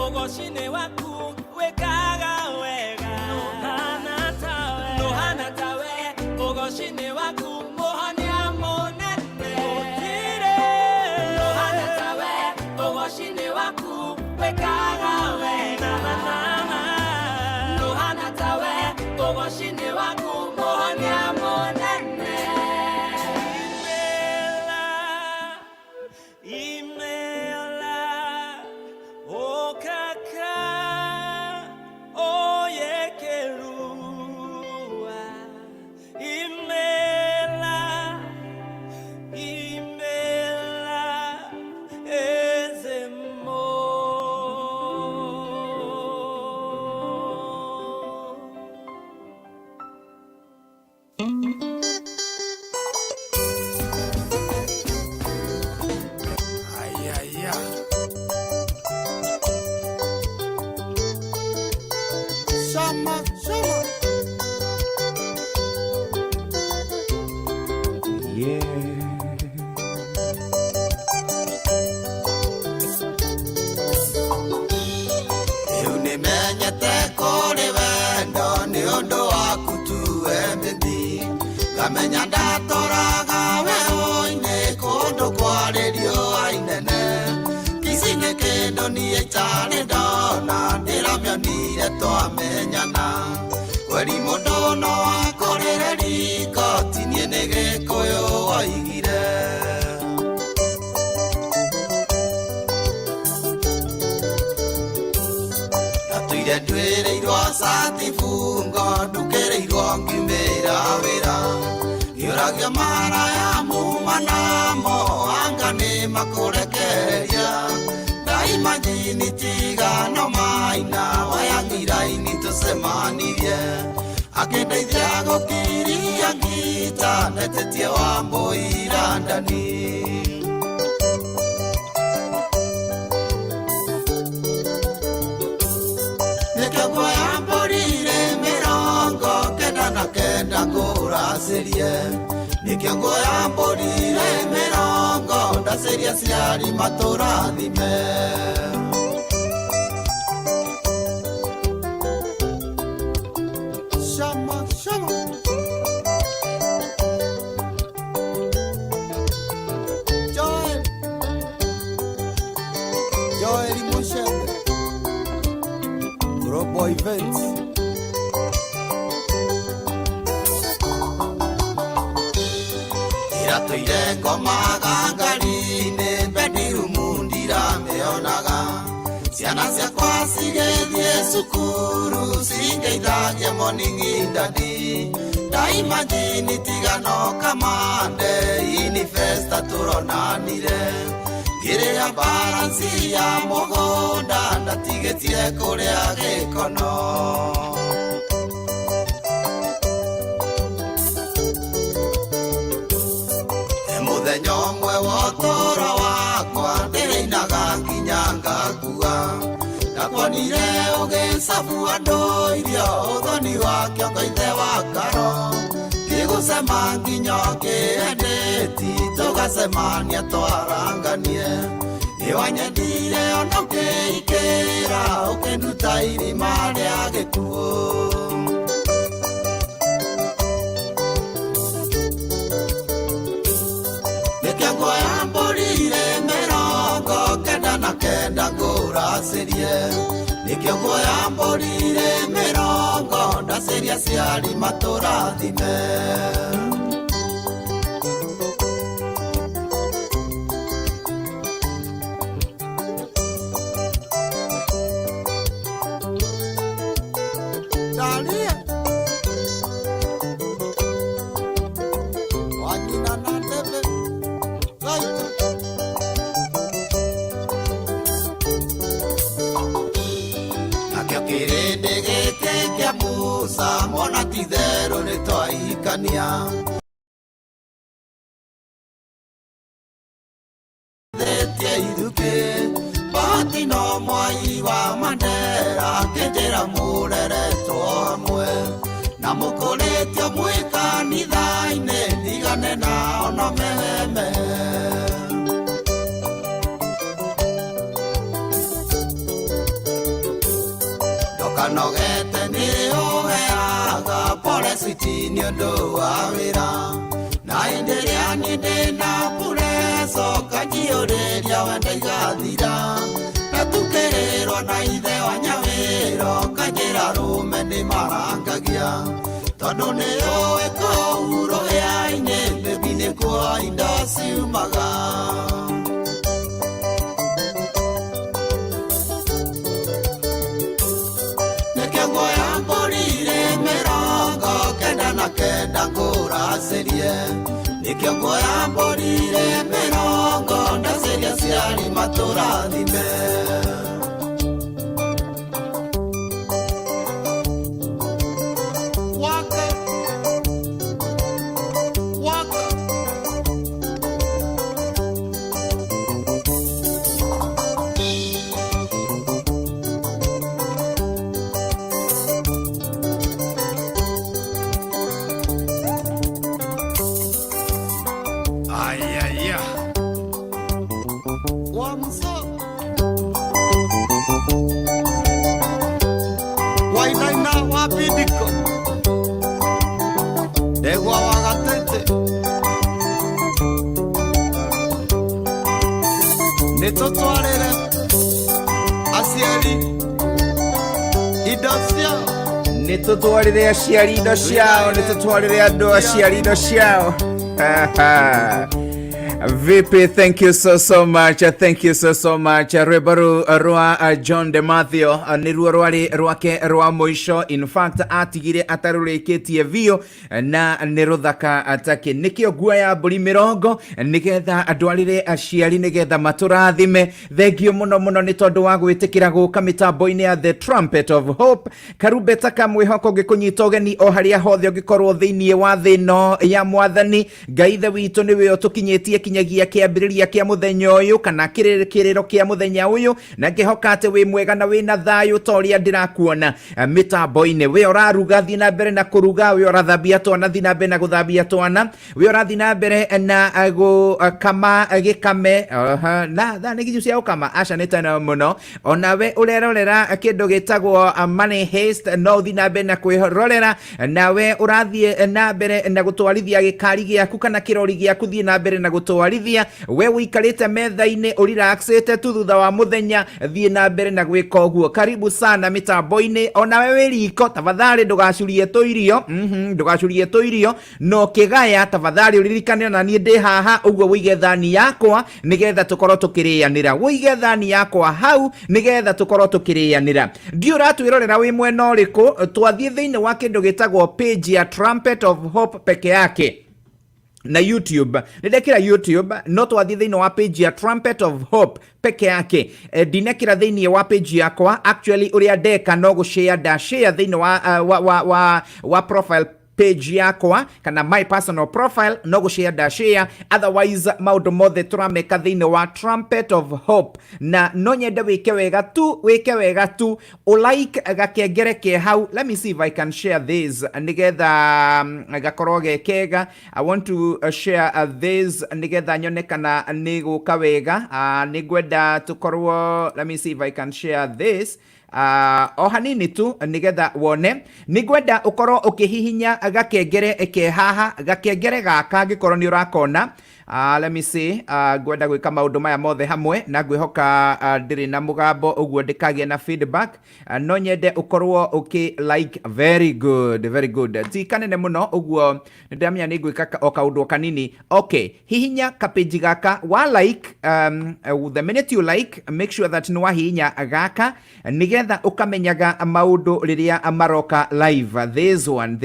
ugoci-inĩ waku wĩkaga wega. Ndũhana tawe ugoci-inĩ waku mũhonia mũnene. Ndũhana tawe ugoci-inĩ waku wĩkaga wega. Ndũhana tawe ugoci-inĩ waku mũhonia mũnene. Kamenya ndatoraga weho-inĩ kũndũ kwarĩrio ainene. Ici nĩ kĩndũ niĩ itarĩ ndona, ndĩramĩonire twamenyana. Kweri mũndũ no akũrĩre riko, ti niĩ nĩ Gĩkũyũ oigire. Ndatuire nduĩrĩirwo cati bungo, ndukĩrĩirwo ngiumĩra wĩra. Ngĩũragio maraya muma namo, anga nĩ makũrekereria. Ndaima njini tigano maina, wayang'iraini tũcemanirie. Akĩndeithia gũkiria ngita, netetie Wambũira ndani. Nĩkĩo nguoya mbũrire mĩrongo kenda na kenda ngũracĩrie. Nĩkĩo nguoya mbũrire mĩrongo ndacĩrie aciari matũrathime. Shama, shama. Joel Mushende, Robo Events. Iratoire ngoma gangari-inĩ bedroom ndiramĩonaga. Ciana ciakwa cigĩthiĩ cukuru cingeithagia morning ndani. Ndaima njini tigano kamande inifesta tũronanire. Ngĩrĩa baransi ya mũgũnda ndatigĩtie kũrĩa gĩkono. Mũthenya ũmwe wa ũtũũro wakwa ndĩrĩinaga nginya ngakua. Ndakuonire ũgĩcabu andũ irio ũthoni wa kĩongo ithe wa ngaro. Ngĩgũcema nginya kĩendeti tũgacemania twaranganie. Nĩwanyendire ona ũkĩikĩra ũkĩnduta irima rĩa gĩkuũ. Nĩkĩo nguoya mbũrire mĩrongo kenda na kenda ngũracĩrie. Nĩkĩo nguoya mbũrire mĩrongo ndacĩrie aciari matũrathime. Mona titherũ nĩ twahikania. Thetie ithuki Bahati no mwai wa Mandera akĩnjĩra mũreretwo hamwe na mũkũrĩtio mwĩ kanitha-inĩ ndigane nao no meheme. kanogete nĩ ũheaga pole switi nĩ ũndũ wa wĩra na hĩndĩ ĩrĩa niĩ ndĩna pureco kanjiũrĩria wenda igathira na tukĩrĩrwo na ithe wa Nyawĩro kanjĩra rũme nĩmarangagia tondũ nĩũĩ kũu rũĩ-inĩ baby nĩkuo indo ciumaga nĩkĩo nguoya mbũri-rĩ mĩrongo kenda na kenda ngũracĩrie nĩkĩo nguoya mbũri-rĩ mĩrongo ndacĩrie aciari matũrathime nĩtũtwarĩre aciari indo ciao nĩtũtwarĩre aciari indo ciao nĩtũtwarĩre andũ aciari indo ciao Vipi, thank you so much. Thank you so much. Rebaru rwa John de Mathio niruo rwari rwake rwa moisho. In fact, atigire atarureketie vio na niruthaka atake nikio guaya mburi mirongo nigetha adwarire aciari nigetha maturathime. Thengio muno muno ni tondu wa gwitikira guka mitambo-ini ya The Trumpet of Hope. Karubeta kamwihoko gikunyita ugeni o haria hothe ugikorwo thiini wa thino ya mwathani. Ngaithe witu niwe utukinyitie kinyagia kiambiriria kia muthenya uyu kana kiriro kia muthenya uyu na ngihoka ati wi mwega na wina thayu toria ndirakuona mitambo-ini we oraruga thi na mbere na kuruga we orathambia twana thi na mbere na guthambia twana we orathi na mbere na kama gikame na tha nĩ cia ukama aca nĩ tana muno onawe urerorera kindu gitagwo money haste no thi na mbere na kwirorera nawe urathie na mbere na gutwarithia gikari giaku kana kirori giaku thi na mbere na gutwarithia we wikarite metha-ini urelaxite tu thutha wa muthenya thie na mbere na gwika uguo. Karibu sana mitambo-ini onawe wi riko tafadhali ndugacurie tuirio ndugacurie tuirio no kigaya tafadhali uririkane na nie ndi haha uguo wige thani yakwa nigetha tukorwo tukirianira wige thani yakwa hau nigetha tukorwo tukirianira ndio ratwirorera wi mwena uriku twathie thiini wa kindu gitagwo page ya Trumpet of Hope peke yake na YouTube. Nidekira YouTube no twathie thiini wa page ya Trumpet of Hope peke yake. Dinekira thiini wa page yakwa actually uria ndeka no gushare da share thiini wa profile page yakwa kana my personal profile no gushare share otherwise maundu mothe turameka thiini wa Trumpet of Hope na no nyende wike wega tu ulike gakengere ke hau. Let me see if I can share this nigetha gakorwo gekega. I want to share this nigetha nyone kana ni guka wega nigwenda tukorwo. Let me see if I can share this o hanini tu nigetha wone nigwenda ukorwo ukihihinya gakengere ke haha gakengere gaka gikorwo ni urakona. Let me see gwenda gwika maundu maya mothe hamwe na ngwihoka ndiri na mugambo uguo ndikagie na feedback no nyende ukorwo like very good ti kanene muno uguo ndamya ni gwika o kaundu kanini. Okay, hihinya kapage gaka wa like the minute you like make sure that no hihinya gaka nigetha ukamenyaga maundu riria maroka live. This one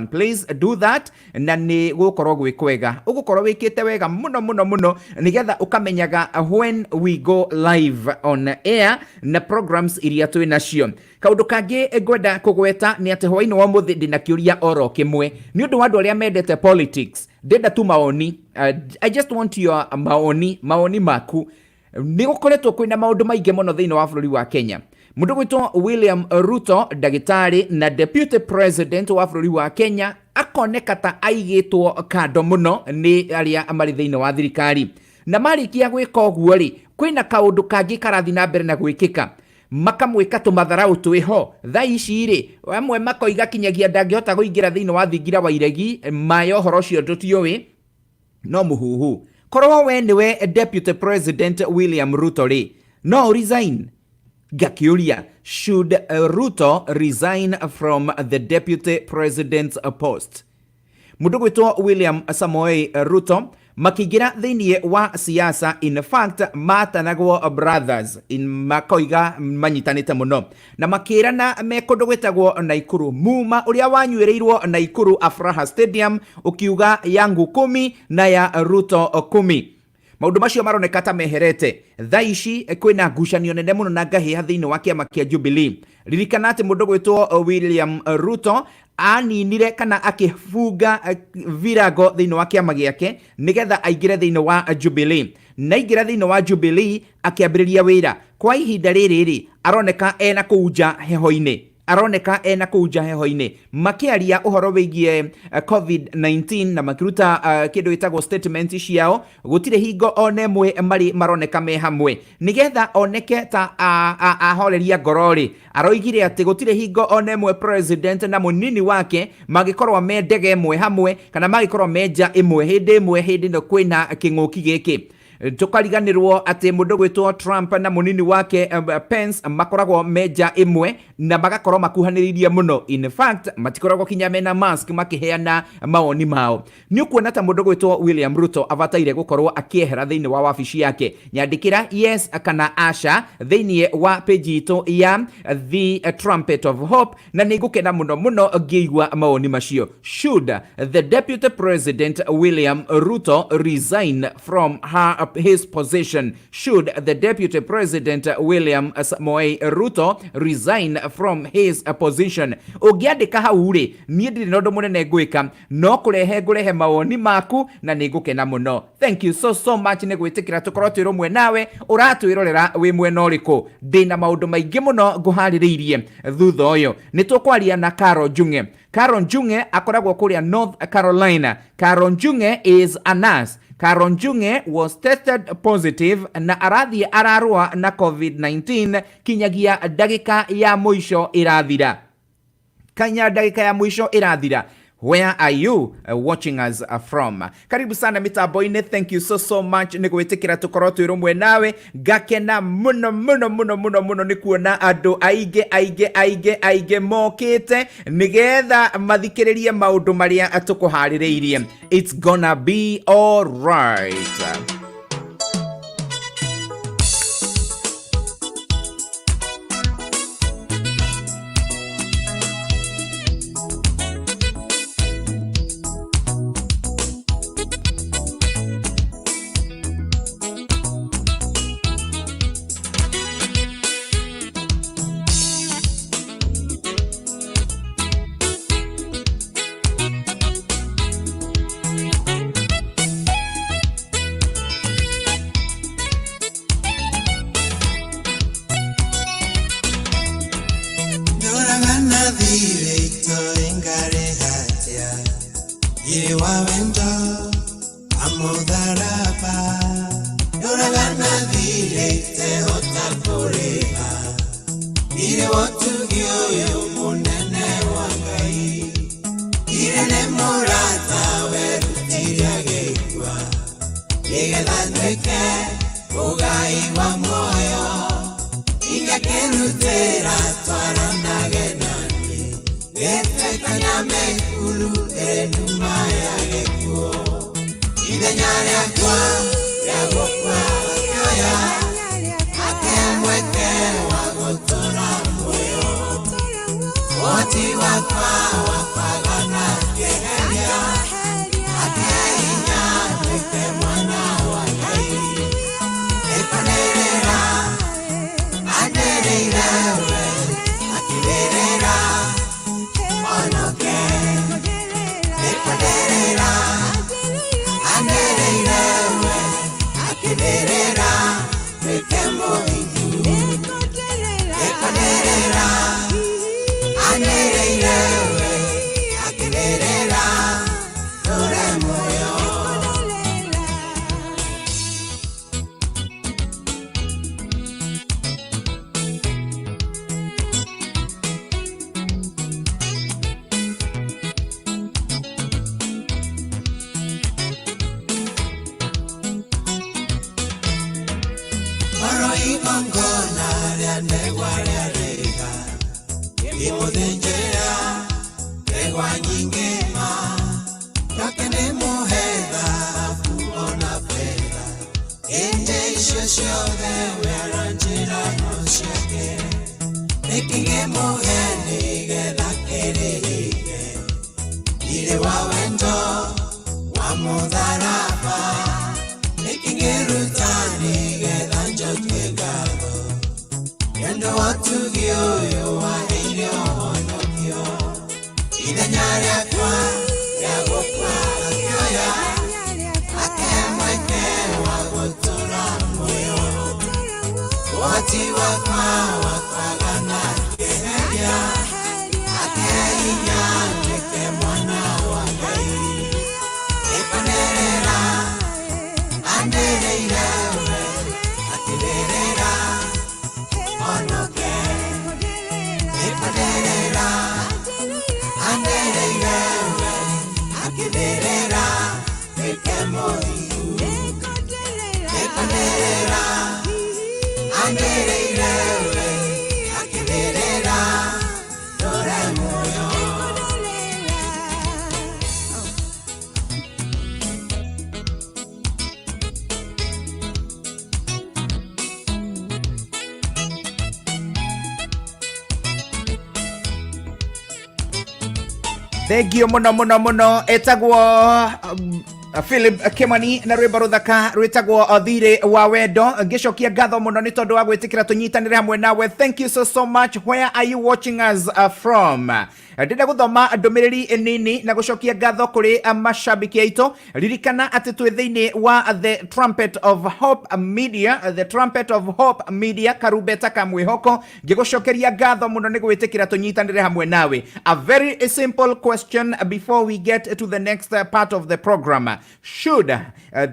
please do that na ni gukorwo gwikwega ugukorwo wikite wega muno nigetha ukamenyaga when we go live on air na programs iria twi nacio. Kaundu kangi ngwenda kugweta ni ati hwaini wa muthi ndina kiuria oro kimwe ni undu wa andu aria mendete politics ndenda tu maoni. I just want your maoni maku. Ni gukoretwo kwina maundu maingi muno thiini wa bururi wa Kenya. Mundu gwitwo William Ruto ndagitari na deputy president wa bururi wa Kenya akoneka ta aigitwo kando muno ni aria amari thiini wa thirikari na marikia gwika uguo ri kwina kaundu kangi karathi na mbere na gwikika. makamwika tumatharau twiho tha ici ri amwe makoiga kinyagia ndangihota guingira thiini wa thingira wa iregi mayo horo cio ndutiuwi no muhuhu korwo we niwe Deputy President William Ruto ri no resign gakiuria should Ruto resign from the Deputy President's post. Mundu gwitwo William Samoei Ruto makigira thiini wa siasa, in fact matanagwo brothers in makoiga manyitanite muno na makirana me kundu gwitagwo Naikuru muma uria wanywireirwo Naikuru Afraha Stadium ukiuga yangu 10 na ya Ruto 10. Maundu macio maroneka ta meherete tha ici kwina ngucanio nene muno na ngahia thiini wa kiama kia Jubilee. Ririkana ati mundu gwitwo William Ruto aninire kana akifunga virago thiini wa kiama giake nigetha aingire thiini wa Jubilee, na ingira thiini wa Jubilee akiambiriria wira kwa ihinda riri aroneka ena kuuja heho-ini makiaria uhoro wigie COVID-19 na makiruta kindu gitagwo statement ciao gutire hingo onemwe mari maroneka me hamwe nigetha oneke ta ahoreria ngorori. Aroigire ati gutire hingo onemwe president na munini wake magikorwa me ndege imwe hamwe kana magikorwa me nja imwe hindi no kwina king'uki giki. Tukariganirwo ati mundu gwitwo Trump na munini wake Pence makoragwo meja imwe na bagakorwo makuhaniririe muno. In fact matikoragwo kinya mena mask makiheana maoni mao. Ni ukuona ta mundu gwitwo William Ruto avataire gukorwo akiehera thiini wa wabici yake. Nyandikira yes kana asha thiini wa page ito ya The Trumpet of Hope na nigukena muno ngiigua maoni macio. Should the Deputy President William Ruto resign from his position? Should the Deputy President William Samoei Ruto resign from his position? Ugiandika hau ri nie ndiri nondu munene ngwika no kurehe mawoni maku na nigukena muno. Thank you so much ni gwitikira tukorwo twi rumwe nawe uratwirorera wi mwena uriku. Ndina maundu maingi muno nguhaririirie thutha uyu. Ni tukwaria na Njunge. Njunge akoragwo kuria North Carolina. Njunge is a nurse. Njunge was tested positive na arathie ararua na COVID-19 kinyagia ndagika ya muisho irathira. Where are you watching us from? Karibu sana mitambo-ini. Thank you so much ni gwitikira tukorwo twi rumwe nawe. Gakena muno ni kuona andu aige mokite nigetha mathikiririe maundu maria tukuhaririirie. It's gonna be all right. Keguarega, Imudenjera, Keguanyingema, Kakene Mohega, Fuona Fega, Inde Shoshode, Veranjira no Shake, Making a Moheni, Gelakere, Ide Wawento, Wamodarapa, Making a Rutani, Gelanjo Kegalo. Yendo watu gyo wa hilo ono gyo ida nyari akwa ya gokwa akyoya akemweke wa gotora moyo wati wakwa gana keheria akeinya neke mwana wa gai epanerera andereira atirera Thengio muno etagwo Philip Kimani na rwimbo ruthaka rwitagwo Thire wa Wendo. Ngicokia ngatho muno ni tondu wa gwitikira tunyitanire hamwe nawe. Thank you so much. Where are you watching us from? Ndenda guthoma ndumiriri nini na gucokia ngatho kuri mashabiki aitu. Ririkana ati twi thiini wa the Trumpet of Hope Media, the Trumpet of Hope Media, karubeta ka mwihoko. Ngigucokeria ngatho muno ni gwitikira tunyitanire hamwe nawe. A very simple question before we get to the next part of the program. Should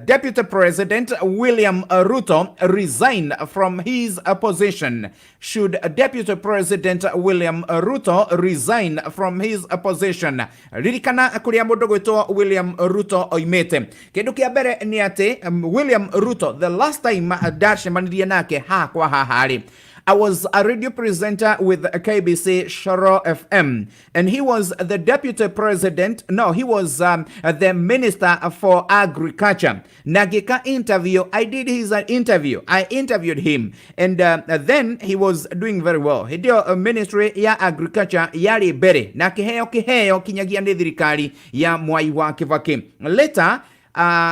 Deputy President William Ruto resign from his position? Should Deputy President William Ruto resign from his position? Ririkana kuria mundu gwitwo William Ruto oimete. Kindu kia mbere ni ati William Ruto, the last time ndacemanirie nake ha kwa hahari, I was a radio presenter with KBC Shoro FM, and he was the deputy president. No, he was the minister for agriculture. Nagika interview. I did his interview. I interviewed him, and then he was doing very well. He did a ministry ya agriculture yari bere na kiheo kinyagia ni thirikari ya Mwai wa Kibaki. Later,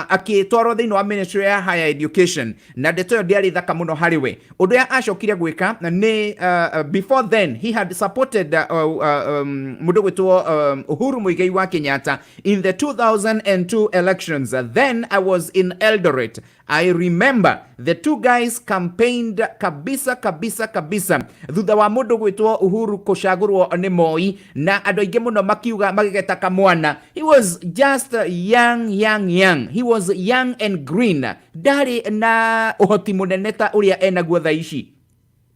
akitwarwo thiini wa ministry ya higher education na ndeto yo ndiari thaka muno hariwe. Undu ya acokire gwika ni before then he had supported mundu gwitwo Uhuru Muigai wa Kenyatta in the 2002 elections. Then I was in Eldoret. I remember the two guys campaigned kabisa thutha wa mundu gwitwo Uhuru kucagurwo ni Moi na andu aingi muno makiuga magigeta kamwana. He was just young. He was young and green. Dari na uhoti munene ta uria enaguo thaici.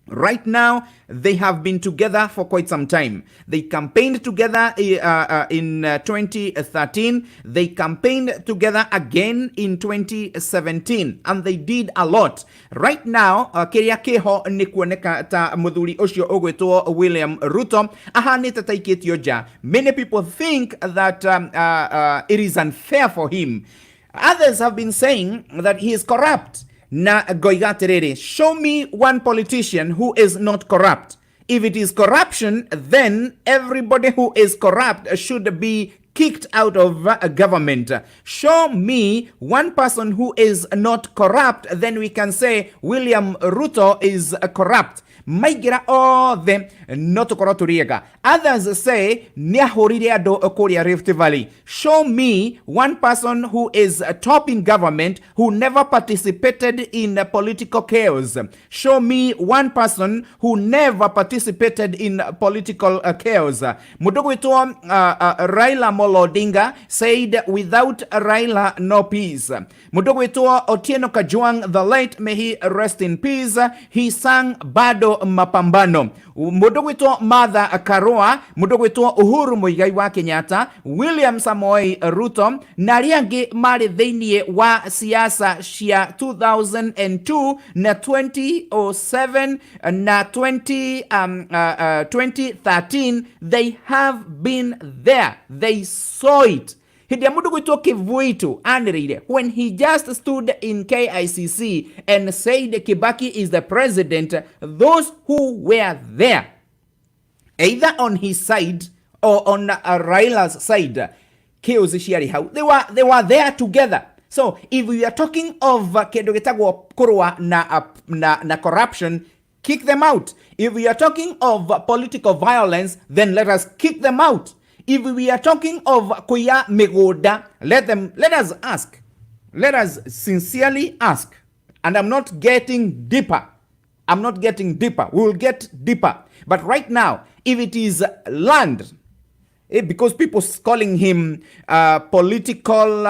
Right now, they have been together for quite some time. They campaigned together in 2013. They campaigned together again in 2017. And they did a lot. Right now, kiria kiho ni kuoneka ta muthuri ucio ugwitwo William Ruto ahanite taikitio ja. Many people think that it is unfair for him. Others have been saying that he is corrupt. Na goigaterere, show me one politician who is not corrupt. If it is corruption, then everybody who is corrupt should be kicked out of government. Show me one person who is not corrupt, then we can say William Ruto is corrupt. Maigira othe no tukorwo turiega. Others say niahurire andu kuria Rift Valley. Show me one person who is top in government who never participated in political chaos. Show me one person who never participated in political chaos. Mundu gwitwo Raila Amolo Odinga said without Raila no peace. Mundu gwitwo Otieno Kajwang the late, may he rest in peace, he sang bado mayo mapambano. Mundu gwitwo Martha Karua, mundu gwitwo Uhuru Muigai wa Kenyatta, William Samoei Ruto na riangi mari thiini wa siasa cia 2002 na 2007 na 2013. They have been there. They saw it. Hindi mundu gwitwo Kivuitu anirire when he just stood in KICC and said Kibaki is the president. Those who were there, either on his side or on Raila's side, they were there together. So if we are talking of kindu gitagwo kurwa na corruption, kick them out. If we are talking of political violence, then let us kick them out. If we are talking of kuya migoda, let us ask. Let us sincerely ask. And I'm not getting deeper. We will get deeper. But right now, if it is land, because people calling him political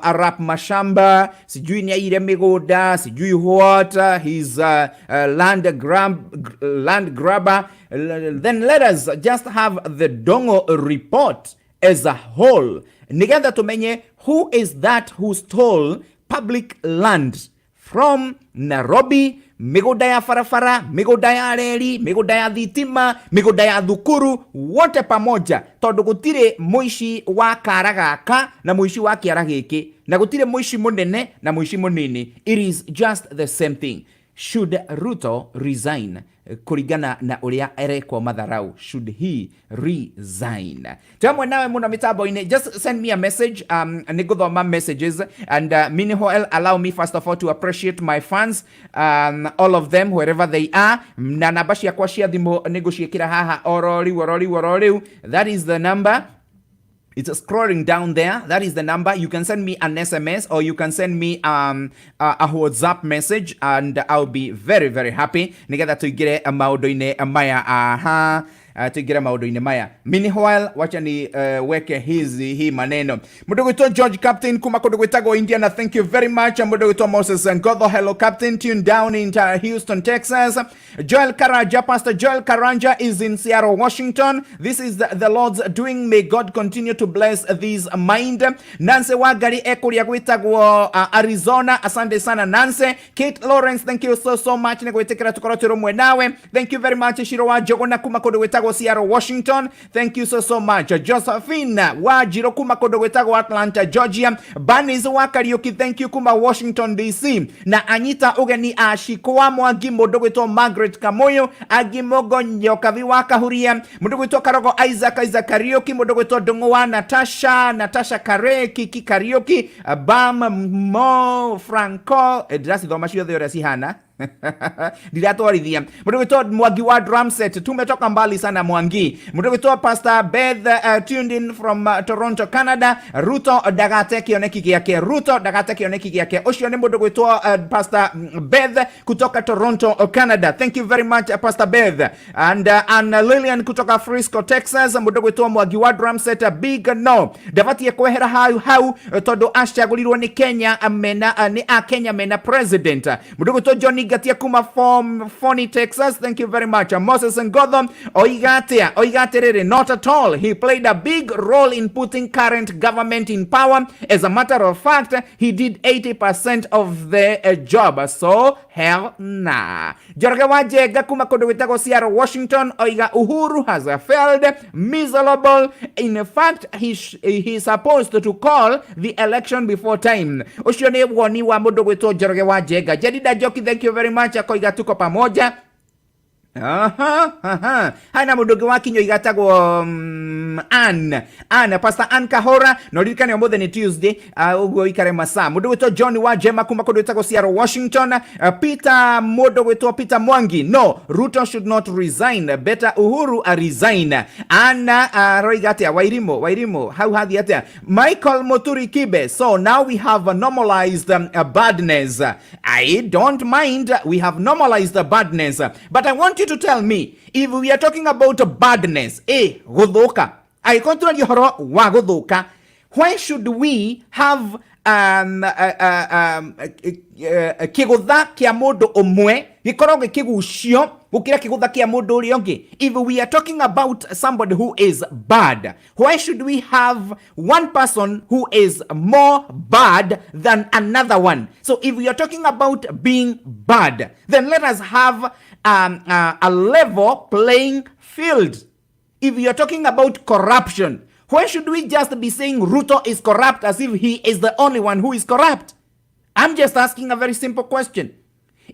Arap Mashamba, sijui ni aire migoda, sijui what, he's land grabber, then let us just have the Dongo report as a whole. Nigetha tumenye who is that who stole public land from Nairobi, migoda ya farafara, migoda ya reli, migoda ya thitima, migoda ya thukuru, wote pamoja. Tondu gutire muici wa karagaka na muici wa kiara giki, na gutire muici munene na muici munini. It is just the same thing. Should Ruto resign? Kurigana na uria erekwo matharau, should he resign? Tamwe nawe muna mitambo ine, just send me a message. Niguthoma messages, and meanwhile allow me first of all to appreciate my fans, all of them wherever they are. Na nabashi ya kwa shia thimu niguciikira haha orori. That is the number. It's scrolling down there. That is the number. You can send me an SMS or you can send me a WhatsApp message, and I'll be very, very happy. Nigetha tuigire maundo-ine maya. Tuigire maundo-ine maya. Meanwhile, wacha ni weke hii maneno. Mundu gwitwo George Captain kuma kundu gwitagwo Indiana. Thank you very much. Mundu gwitwo Moses Ngodho. Hello Captain, tuned down in Houston, Texas. Joel Karanja, Pastor Joel Karanja is in Seattle, Washington. This is the Lord's doing. May God continue to bless this mind. Nancy Wagari ekuria gwitagwo Arizona. Asante sana Nancy. Kate Lawrence, thank you so much. Negwetekera tukorotero mwe nawe. Thank you very much. Shirowa Jogona kuma kundu gwitagwo Seattle, Washington. Thank you so much. Josephine Wajiro kuma kundu gwitagwo Atlanta, Georgia. Banis wa Karaoke, thank you kuma Washington DC. Na Anita ugeni ashikwa Mwangi mundu gwitwo Margaret Kamoyo, Agimogo Nyoka Viwaka Huria, mundu gwitwo Karogo Isaac Karaoke, mundu gwitwo Dongowa Natasha Kare Kiki Karaoke, Bam Mo Franco, drasi thoma cio theore sihana. Ndiratwarithia. Mundu gwitwo Mwangi wa drum set, tumetoka mbali sana Mwangi. Mundu gwitwo Pastor Beth tuned in from Toronto, Canada. Ruto dagate kioneki giake. Ucio ni mundu gwitwo Pastor Beth kutoka Toronto, Canada. Thank you very much Pastor Beth. And Lillian kutoka Frisco, Texas. Mundu gwitwo Mwangi wa drum set, big no. Davati kwehera hau tondu ashagulirwo ni Kenya mena president. Mundu gwitwo Johnny Gatia kuma from Phony, Texas. Thank you very much. Moses Ngodho Oigaterere, not at all. He played a big role in putting current government in power. As a matter of fact, he did 80% of the job. So hell nah. Jorge Wajega kuma kundu gwitagwo Seattle, Washington. Oiga Uhuru has failed, miserable. In fact, he's supposed to call the election before time. Ucio ni woni wa mundu gwitwo Jorge Wajega. Jedida Joki, thank you very much. Akoiga tuko pamoja. Haina mudogi waki nyo igatagwo Pastor Ann Kahora noririkane omothe ni Tuesday uguo ikare masa mudogi to John wa Jema kuma kodo itagwo Seattle, Washington. Peter mudogi to Peter Mwangi, no, Ruto should not resign, better Uhuru resign. Anna roigatia wairimo how had the Michael Moturi Kibe. So now we have normalized badness. I don't mind, we have normalized badness, but I want you to tell me, if we are talking about badness, guthuka, I control your wa guthuka, why should we have kigutha kia mundu umwe gikorwo gikigucio gukira kigutha kia mundu uri ongi. If we are talking about somebody who is bad, why should we have one person who is more bad than another one? So if we are talking about being bad, then let us have a level playing field. If we are talking about corruption, why should we just be saying Ruto is corrupt as if he is the only one who is corrupt? I'm just asking a very simple question.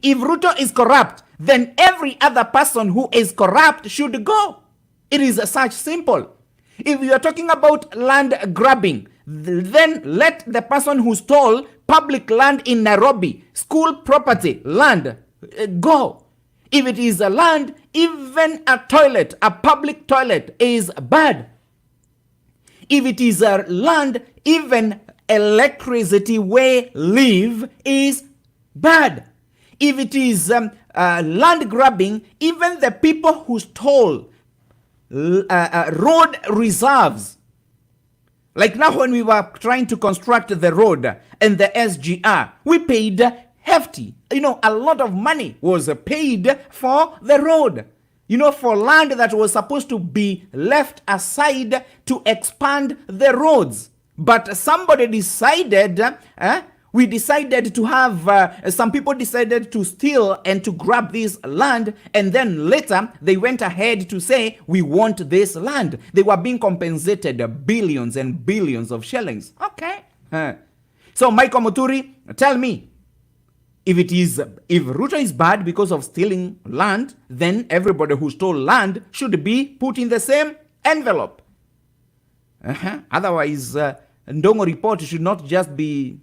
If Ruto is corrupt, then every other person who is corrupt should go. It is such simple. If we are talking about land grabbing, then let the person who stole public land in Nairobi, school property, land, go. If it is a land, even a toilet, a public toilet is bad. If it is a land, even electricity where live is bad. If it is land grabbing, even the people who stole road reserves. Like now when we were trying to construct the road and the SGR, we paid hefty. A lot of money was paid for the road. For land that was supposed to be left aside to expand the roads. But somebody decided, we decided to have, some people decided to steal and to grab this land, and then later they went ahead to say, we want this land. They were being compensated billions and billions of shillings. Okay. So Michael Muturi, tell me, if Ruto is bad because of stealing land, then everybody who stole land should be put in the same envelope. Otherwise, Ndongo report should not just be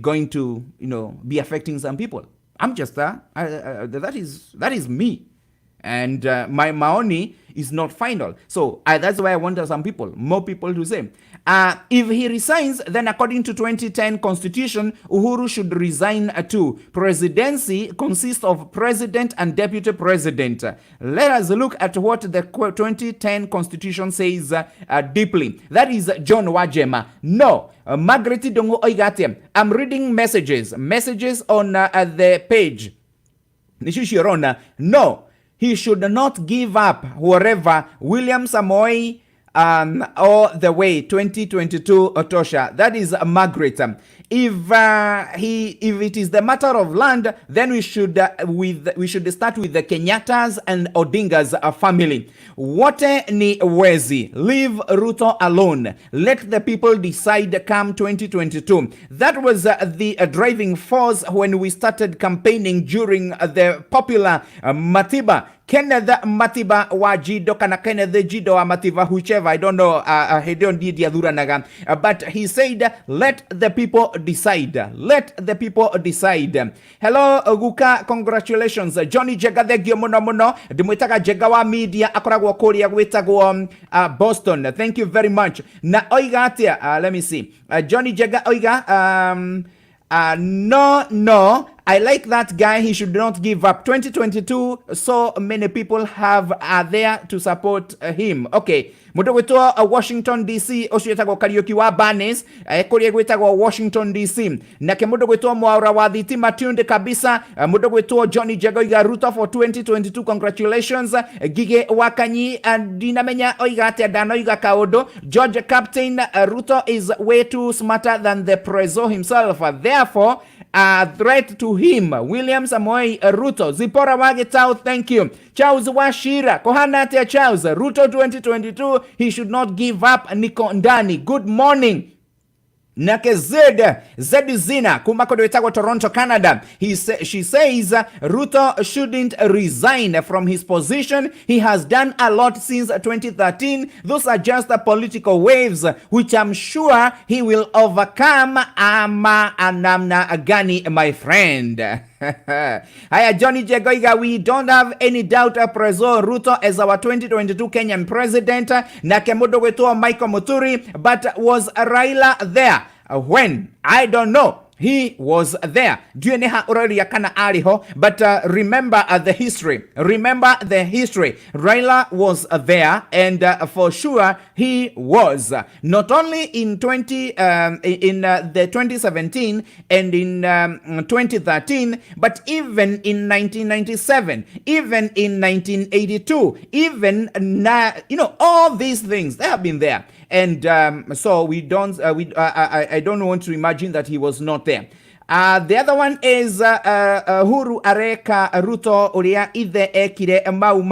going to be affecting some people. I'm just that is me, and my maoni is not final. So that's why I want more people to say, if he resigns, then according to 2010 constitution, Uhuru should resign too. Presidency consists of president and deputy president. Let us look at what the 2010 constitution says deeply. That is John Wajema. No. Margaret Dongo Oigate. I'm reading messages on the page. Nishishirona. No. He should not give up wherever William Samoei all the way 2022 Otosha. That is Margaret. If it is the matter of land, then we should start with the Kenyattas and Odinga's family. Wote ni wezi. Leave Ruto alone. Let the people decide come 2022. That was the driving force when we started campaigning during the popular Matiba. Kenneth Matiba wa Jido kana Kenneth Jido wa Matiba, whichever, I don't know, but he said, let the people decide. Let the people decide. Hello, Guka, congratulations. Johnny Jega, thegio muno muno. Dimwitaga Jega wa media, akoragwo kuria gwitagwo Boston. Thank you very much. Na oiga atia, let me see. Johnny Jega, oiga, no, I like that guy. He should not give up. 2022, so many people are there to support him. Okay. Mudo gwetwo Washington DC ocio Karaoke wa Banes kuria gwetagwo Washington DC. Nake mudo gwetwo Mwaura wa Thitima tunde kabisa. Mudo gwetwo Johnny Jagoiga Ruto for 2022. Congratulations. Gige Wakanyi dinamenya oiga atia danoiga kaodo. George Captain Ruto is way too smarter than the preso himself. Therefore, a threat to him. William Samoei Ruto. Zipora Wagetao, thank you. Charles Washira. Kohanatia Charles. Ruto 2022. He should not give up. Niko Ndani. Good morning. Nake Zed Zina kumako doetago Toronto, Canada. She says Ruto shouldn't resign from his position. He has done a lot since 2013. Those are just political waves, which I'm sure he will overcome. Ama anamna agani, my friend. Hiya, Johnny Jagoiga, we don't have any doubt Prezo Ruto as our 2022 Kenyan president. Nakemudo wetua Michael Muturi, but was Raila there? When? I don't know. he was there. But remember the history. Remember the history. Raila was there, and for sure he was. Not only in the 2017 and in 2013, but even in 1997, even in 1982, even all these things, they have been there. And so I don't want to imagine that he was not there. The other one is Huru areka Ruto uria ithe ekire mau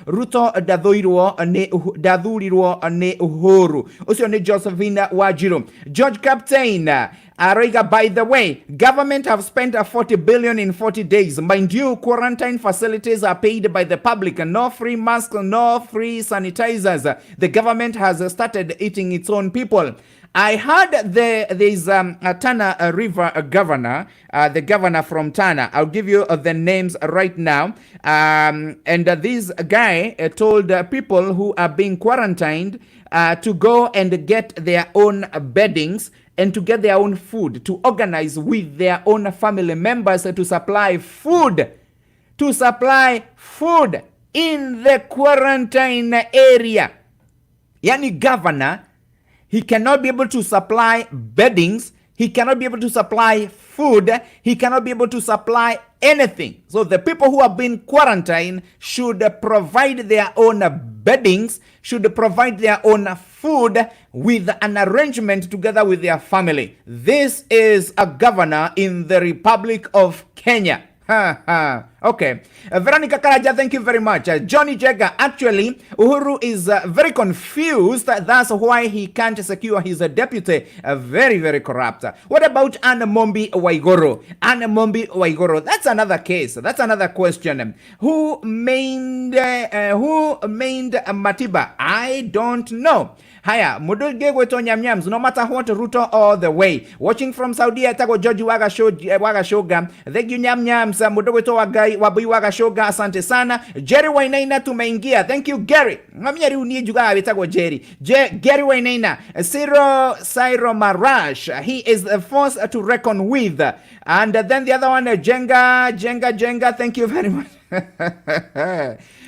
Ruto dathurirwo ni Uhuru. Ucio ni Josephine Wajiru. George Captain Aroiga, by the way, government have spent 40 billion in 40 days. Mind you, quarantine facilities are paid by the public. No free masks, no free sanitizers. The government has started eating its own people. I heard there's a Tana River governor, the governor from Tana. I'll give you the names right now. And this guy told people who are being quarantined to go and get their own beddings and to get their own food, to organize with their own family members to supply food. To supply food in the quarantine area. Yani governor, he cannot be able to supply beddings. He cannot be able to supply food. He cannot be able to supply anything. So the people who have been quarantined should provide their own beddings, should provide their own food with an arrangement together with their family. This is a governor in the Republic of Kenya. Okay. Veronica Karaja, thank you very much. Johnny Jega, actually, Uhuru is very confused. That's why he can't secure his deputy. Very, very corrupt. What about Anna Mombi Waigoro? Anna Mombi Waigoro, that's another case. That's another question. Who made Matiba? I don't know. Haya, Mudulge Weto Nyamnyams, no matter what, Ruto all the way. Watching from Saudi, Tago George Wagashoga. Thank you, Nyamnyams. Mudoweto Wagai, Wabi Wagashoga, asante sana. Jerry Wainaina tumeingia. Thank you, Gary. Ngamiari unie juga Tago Jerry. Gary Wainaina. Cyril Marash. He is the force to reckon with. And then the other one, Jenga. Thank you very much.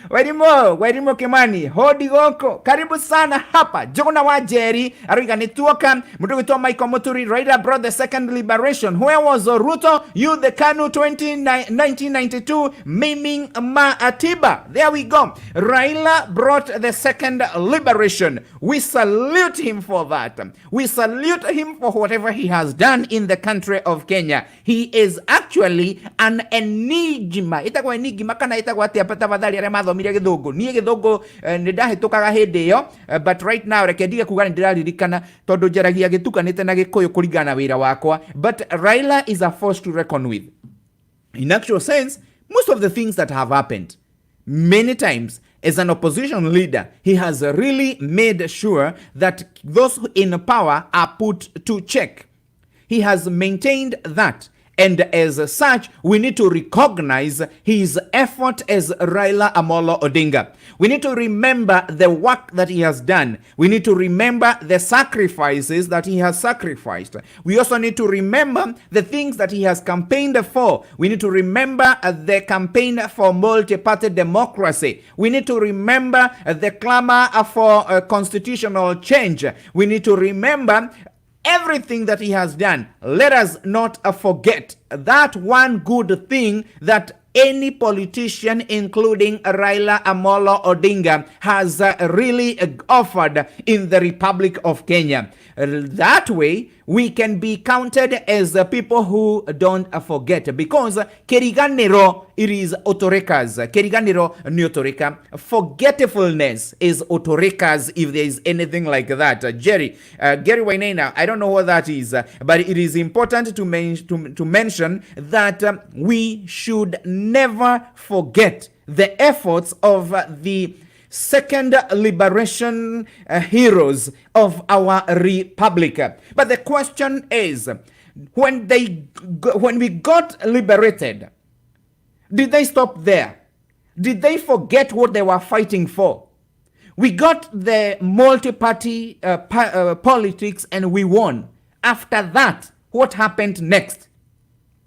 Wairimo Kimani, hodi goko, karibu sana hapa. Jona wa Jerry, Ariga Nituoka, Muduguto Michael Muturi, Raida brought the second liberation. Where was Ruto? You the Kanu 1992, maiming Matiba. There we go. Raila brought the second liberation. We salute him for that. We salute him for whatever he has done in the country of Kenya. He is actually an enigma. Itakuwa enigma kana itakuwa ati apata badali ya mathomire githugu. Nie githugu nidahitukaga hindi yo, but right now reke ndige kuga nindiraririkana tondu njaragia gitukanite na gikuyu kuringana wira wakwa. But Raila is a force to reckon with. In actual sense, most of the things that have happened, many times, as an opposition leader, he has really made sure that those in power are put to check. He has maintained that. And as such, we need to recognize his effort as Raila Amolo Odinga. We need to remember the work that he has done. We need to remember the sacrifices that he has sacrificed. We also need to remember the things that he has campaigned for. We need to remember the campaign for multi-party democracy. We need to remember the clamor for constitutional change. We need to remember everything that he has done. Let us not forget that one good thing that any politician, including Raila Amolo Odinga, has really offered in the Republic of Kenya. That way, we can be counted as people who don't forget, because Keriganiro, it is Otorekas. Keriganiro ni Otoreka. Forgetfulness is Otorekas, if there is anything like that. Gary Wainaina, I don't know what that is, but it is important to mention that we should never forget the efforts of the second liberation heroes of our republic. But the question is, when we got liberated, did they stop there? Did they forget what they were fighting for? We got the multi-party politics and we won. After that, what happened next?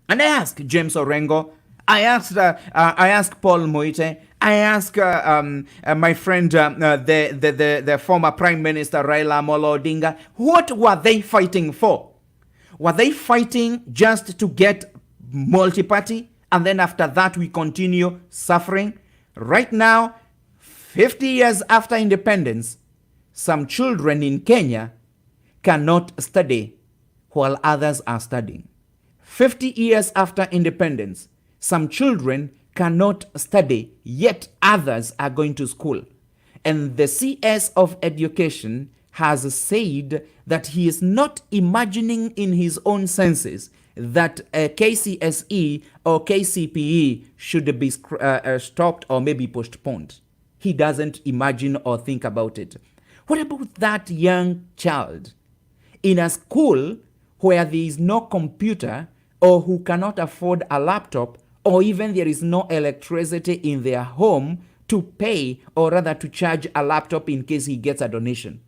And I asked James Orengo, I asked Paul Moite, I asked my friend, the former Prime Minister Raila Amolo Odinga, what were they fighting for? Were they fighting just to get multi-party? And then after that, we continue suffering? Right now, 50 years after independence, some children in Kenya cannot study while others are studying. 50 years after independence, some children cannot study, yet others are going to school. And the CS of education has said that he is not imagining in his own senses that KCSE or KCPE should be stopped or maybe postponed. He doesn't imagine or think about it. What about that young child in a school where there is no computer or who cannot afford a laptop, or even there is no electricity in their home to pay or rather to charge a laptop in case he gets a donation?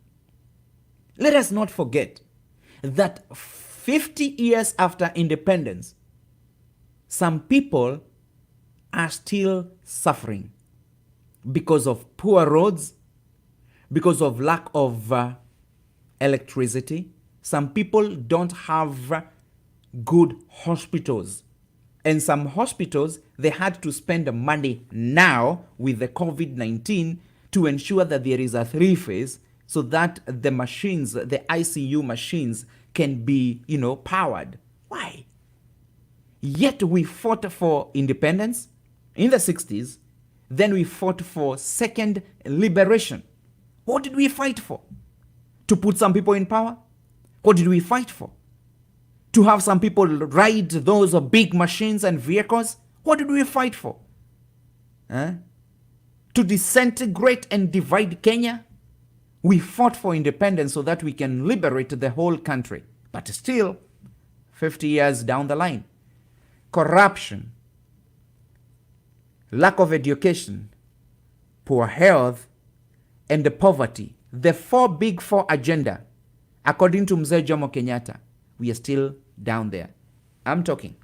Let us not forget that 50 years after independence, some people are still suffering because of poor roads, because of lack of electricity. Some people don't have good hospitals. And some hospitals, they had to spend money now with the COVID-19 to ensure that there is a three-phase so that the machines, the ICU machines can be, powered. Why? Yet we fought for independence in the 60s. Then we fought for second liberation. What did we fight for? To put some people in power? What did we fight for? To have some people ride those big machines and vehicles? What did we fight for? To disintegrate and divide Kenya? We fought for independence so that we can liberate the whole country. But still, 50 years down the line, corruption, lack of education, poor health, and the poverty, the big four agenda, according to Mzee Jomo Kenyatta, we are still down there. I'm talking.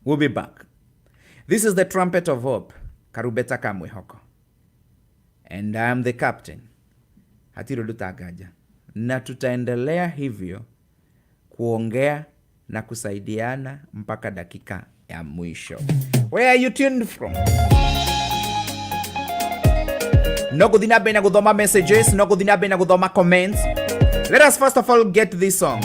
We'll be back. This is the Trumpet of Hope, Karubeta Kamwehoko. And I'm the captain, Hatiro Lutagaja. Na tutaendelea hivyo kuongea na kusaidiana mpaka dakika ya mwisho. Where are you tuned from? No gudinabe na gudoma messages, no gudinabe na gudoma comments. Let us first of all get this song.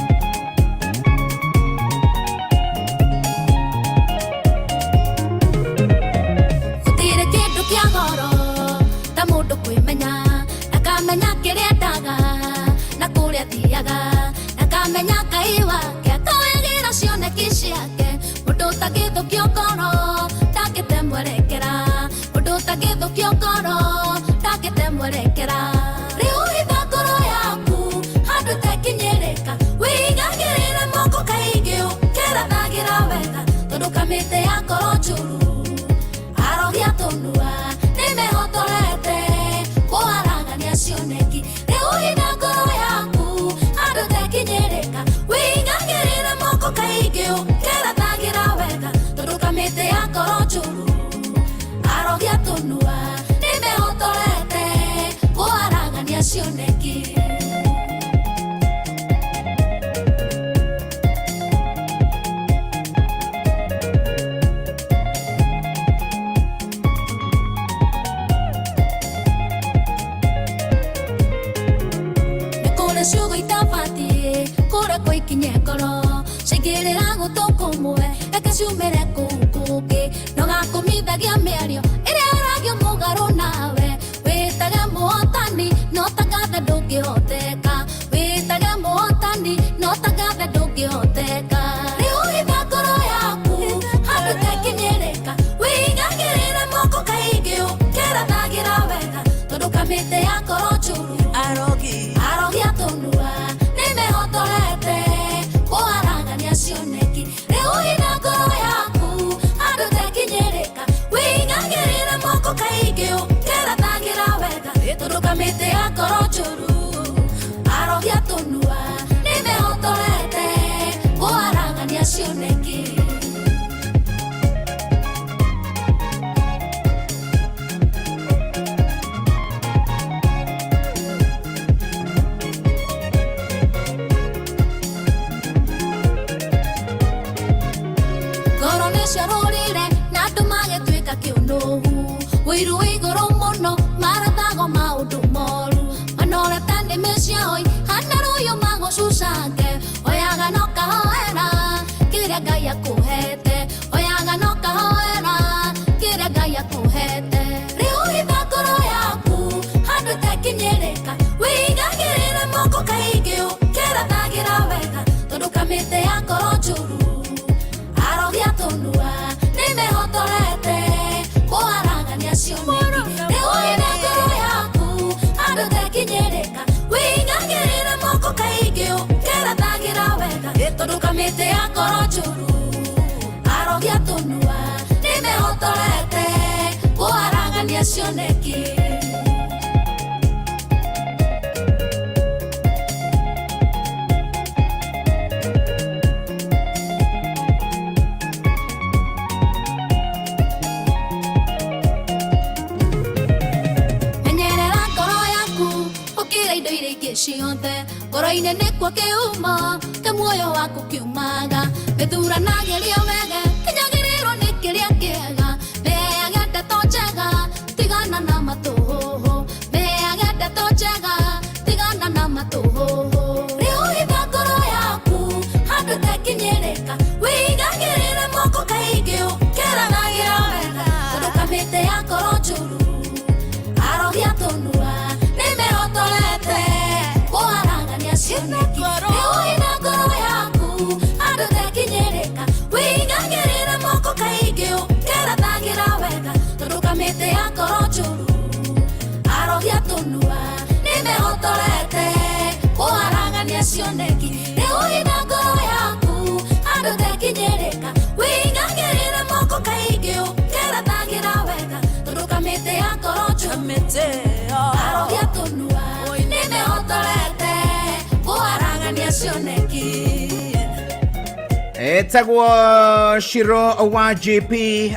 Wiru iguru muno maratago maundu moru manore tande mesioi hanaro yo mago susake oyaga no kahoera kire gaya kuhete oyaga no kahoera kire gaya kuhete riu ibakoro yaku handu tekinyereka wigagirire moko kaigio kera tagira wega tondu kamite yakoro churu arogia tonua nimehotorete kuharagania cioneki riu ibakoro yaku handu tekinyereka wigagirire moko kaigio kera tagira wega tondu kamite yakoro churu arogia tonua nimehotorete kuharagania cioneki. Koro-ine nĩkuo kĩuma kĩa muoyo waku kiumaga gĩthuranagĩrio wega kĩnyagĩrĩrwo nĩ kĩrĩa kĩega mĩheage ndeto njega tigana na matũhũhũ mĩheage ndeto njega tigana na matũhũhũ rĩu hitha ngoro yaku handũ tekinyĩrĩka wĩigagĩrĩre moko kaingĩ ũkĩranagĩra wega tondũ kamĩtĩ ya ngoro njũru arogia tũnua nĩmĩhotorete kuharagania cioneki rĩu ina ngoro yaku andũ tekinyĩrĩka wĩigagĩrĩre moko kaingĩ ũkĩrathagĩra wega tondũ kamĩtĩ ya ngoro njũru arogia tũnua nĩmĩhotorete kuharagania cioneki rĩu ina ngoro yaku andũ tekinyĩrĩka wĩigagĩrĩre moko kaingĩ ũkĩrathagĩra wega tondũ kamĩtĩ ya ngoro njũru arogia tũnua nĩmĩhotorete kuharagania cioneki. Etagwo Shiro wa GP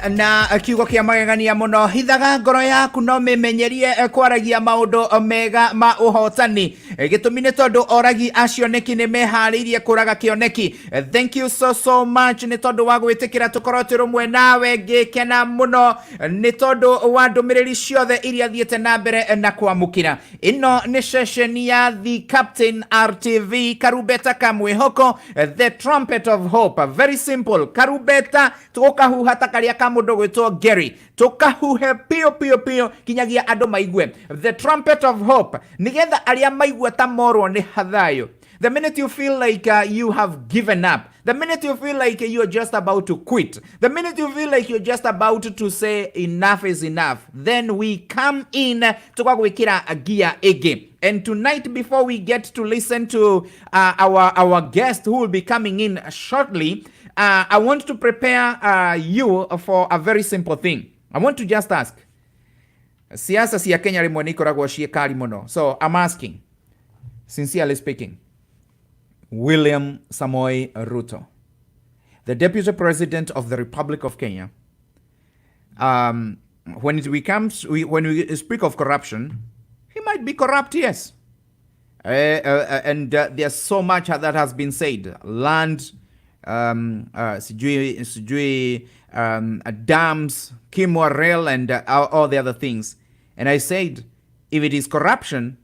na kiugo kia magegania muno hithaga ngoro yaku no mimenyerie kwaragia maundu mega ma uhotani gitumi ni tondu oragi acioneki ni mehariirie kuraga kioneki. Thank you so much ni tondu wa gwitikira tukorwo turumwe nawe ngikena muno ni tondu wa ndumiriri ciothe iria thiete na mbere na kwamukira. Ino ni session ya The Captain RTV karubeta kamwihoko, the trumpet of hope. Very simple. Karubeta tukahuha takaria kamundu gwitwo Gary tukahuhe pio pio pio kinyagia andu maigue. The trumpet of hope nigetha aria maigua ta morwo ni hathayo. The minute you feel like you have given up, the minute you feel like you're just about to quit, the minute you feel like you're just about to say enough is enough, then we come in tukagwikira a gear again. And tonight, before we get to listen to our guest who will be coming in shortly, I want to prepare you for a very simple thing. I want to just ask. Siasa cia Kenya rimwe ni ikoragwo ciikari muno. So I'm asking, sincerely speaking, William Samoei Ruto, the Deputy President of the Republic of Kenya, when we speak of corruption, he might be corrupt, yes. And there's so much that has been said. Land, dams, Kimwa Rail, and all the other things. And I said, if it is corruption,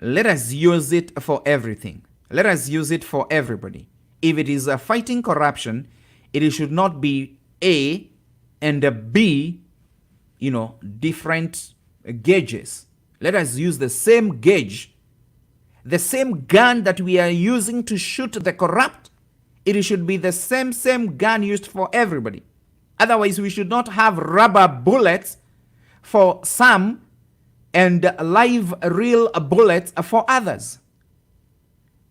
let us use it for everything. Let us use it for everybody. If it is fighting corruption, it should not be A and B, different gauges. Let us use the same gauge, the same gun that we are using to shoot the corrupt. It should be the same gun used for everybody. Otherwise, we should not have rubber bullets for some and live real bullets for others.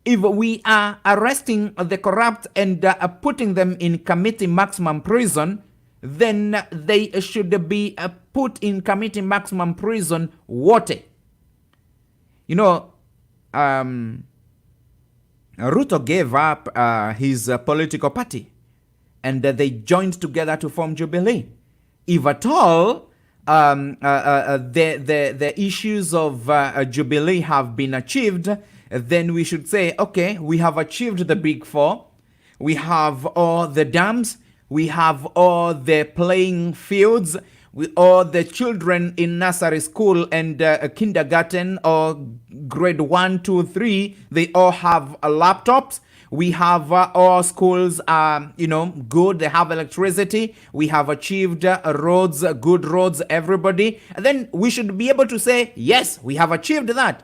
If we are arresting the corrupt and putting them in committee maximum prison, then they should be put in committee maximum prison wote. Ruto gave up his political party and they joined together to form Jubilee. If at all the issues of Jubilee have been achieved, then we should say, okay, we have achieved the big four. We have all the dams. We have all the playing fields. or the children in nursery school and kindergarten or grade 1, 2, 3, they all have laptops. We have all schools are, good. They have electricity. We have achieved roads, good roads, everybody. And then we should be able to say, yes, we have achieved that.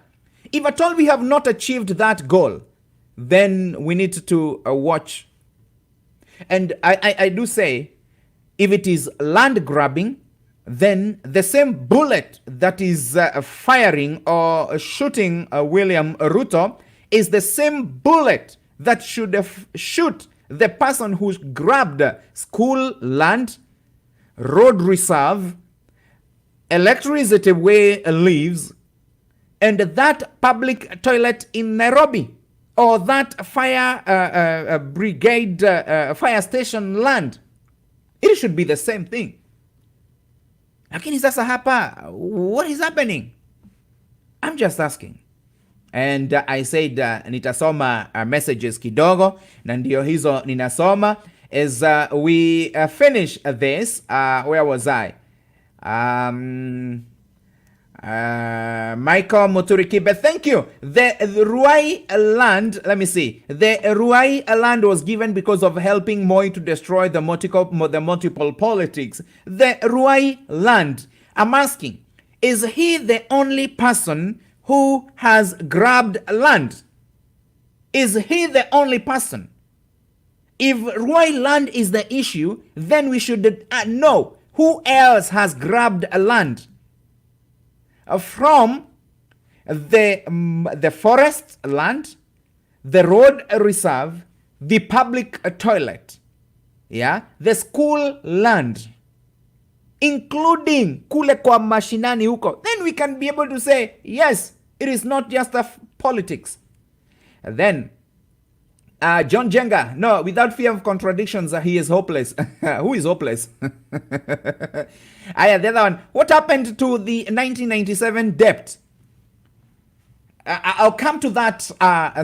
If at all we have not achieved that goal, then we need to watch. And I do say, if it is land grabbing, then the same bullet that is firing or shooting William Ruto is the same bullet that should shoot the person who grabbed school land, road reserve, electricity where lives, and that public toilet in Nairobi, or that fire brigade, fire station land. It should be the same thing. Lakini sasa hapa, what is happening? I'm just asking. And I said nitasoma messages kidogo, na ndio hizo ninasoma. As we finish this, where was I? Michael Muturikibe, thank you. The Ruai land, let me see. The Ruai land was given because of helping Moi to destroy the multiple politics. The Ruai land, I'm asking, is he the only person who has grabbed land? Is he the only person? If Ruai land is the issue, then we should know who else has grabbed land from the forest land, the road reserve, the public toilet, the school land, including kule kwa mashinani huko. Then we can be able to say, yes, it is not just politics. And then John Jenga, no, without fear of contradictions, he is hopeless. Who is hopeless? The other one, what happened to the 1997 debt? I'll come to that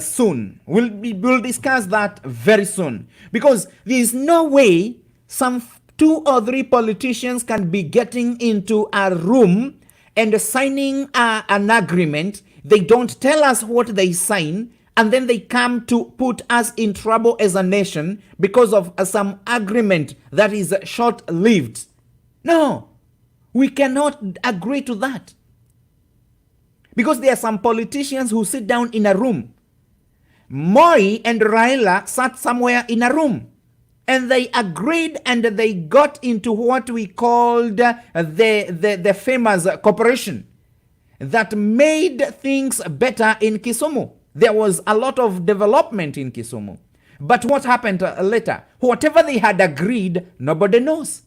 soon. We'll discuss that very soon. Because there is no way some 2 or 3 politicians can be getting into a room and signing an agreement. They don't tell us what they sign, and then they come to put us in trouble as a nation because of some agreement that is short-lived. No, we cannot agree to that. Because there are some politicians who sit down in a room. Moi and Raila sat somewhere in a room, and they agreed and they got into what we called the famous corporation that made things better in Kisumu. There was a lot of development in Kisumu. But what happened later? Whatever they had agreed, nobody knows.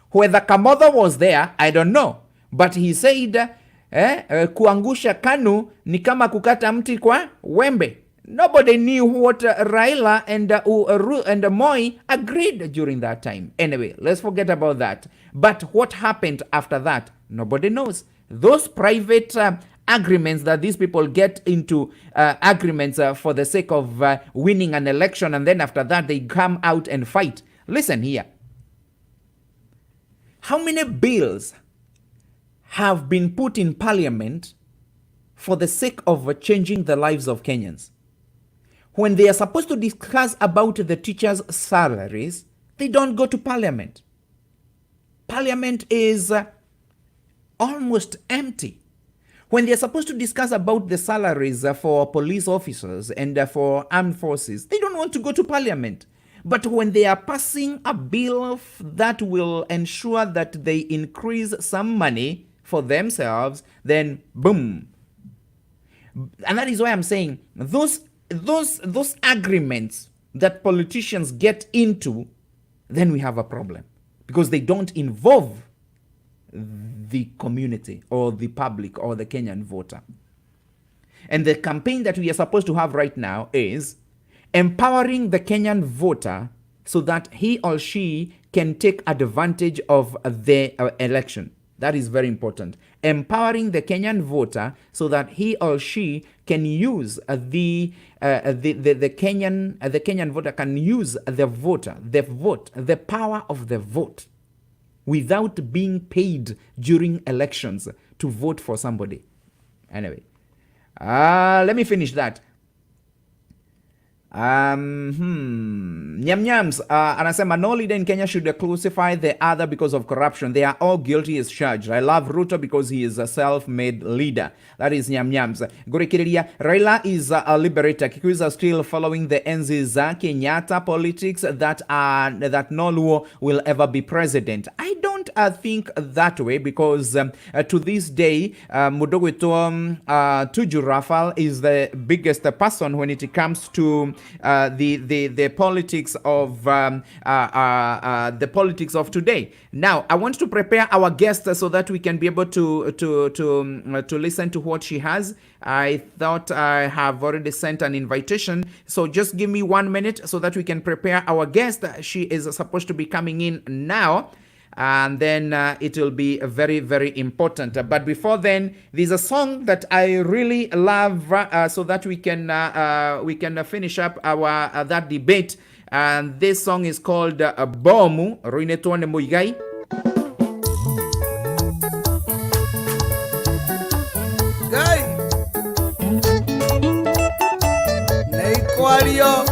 Whether Kamotho was there, I don't know. But he said, kuangusha KANU ni kama kukata mti kwa wembe. Nobody knew what Raila and Moi agreed during that time. Anyway, let's forget about that. But what happened after that? Nobody knows. Those private agreements that these people get into, agreements for the sake of winning an election, and then after that they come out and fight. Listen here. How many bills have been put in parliament for the sake of changing the lives of Kenyans? When they are supposed to discuss about the teachers' salaries, they don't go to parliament. Parliament is almost empty. When they're supposed to discuss about the salaries for police officers and for armed forces, they don't want to go to parliament. But when they are passing a bill that will ensure that they increase some money for themselves, then boom. And that is why I'm saying those agreements that politicians get into, then we have a problem, because they don't involve the community or the public or the Kenyan voter. And the campaign that we are supposed to have right now is empowering the Kenyan voter so that he or she can take advantage of the election. That is very important. Empowering the Kenyan voter so that he or she can use the Kenyan voter can use the vote, the power of the vote. without being paid during elections to vote for somebody. Anyway, let me finish that. Nyams anasema no leader in Kenya should crucify the other because of corruption. They are all guilty as charged. I love Ruto because he is a self-made leader. That is Nyams. Gorikiria, Raila is a liberator. Kikuis are still following the Enziza Kenyatta politics that no Luo will ever be president. I don't think that way because to this day, Mudogwito Tuju Rafal is the biggest person when it comes to the politics of the politics of today. Now, I want to prepare our guest so that we can be able to listen to what she has. I thought I have already sent an invitation, so just give me 1 minute so that we can prepare our guest. She is supposed to be coming in now, and then it will be very, very important. But before then, there's a song that I really love so that we can finish up our that debate. And this song is called Bomu Ruinetone Muigai. Guy, Nequario.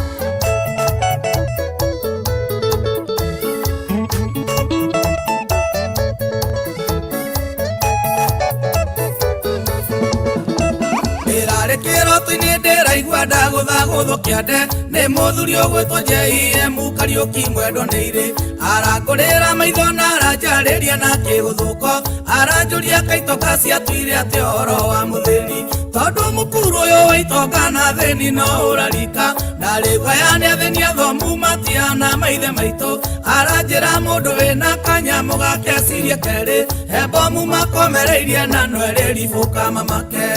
Igwada gutha guthukiande ni muthuri ugwitwo JM Kariuki mwendo neire arangurira maitho na aranjariria na kiguthuko aranjuria kaitoka ciatuire ati horo wa muthiri tondu mukuru uyu wa itonga na thini no urarika na rigaya ni athini athomu matiana maithe maitu aranjira mundu wina kanyamu gake acirie keri hebomu makomereirie na nweriribuka mamake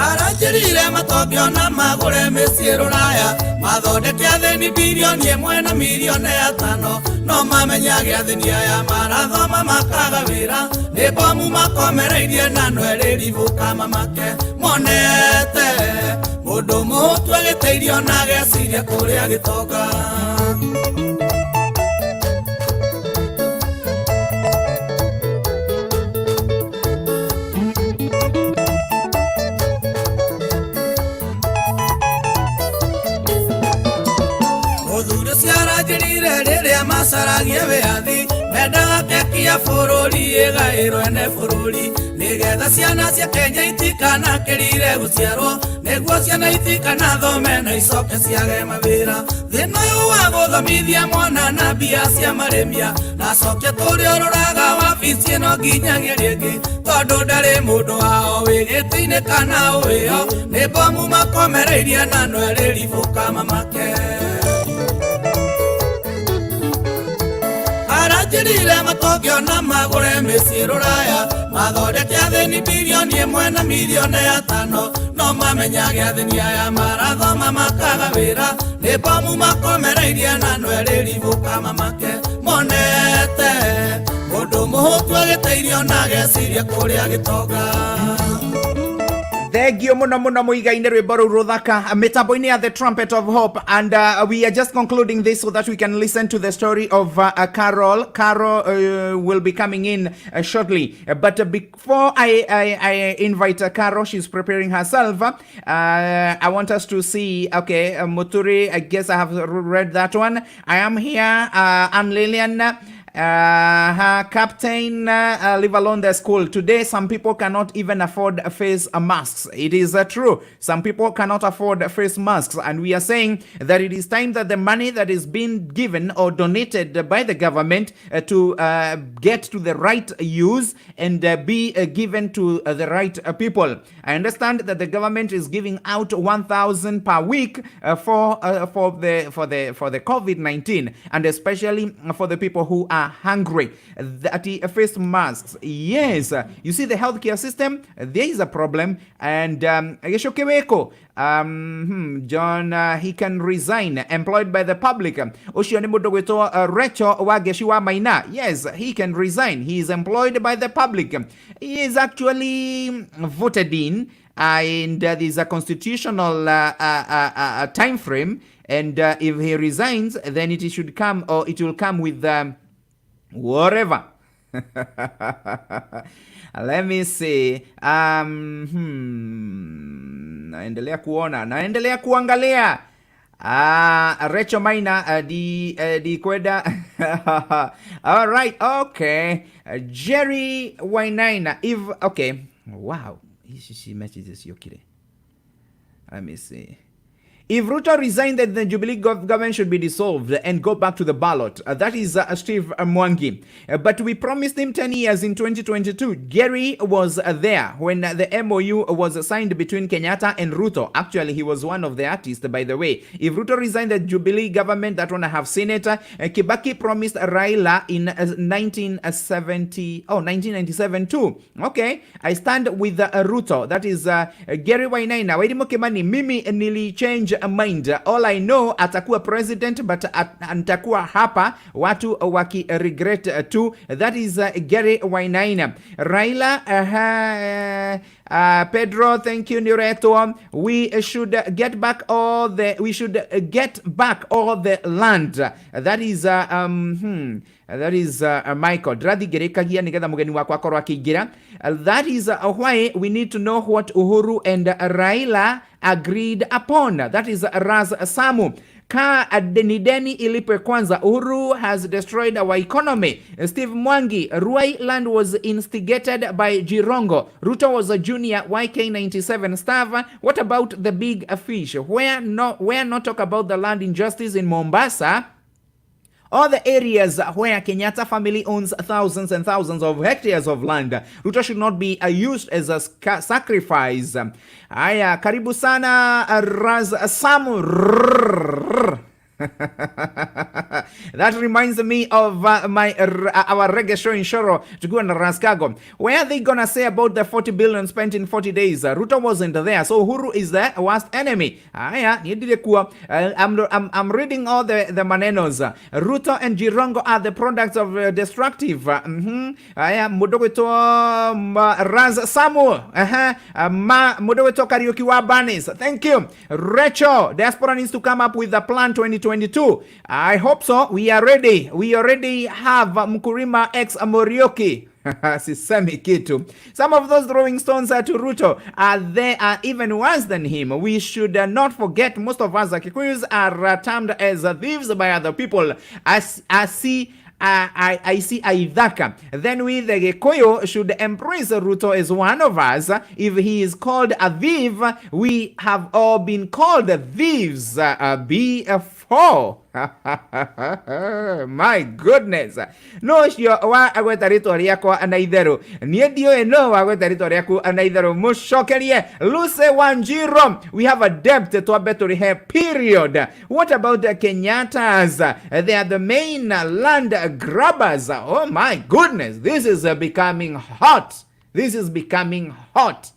aranjirire matokeo na magure mĩciĩ rũraya mathondeke athĩni bilioni 1 na milioni 5 no mamenyage athĩni aya marathoma makaga wĩra nĩ bomu makomereirie na nwerĩribũka mamake monete mũndũ mũhũtu agĩteirio na ageciria kũrĩa gĩtonga masaragie wiathi mendaga keki ya bururi igairwo ene bururi nigetha ciana cia Kenya itikana kirire guciarwo niguo ciana itikana thome na icoke ciage mawira thina uyu wa guthomithia mwana na mbia cia maremia na coke turia ruraga wabici ino nginyagia ringi tondu ndari mundu wao wigiti-ini kana uyo ni bomu makomereirie na nwerĩribũka mamake aranjirire matokeo na magure mĩciĩ rũraya mathondeke athĩni bilioni 1 na milioni 5 no mamenyage athĩni aya marathoma makaga wĩra nĩ bomu makomereirie na nwerĩribũka mamake monete mũndũ mũhũtu agĩteirio na ageciria kũrĩa gĩtonga Thegio muno muno muigaine rwimbo rũu rũthaka mitambo-inĩ ya The Trumpet of Hope, and we are just concluding this so that we can listen to the story of Carol. Carol will be coming in shortly, but before I invite Carol, she's preparing herself. I want us to see, okay, Muturi, I guess I have read that one. I am here, Anne Lillian. Her captain, leave alone the school. Today, some people cannot even afford face masks. It is true. Some people cannot afford face masks. And we are saying that it is time that the money that is being given or donated by the government to get to the right use and be given to the right people. I understand that the government is giving out 1,000 per week for the COVID-19, and especially for the people who are are hungry, that he faced masks. Yes, you see the healthcare system, there is a problem. And John, he can resign, employed by the public. Recho Wageshiwa Maina. Yes, he can resign. He is employed by the public. He is actually voted in, and there is a constitutional time frame. And if he resigns, then it should come, or it will come with whatever. Let me see. Naendelea kuangalia. Recho Maina di kweda. All right, okay. Jerry Wainaina. Okay. Wow. She matches this yokire. Let me see. If Ruto resigned, then the Jubilee government should be dissolved and go back to the ballot. That is Steve Mwangi. But we promised him 10 years in 2022. Gary was there when the MOU was signed between Kenyatta and Ruto. Actually, he was one of the artists, by the way. If Ruto resigned the Jubilee government, that one I have seen it. Kibaki promised Raila in 1997 too. Okay, I stand with Ruto. That is Gary Wainaina. Waidimo Kimani, mimi nili change mind. All I know, atakuwa president, but atakuwa hapa watu waki regret too. That is Gary Wainaina. Raila, Pedro, thank you, Nireto. We should get back all the land. That is Michael. That is why we need to know what Uhuru and Raila agreed upon. That is Raz Samu. Ka deni ilipe kwanza. Uhuru has destroyed our economy. Steve Mwangi, Ruai land was instigated by Jirongo. Ruto was a junior YK97 staff. What about the big fish? Where not talk about the land injustice in Mombasa? All the areas where Kenyatta family owns thousands and thousands of hectares of land. Ruto should not be used as a sacrifice. Aya, karibu sana Raz Samu. That reminds me of our reggae show in Shoro to go on Raskago. What are they gonna say about the 40 billion spent in 40 days? Ruto wasn't there, so Uhuru is the worst enemy. I'm reading all the manenos. Ruto and Jirongo are the products of destructive. Mudoweto Raz Samu. Mudoweto Karaoke Wabanis. Thank you. Recho, diaspora needs to come up with a plan 2022. I hope so. We are ready. We already have Mkurima X Morioki. Sisemi kitu. Some of those throwing stones to Ruto are even worse than him. We should not forget most of us Kikuyus are termed as thieves by other people. I see Aidhaka. Then we the Gikuyu should embrace Ruto as one of us. If he is called a thief, we have all been called thieves before. My goodness. No sure wa agwe territory yako anaidheru. Nie dio eno wa territory yako anaidheru. Mushokerie Luce Wanjiro. We have a debt to Abeturihe, period. What about the Kenyatas? They are the main land grabbers. Oh my goodness. This is becoming hot. This is becoming hot.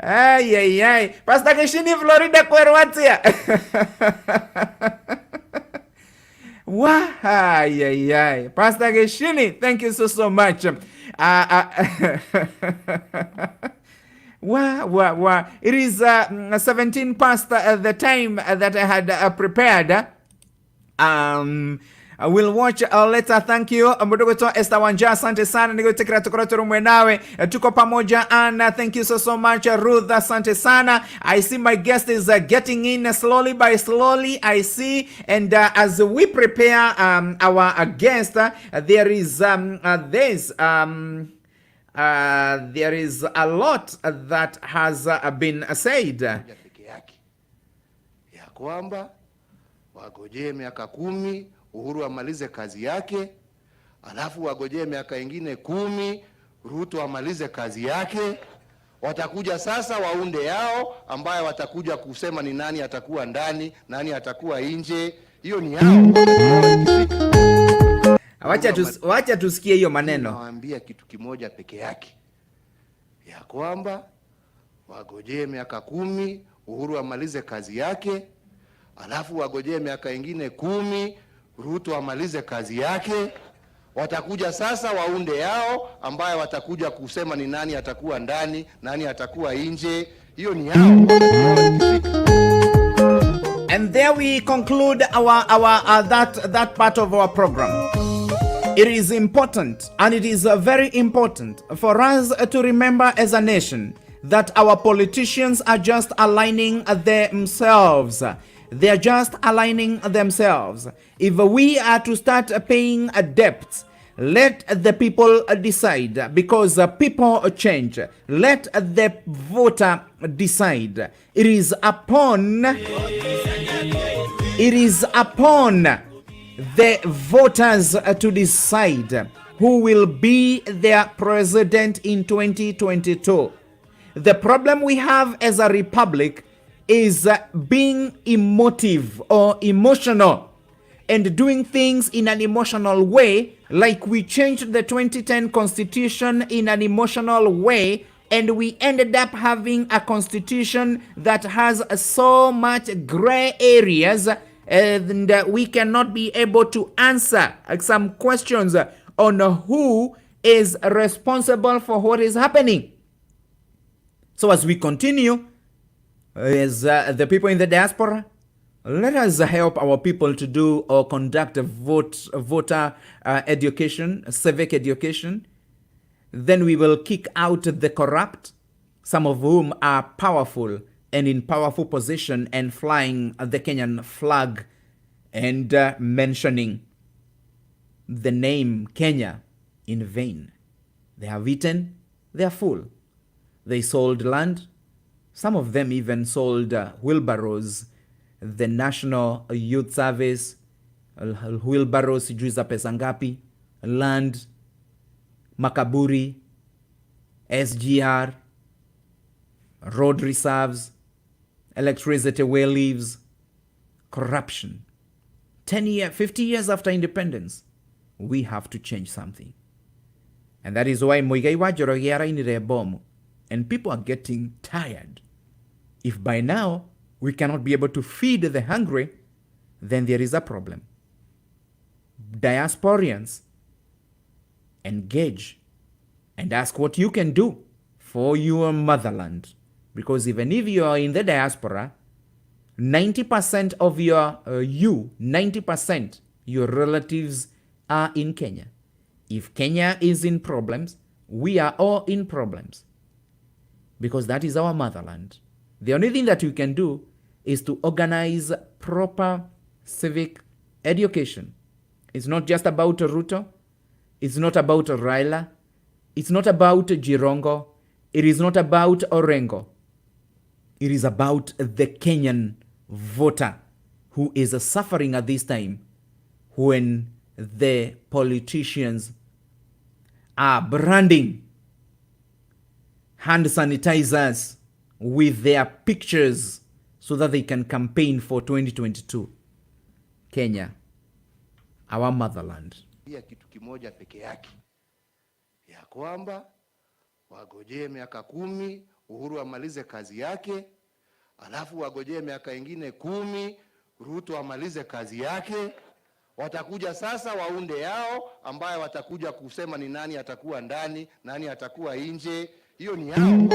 Ay. Pastor Keshini, Florida, Kwerwatia. Ay. Pastor Keshini, thank you so much. It is 17 past the time that I had prepared. I will watch later. Thank you. Mdogo to Esther Wanja, asante sana. Nigo tekra tukoroto mwenawe. Tuko pamoja Anna. Thank you so much. Ruth, asante sana. I see my guest is getting in slowly by slowly. I see. And as we prepare our guest, there is a lot that has been said. Ya kwamba wagojee miaka 10 Uhuru amalize kazi yake, alafu wagojee miaka ingine 10 Ruto amalize kazi yake, Watakuja sasa waunde yao ambayo watakuja kusema ni nani atakuwa ndani, nani atakuwa nje. Hiyo ni yao. Wacha tusikie hiyo maneno. Nawaambia kitu kimoja peke yake, ya kwamba wagojee miaka 10 Uhuru amalize kazi yake, alafu wagojee miaka ingine 10 Ruto amalize kazi yake. Watakuja sasa waunde yao ambayo watakuja kusema ni nani atakuwa ndani, nani atakuwa nje. Hiyo ni yao. And there we conclude that part of our program. It is important, and it is very important for us to remember as a nation that our politicians are just aligning themselves. They are just aligning themselves. If we are to start paying a debt, let the people decide, because people change. Let the voter decide. It is upon the voters to decide who will be their president in 2022. The problem we have as a republic is being emotive or emotional and doing things in an emotional way, like we changed the 2010 constitution in an emotional way, and we ended up having a constitution that has so much gray areas, and we cannot be able to answer some questions on who is responsible for what is happening. So as we continue, as the people in the diaspora, let us help our people to do or conduct a voter education, civic education. Then we will kick out the corrupt, some of whom are powerful and in powerful position and flying the Kenyan flag and mentioning the name Kenya in vain. They have eaten, they are full. They sold land. Some of them even sold wheelbarrows, the National Youth Service, wheelbarrows sijui za pesa ngapi, land, makaburi, SGR, road reserves, electricity well leaves, corruption. 50 years after independence, we have to change something. And that is why Muigai wa Njoroge arainire bomu. And people are getting tired. If by now we cannot be able to feed the hungry, then there is a problem. Diasporians, engage and ask what you can do for your motherland. Because even if you are in the diaspora, 90% of your 90% your relatives are in Kenya. If Kenya is in problems, we are all in problems. Because that is our motherland. The only thing that you can do is to organize proper civic education. It's not just about Ruto. It's not about Raila. It's not about Jirongo. It is not about Orengo. It is about the Kenyan voter who is suffering at this time when the politicians are branding hand sanitizers with their pictures so that they can campaign for 2022. Kenya, our motherland. Kitu kimoja peke yake, ya kwamba wagojee miaka 10 Uhuru amalize kazi yake, alafu wagojee miaka ingine 10 Ruto amalize kazi yake. Watakuja sasa waunde yao ambayo watakuja kusema ni nani atakuwa ndani, nani atakuwa nje. Hiyo ni yao.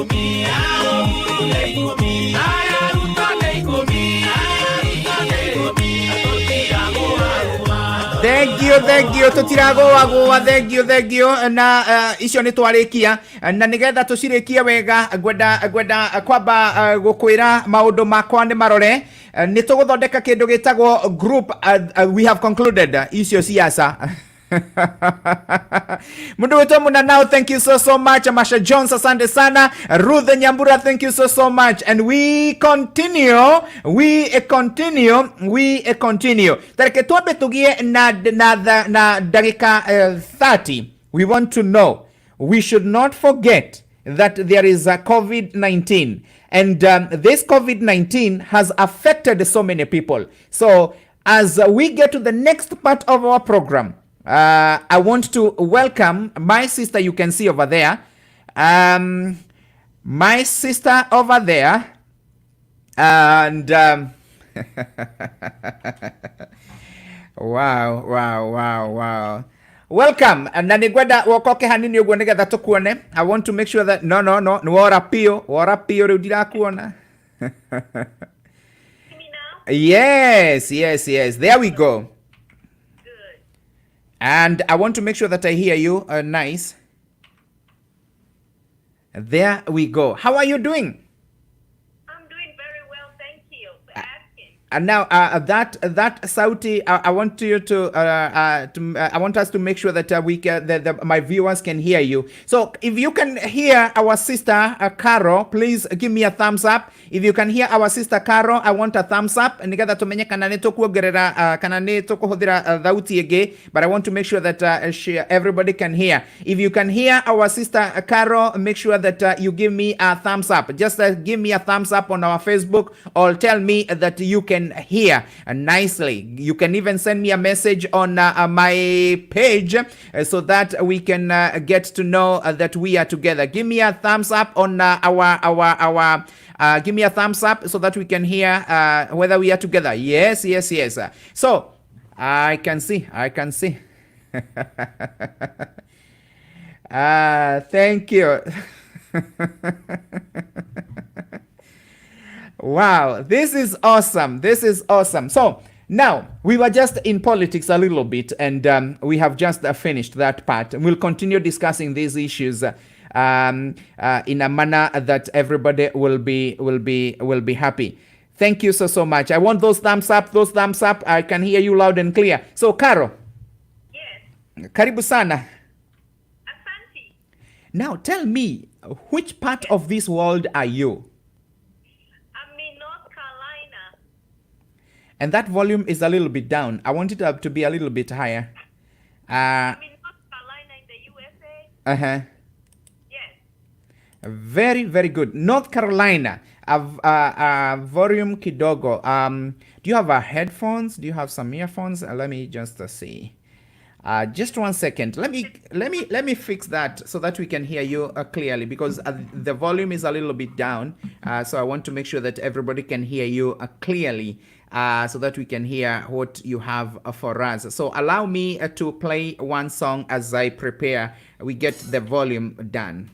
ikumi, Ruto nĩ ikumi, Ruto nĩ ikumi, Ruto nĩ ikumi, tũtiragũagũa. Thank you tutiragũagũa, thank you na icio nĩ twarĩkia na nĩgetha tũcirĩkie wega ngwenda kwamba gũkwĩra maũndũ makwa nĩ marore nĩ tũgũthondeka kĩndũ gĩtagwo group we have concluded icio siasa Mundu wetu muna now, thank you so much. Masha Jones, asante sana. Ruth Nyambura, thank you so much. And we continue. Tareke tuape tugie na dakika 30. We want to know. We should not forget that there is a COVID-19. And this COVID-19 has affected so many people. So as we get to the next part of our program, I want to welcome my sister you can see over there. My sister over there. And wow. Welcome. Na nigwenda wokoke hanini uguo nigetha tukuone. I want to make sure that no wora pio riu ndirakuona. Yes. There we go. And I want to make sure that I hear you nice. There we go. How are you doing? I'm doing very well, thank you for asking. And now that sauti, I want you to I want us to make sure that we can, my viewers can hear you. So if you can hear our sister Caro, please give me a thumbs up. If you can hear our sister Caro, I want a thumbs up. Nigetha tumenye kana ni tukuongerera kana ni tukuhuthira thauti ege, but I want to make sure that everybody can hear. If you can hear our sister Caro, make sure that you give me a thumbs up. Just give me a thumbs up on our Facebook or tell me that you can hear nicely. You can even send me a message on my page so that we can get to know that we are together. Give me a thumbs up on our give me a thumbs up so that we can hear whether we are together. Yes. So I can see. Thank you. Wow, this is awesome. So now we were just in politics a little bit, and we have just finished that part. We'll continue discussing these issues in a manner that everybody will be happy. Thank you so much. I want those thumbs up. I can hear you loud and clear. So Caro. Yes. Karibu sana. Asante. Now tell me, which part of this world are you? I'm in North Carolina. And that volume is a little bit down. I want it to be a little bit higher. I'm in North Carolina in the USA. Uh-huh. Yes. Very good. North Carolina. Volume kidogo. Do you have headphones? Do you have some earphones? Let me just see. Just 1 second. Let me fix that so that we can hear you clearly, because the volume is a little bit down. So I want to make sure that everybody can hear you clearly, so that we can hear what you have for us. So allow me to play one song as I prepare. We get the volume done.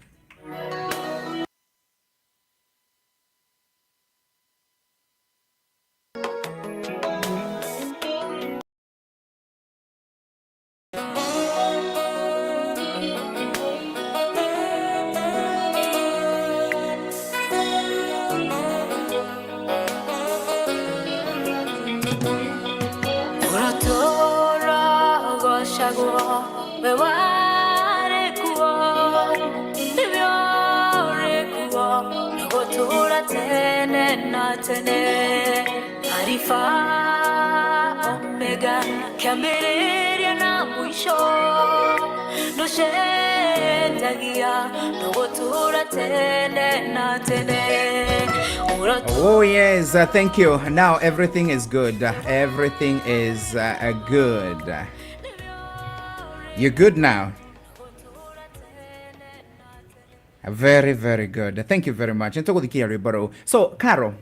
Oh yes, thank you. Now everything is good. Everything is good. You're good now. Very good. Thank you very much. So, Caro.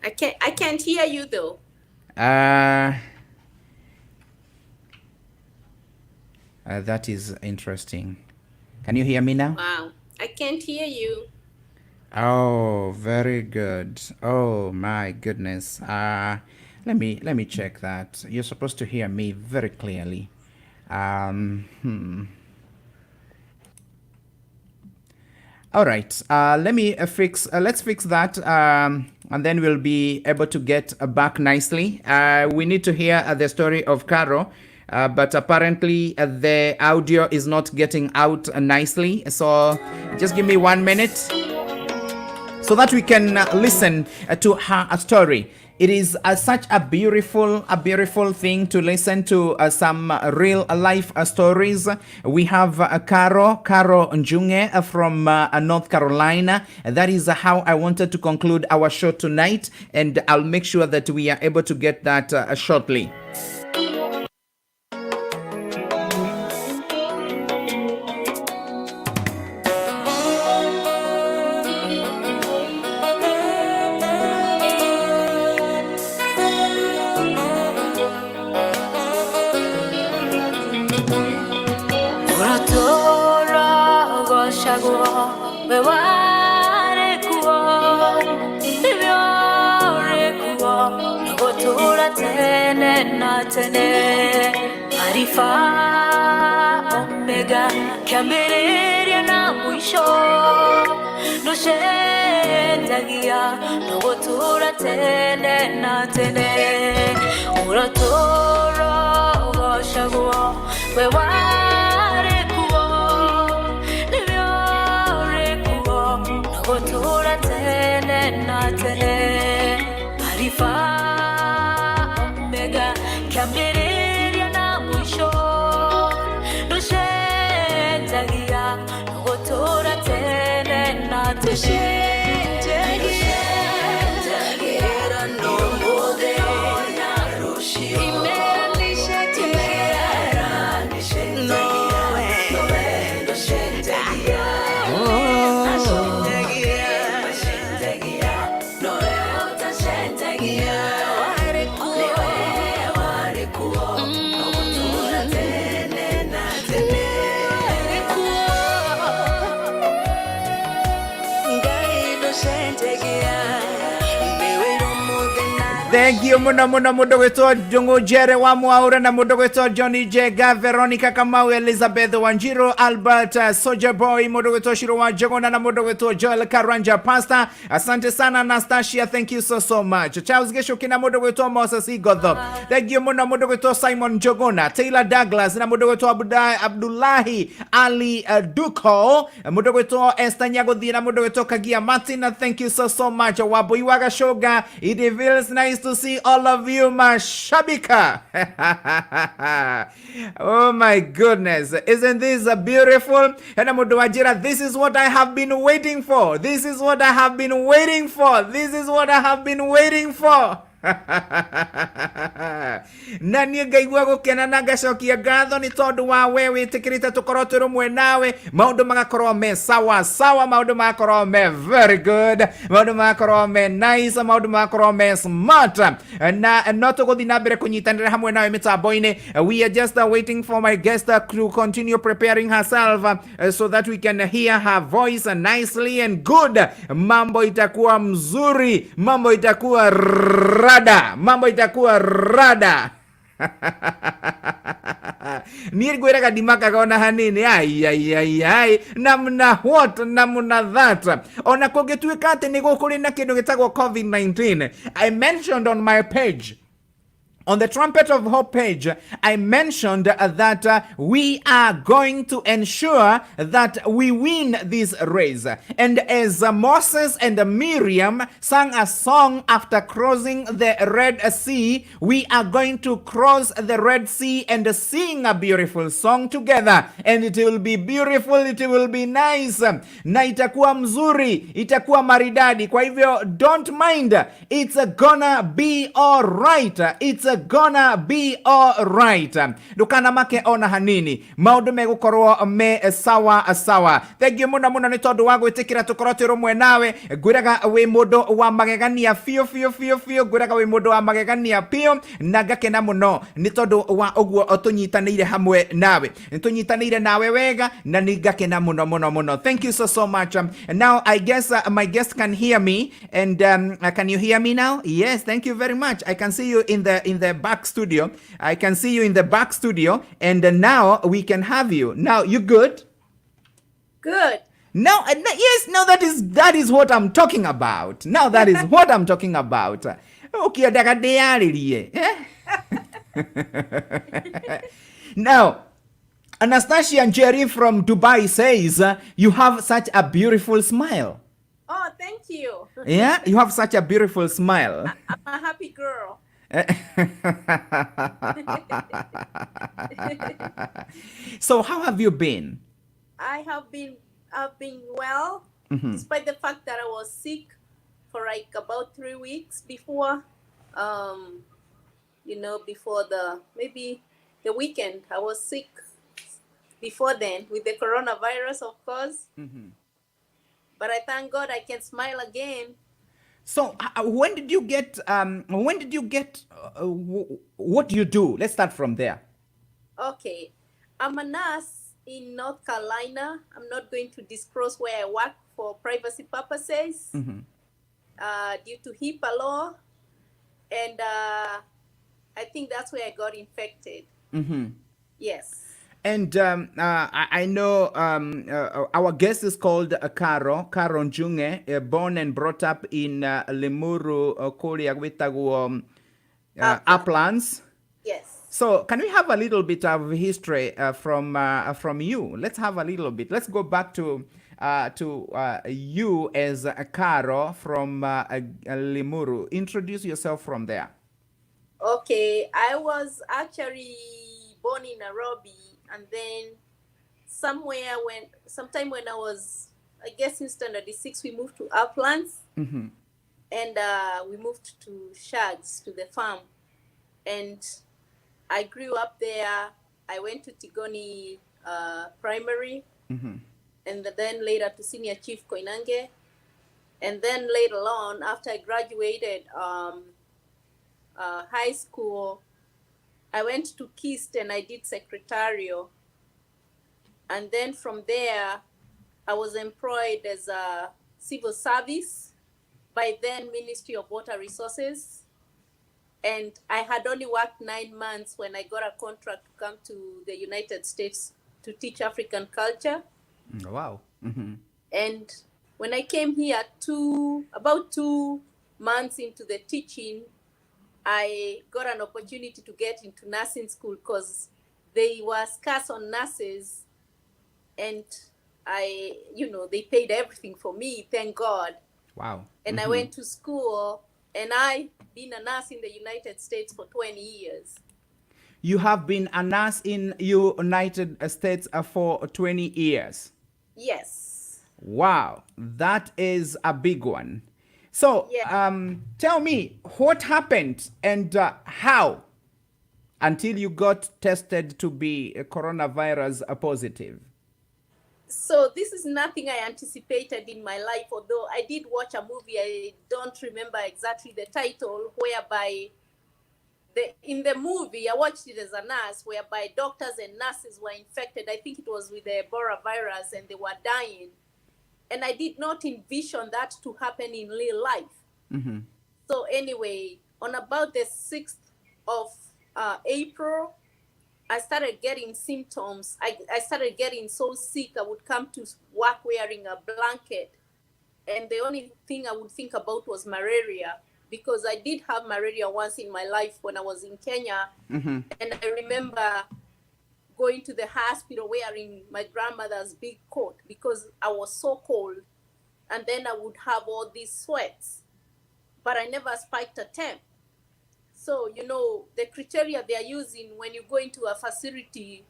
I can't hear you though. That is interesting. Can you hear me now? Wow. I can't hear you. Oh, very good. Oh my goodness. Let me check that. You're supposed to hear me very clearly. All right. Let's fix that, and then we'll be able to get back nicely. We need to hear the story of Caro. But apparently the audio is not getting out nicely. So just give me 1 minute so that we can listen to her story. It is such a beautiful thing to listen to some real life stories. We have Caro Njunge from North Carolina. That is how I wanted to conclude our show tonight, and I'll make sure that we are able to get that shortly. Arifa Omega Kambereria na mwisho no shendagia no gotura tene na tene uratoro goshago we ware kuo liore kuo no gotura tene na tene Arifa Omega Kambereria na mwisho no shendagia no gotura tene na tene Thank you muno mundo gwitwo Njunge wa Mwaura na mundo gwitwo Johnny Jega, Veronica Kamau, Elizabeth Wanjiro, Albert Soja Boy, mundo gwitwo Shiro wa Jogona na mundo gwitwo Joel Karanja Pastor. Asante sana Anastasia, thank you so much. Charles Geshoki na mundo gwitwo Moses Igodho. Thank you muno mundo gwitwo Simon Jogona, Taylor Douglas na mundo gwitwo Abdullahi Ali Duko, mundo gwitwo Esther Nyagothi na mundo gwitwo Kagia Martin. Thank you so much. Wabui Wagashoga, it feels nice to see all of you, Mashabika. Oh my goodness, isn't this beautiful? This is what I have been waiting for. This is what I have been waiting for. This is what I have been waiting for. Nani ngaigua gukena na ngacokia ngatho ni tondu wa we witikirite tukorwo twi rumwe nawe, maundu magakorwo me sawa, maundu magakorwo me very good, maundu magakorwo me nice, maundu magakorwo me smart, na no tuguthi na mbere kunyitanira hamwe nawe mitambo-ini. We are just waiting for my guest to continue preparing herself so that we can hear her voice nicely and good. Mambo itakuwa mzuri, mambo itakuwa mambo itakuwa rada. Nirigwiraga dimaka kaona hanini ai namna what namna that ona kugetuika ati ni gukuri na kindu gitagwo COVID-19. I mentioned on my page, on the Trumpet of Hope page, I mentioned that we are going to ensure that we win this race. And as Moses and Miriam sang a song after crossing the Red Sea, we are going to cross the Red Sea and sing a beautiful song together. And it will be beautiful, it will be nice. Na itakuwa mzuri, itakuwa maridadi. Kwa hivyo, don't mind. It's gonna be all right. It's gonna be all right. Ndukana make ona hanini. Maundu megukorwo me sawa. Thank you muno muno ni tondu wa gwitikira tukorwo twi rumwe nawe. Ngwiraga wi mundu wa magegania fio. Ngwiraga wi mundu wa magegania pio na ngakena muno ni tondu wa uguo tunyitanire hamwe nawe. Tunyitanire nawe wega na ni ngakena muno. Thank you so much. Now I guess my guest can hear me, and can you hear me now? Yes, thank you very much. I can see you in the back studio. And now we can have you. Now you good? Good. No, yes, no, that is what I'm talking about. Now that is what I'm talking about. Okay, now, Anastasia and Jerry from Dubai says you have such a beautiful smile. Oh, thank you. Yeah, you have such a beautiful smile. I'm a happy girl. So how have you been? I've been well, despite the fact that I was sick for like about 3 weeks before, before maybe the weekend. I was sick before then with the coronavirus, of course. But I thank God I can smile again. So when did you get what do you do? Let's start from there. Okay, I'm a nurse in North Carolina. I'm not going to disclose where I work for privacy purposes due to HIPAA law. And I think that's where I got infected. Yes. And I know our guest is called Karo Njunge, born and brought up in Limuru, Korea, Uplands. Yes. So can we have a little bit of history from you? Let's have a little bit. Let's go back to you as Karo from Limuru. Introduce yourself from there. Okay, I was actually born in Nairobi, and then sometime when I was, I guess in standard 6, we moved to Uplands, and we moved to Shags, to the farm, and I grew up there. I went to Tigoni Primary, and then later to Senior Chief Koinange, and then later on, after I graduated high school, I went to KIST and I did secretarial. And then from there, I was employed as a civil service by then Ministry of Water Resources. And I had only worked 9 months when I got a contract to come to the United States to teach African culture. Wow. And when I came here, about 2 months into the teaching, I got an opportunity to get into nursing school because they were scarce on nurses, and they paid everything for me, thank God. Wow. And I went to school, and I've been a nurse in the United States for 20 years. You have been a nurse in United States for 20 years. Yes. Wow, that is a big one. So, tell me, what happened and how until you got tested to be coronavirus positive? So this is nothing I anticipated in my life, although I did watch a movie. I don't remember exactly the title, whereby in the movie, I watched it as a nurse, whereby doctors and nurses were infected. I think it was with the Ebola virus, and they were dying. And I did not envision that to happen in real life. So anyway, on about the 6th of April, I started getting symptoms. I started getting so sick, I would come to work wearing a blanket. And the only thing I would think about was malaria, because I did have malaria once in my life when I was in Kenya. And I remember going to the hospital wearing my grandmother's big coat because I was so cold. And then I would have all these sweats, but I never spiked a temp. So, the criteria they are using when you go into a facility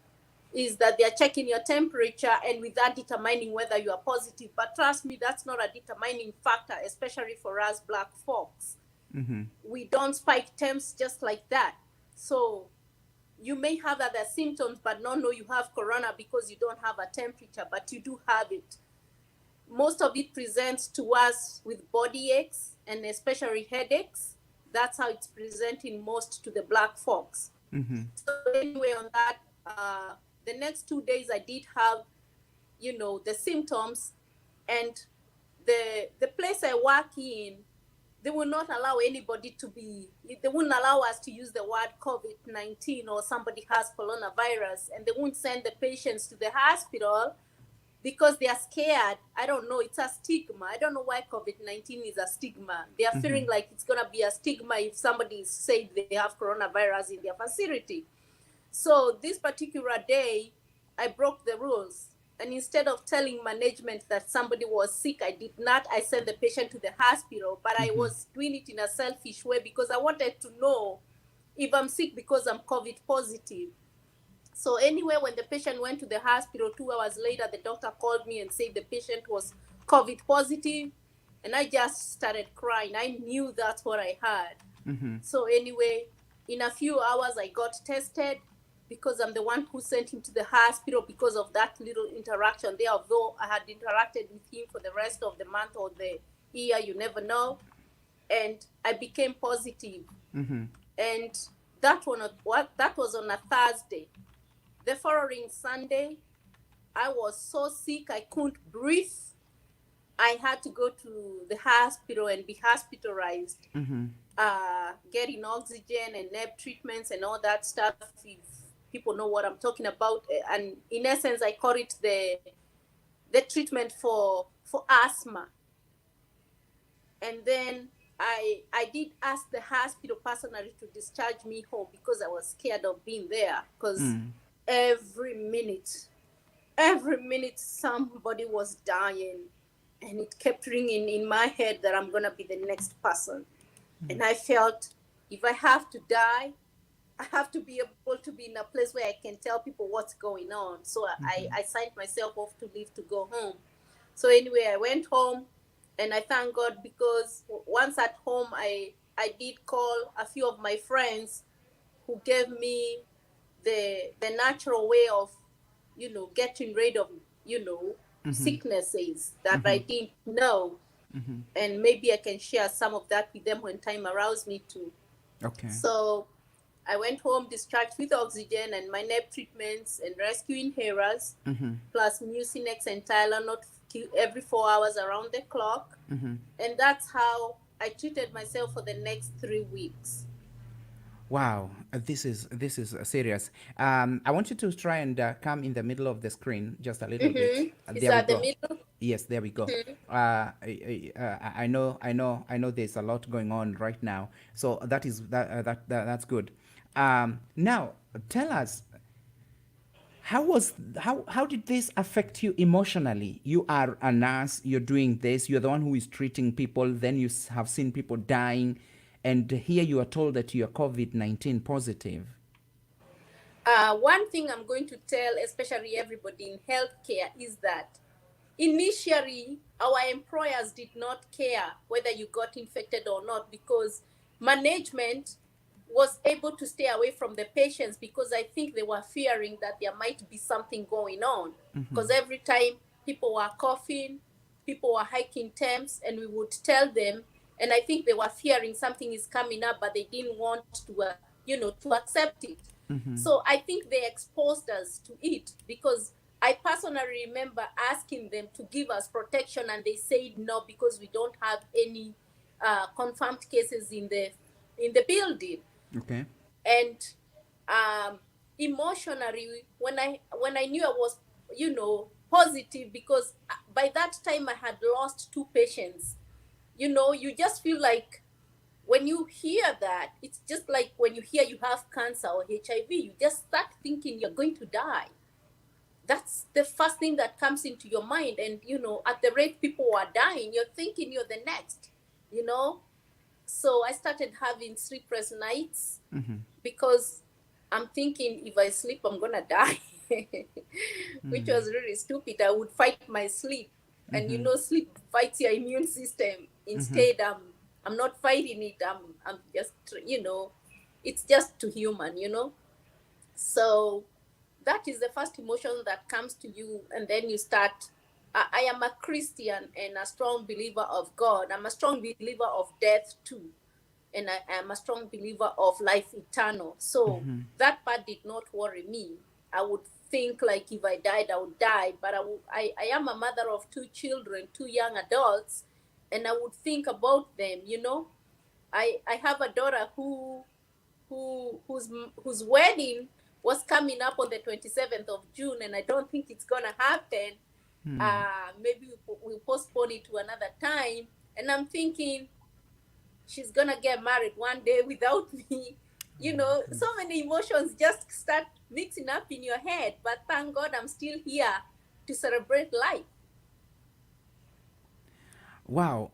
is that they are checking your temperature and with that determining whether you are positive. But trust me, that's not a determining factor, especially for us black folks. We don't spike temps just like that. So you may have other symptoms but not know you have corona because you don't have a temperature, but you do have it. Most of it presents to us with body aches and especially headaches. That's how it's presenting most to the black folks. So anyway, on that, the next 2 days I did have, the symptoms, and the place I work in, they will not allow anybody they wouldn't allow us to use the word COVID-19 or somebody has coronavirus, and they won't send the patients to the hospital because they are scared. I don't know. It's a stigma. I don't know why COVID-19 is a stigma. They are feeling like it's going to be a stigma if somebody said they have coronavirus in their facility. So this particular day, I broke the rules. And instead of telling management that somebody was sick, I did not. I sent the patient to the hospital, but I was doing it in a selfish way because I wanted to know if I'm sick because I'm COVID positive. So anyway, when the patient went to the hospital 2 hours later, the doctor called me and said the patient was COVID positive. And I just started crying. I knew that's what I had. So anyway, in a few hours, I got tested because I'm the one who sent him to the hospital because of that little interaction there. Although I had interacted with him for the rest of the month or the year, you never know. And I became positive. And that was on a Thursday. The following Sunday, I was so sick I couldn't breathe. I had to go to the hospital and be hospitalized, getting oxygen and nerve treatments and all that stuff. If people know what I'm talking about, and in essence, I call it the treatment for asthma. And then I did ask the hospital personally to discharge me home because I was scared of being there, because every minute somebody was dying, and it kept ringing in my head that I'm gonna be the next person. And I felt if I have to die, I have to be able to be in a place where I can tell people what's going on. So I signed myself off to leave to go home. So anyway, I went home, and I thank God because once at home, I did call a few of my friends who gave me the natural way of, getting rid of, sicknesses that I didn't know. And maybe I can share some of that with them when time allows me to. Okay. So I went home discharged with oxygen and my nerve treatments and rescue inhalers, plus Mucinex and Tylenol every 4 hours around the clock. And that's how I treated myself for the next 3 weeks. Wow, this is serious. I want you to try and come in the middle of the screen just a little bit. Is There we that the go. middle? Yes, there we go. I know. There's a lot going on right now, so that's good. Now, tell us, how did this affect you emotionally? You are a nurse. You're doing this. You're the one who is treating people. Then you have seen people dying. And here you are told that you are COVID-19 positive. One thing I'm going to tell, especially everybody in healthcare, is that initially our employers did not care whether you got infected or not, because management was able to stay away from the patients because I think they were fearing that there might be something going on. Because every time people were coughing, people were hiking temps, and we would tell them. And I think they were fearing something is coming up, but they didn't want to, to accept it. So I think they exposed us to it, because I personally remember asking them to give us protection, and they said no because we don't have any confirmed cases in the building. Okay. And emotionally, when I knew I was, positive, because by that time I had lost 2 patients. You just feel like when you hear that, it's just like when you hear you have cancer or HIV, you just start thinking you're going to die. That's the first thing that comes into your mind. And, at the rate people are dying, you're thinking you're the next, So I started having sleepless nights because I'm thinking if I sleep, I'm going to die, which was really stupid. I would fight my sleep. And sleep fights your immune system. Instead, I'm not fighting it. I'm just, It's just too human, So that is the first emotion that comes to you, and then you start. I am a Christian and a strong believer of God. I'm a strong believer of death too, and I am a strong believer of life eternal. So that part did not worry me. I would think like if I died, I would die. But I am a mother of two children, two young adults, and I would think about them. I have a daughter whose wedding was coming up on the 27th of June, and I don't think it's gonna happen. Maybe we'll postpone it to another time. And I'm thinking she's gonna get married one day without me. So many emotions just start mixing up in your head. But thank God I'm still here to celebrate life. Wow.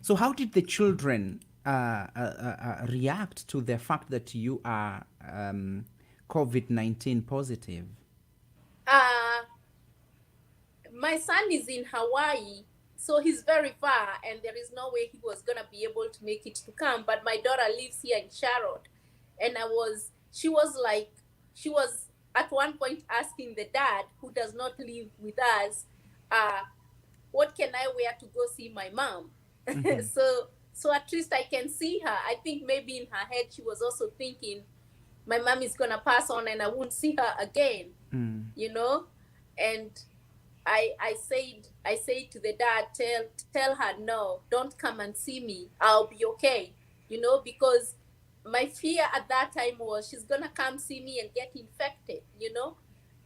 So how did the children react to the fact that you are COVID-19 positive? My son is in Hawaii, so he's very far, and there is no way he was gonna be able to make it to come. But my daughter lives here in Charlotte, and she was at one point asking the dad, who does not live with us, what can I wear to go see my mom? So at least I can see her. I think maybe in her head she was also thinking, my mom is gonna pass on and I won't see her again. And I said to the dad, tell her, no, don't come and see me. I'll be okay. Because my fear at that time was she's gonna come see me and get infected.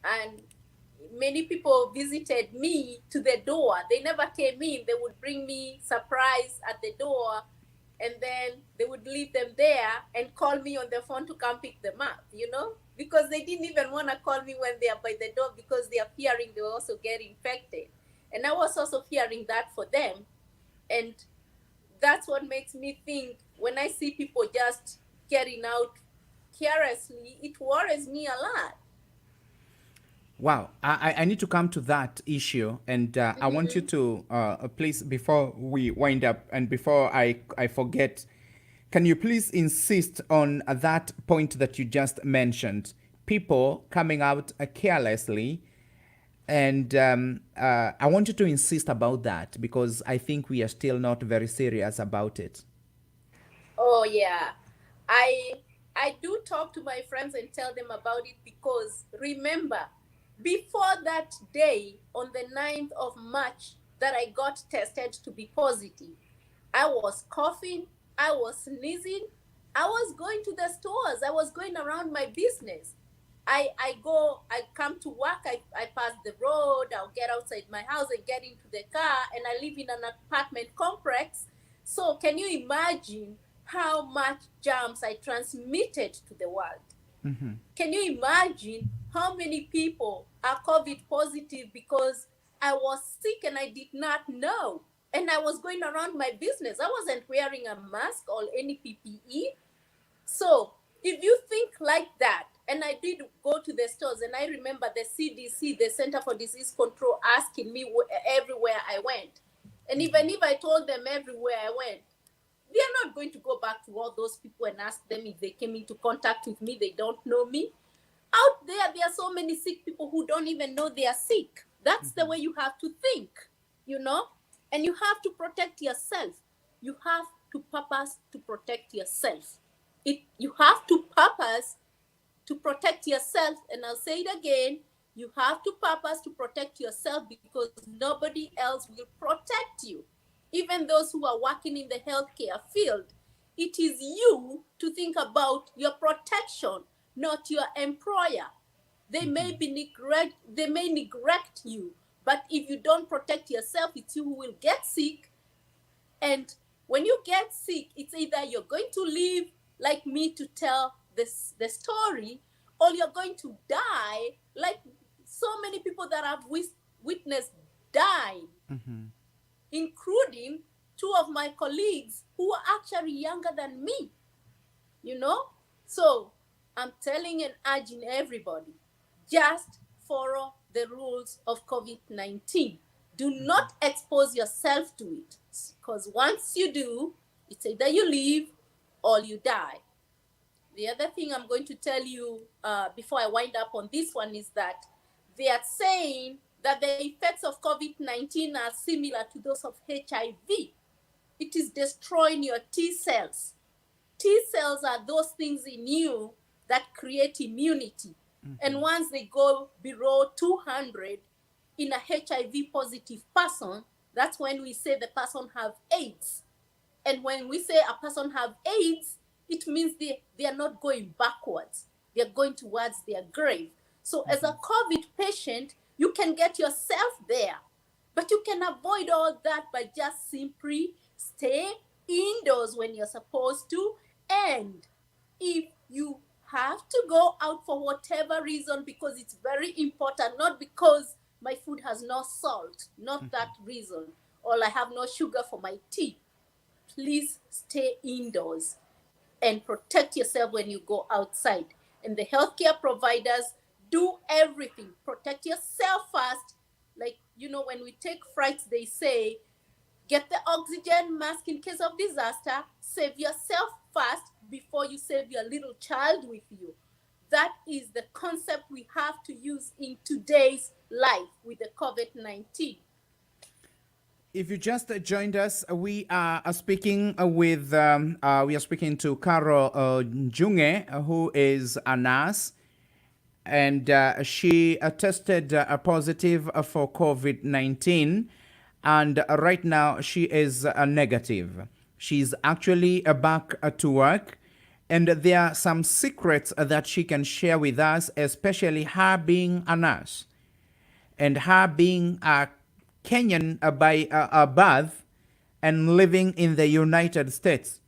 And many people visited me to the door. They never came in. They would bring me surprise at the door, and then they would leave them there and call me on the phone to come pick them up, because they didn't even want to call me when they are by the door, because they are fearing they will also get infected. And I was also fearing that for them. And that's what makes me think, when I see people just getting out carelessly, it worries me a lot. Wow, I need to come to that issue, and I want you to please, before we wind up and before I forget, can you please insist on that point that you just mentioned? People coming out carelessly, and I want you to insist about that, because I think we are still not very serious about it. Oh yeah, I do talk to my friends and tell them about it, because remember, before that day on the 9th of March that I got tested to be positive, I was coughing, I was sneezing, I was going to the stores, I was going around my business. I come to work, I pass the road, I'll get outside my house and get into the car, and I live in an apartment complex. So can you imagine how much germs I transmitted to the world? Can you imagine how many people are COVID positive because I was sick and I did not know? And I was going around my business. I wasn't wearing a mask or any PPE. So if you think like that, and I did go to the stores, and I remember the CDC, the Center for Disease Control, asking me everywhere I went. And even if I told them everywhere I went, they are not going to go back to all those people and ask them if they came into contact with me. They don't know me. Out there are so many sick people who don't even know they are sick. That's the way you have to think, and you have to protect yourself. You have to purpose to protect yourself. You have to purpose to protect yourself. And I'll say it again, you have to purpose to protect yourself, because nobody else will protect you. Even those who are working in the healthcare field, it is you to think about your protection, not your employer. They may neglect you, but if you don't protect yourself, it's you who will get sick. And when you get sick, it's either you're going to live like me to tell the story, or you're going to die like so many people that I've witnessed dying, including two of my colleagues who are actually younger than me. So I'm telling and urging everybody, just follow the rules of COVID-19. Do not expose yourself to it, because once you do, it's either you live or you die. The other thing I'm going to tell you before I wind up on this one is that they are saying that the effects of COVID-19 are similar to those of HIV. It is destroying your T cells. T cells are those things in you that create immunity. And once they go below 200 in a HIV positive person, that's when we say the person have AIDS. And when we say a person have AIDS, it means they are not going backwards. They are going towards their grave. So as a COVID patient, you can get yourself there. But you can avoid all that by just simply stay indoors when you're supposed to. And if you have to go out for whatever reason, because it's very important, not because my food has no salt, not that reason, or I have no sugar for my tea, please stay indoors and protect yourself when you go outside. And the healthcare providers do everything. Protect yourself first. Like, when we take flights, they say, get the oxygen mask in case of disaster. Save yourself first before you save your little child with you. That is the concept we have to use in today's life with the COVID-19. If you just joined us, we are speaking to Carol Njunge, who is a nurse, and she tested positive for COVID-19, and right now she is negative. She's actually back to work, and there are some secrets that she can share with us, especially her being a nurse and her being a Kenyan by birth and living in the United States.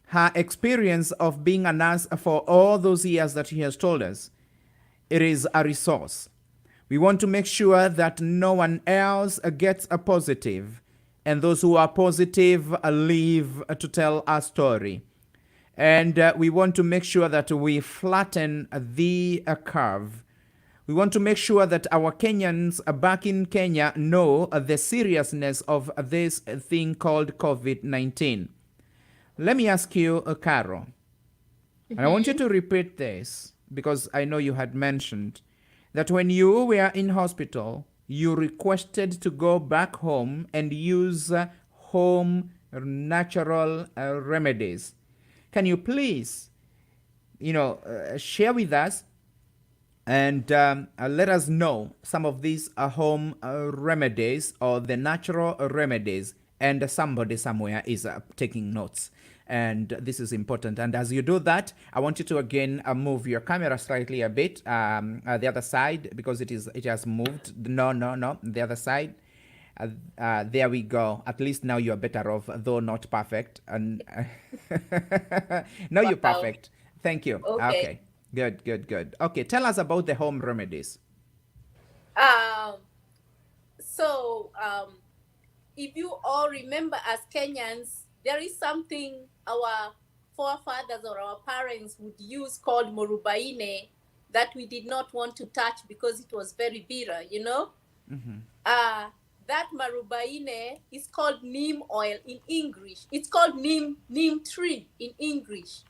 Her experience of being a nurse for all those years that she has told us, it is a resource. We want to make sure that no one else gets a positive, and those who are positive live to tell a story. And we want to make sure that we flatten the curve. We want to make sure that our Kenyans back in Kenya know the seriousness of this thing called COVID-19. Let me ask you, Carol, and I want you to repeat this because I know you had mentioned that when you were in hospital, you requested to go back home and use home natural remedies. Can you please, share with us and let us know some of these home remedies or the natural remedies? And somebody somewhere is taking notes. And this is important. And as you do that, I want you to again move your camera slightly a bit, the other side, because it has moved. No, the other side. There we go. At least now you're better off, though not perfect. And no, you're perfect. Thank you. Okay. Good. Okay, tell us about the home remedies. If you all remember, as Kenyans, there is something our forefathers or our parents would use called morubaine that we did not want to touch because it was very bitter, That marubaine is called neem oil in English. It's called neem tree in English.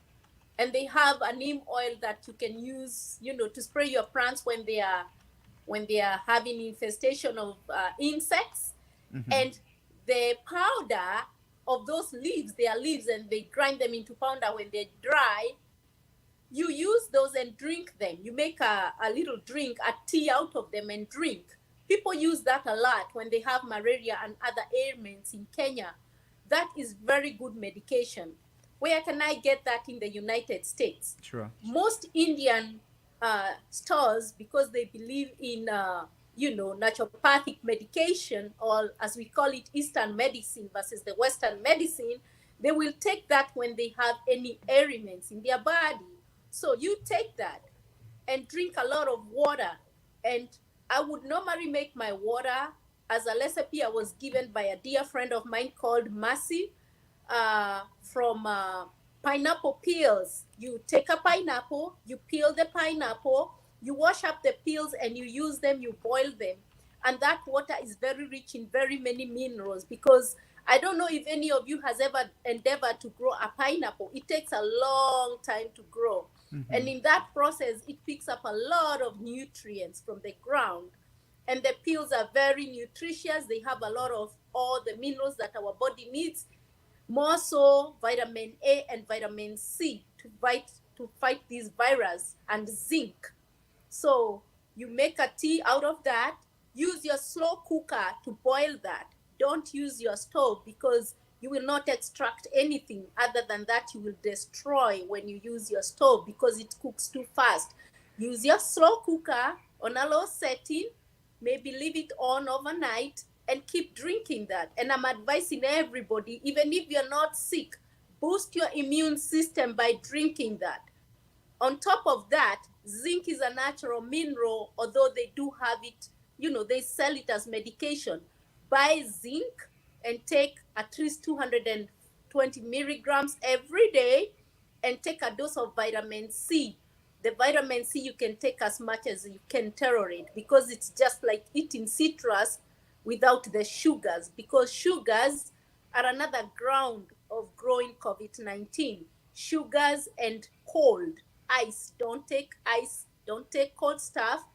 And they have a neem oil that you can use, to spray your plants when they are having infestation of insects. And the powder of those leaves, they are leaves, and they grind them into powder when they dry. You use those and drink them. You make a little drink, a tea out of them and drink. People use that a lot when they have malaria and other ailments in Kenya. That is very good medication. Where can I get that in the United States? Sure. Most Indian stores, because they believe in, naturopathic medication, or as we call it, Eastern medicine versus the Western medicine, they will take that when they have any ailments in their body. So you take that and drink a lot of water. And I would normally make my water as a recipe I was given by a dear friend of mine called Mercy, from pineapple peels. You take a pineapple, you peel the pineapple, you wash up the peels and you use them, you boil them. And that water is very rich in very many minerals, because I don't know if any of you has ever endeavored to grow a pineapple. It takes a long time to grow. And in that process, it picks up a lot of nutrients from the ground. And the peels are very nutritious. They have a lot of all the minerals that our body needs, more so vitamin A and vitamin C to fight these virus, and zinc. So you make a tea out of that. Use your slow cooker to boil that. Don't use your stove, because you will not extract anything other than that you will destroy when you use your stove, because it cooks too fast. Use your slow cooker on a low setting, maybe leave it on overnight, and keep drinking that. And I'm advising everybody, even if you're not sick, boost your immune system by drinking that. On top of that, zinc is a natural mineral, although they do have it, they sell it as medication. Buy zinc and take at least 220 milligrams every day, and take a dose of vitamin C. The vitamin C you can take as much as you can tolerate, because it's just like eating citrus without the sugars, because sugars are another ground of growing COVID-19. Sugars and cold. Ice. Don't take ice. Don't take cold stuff.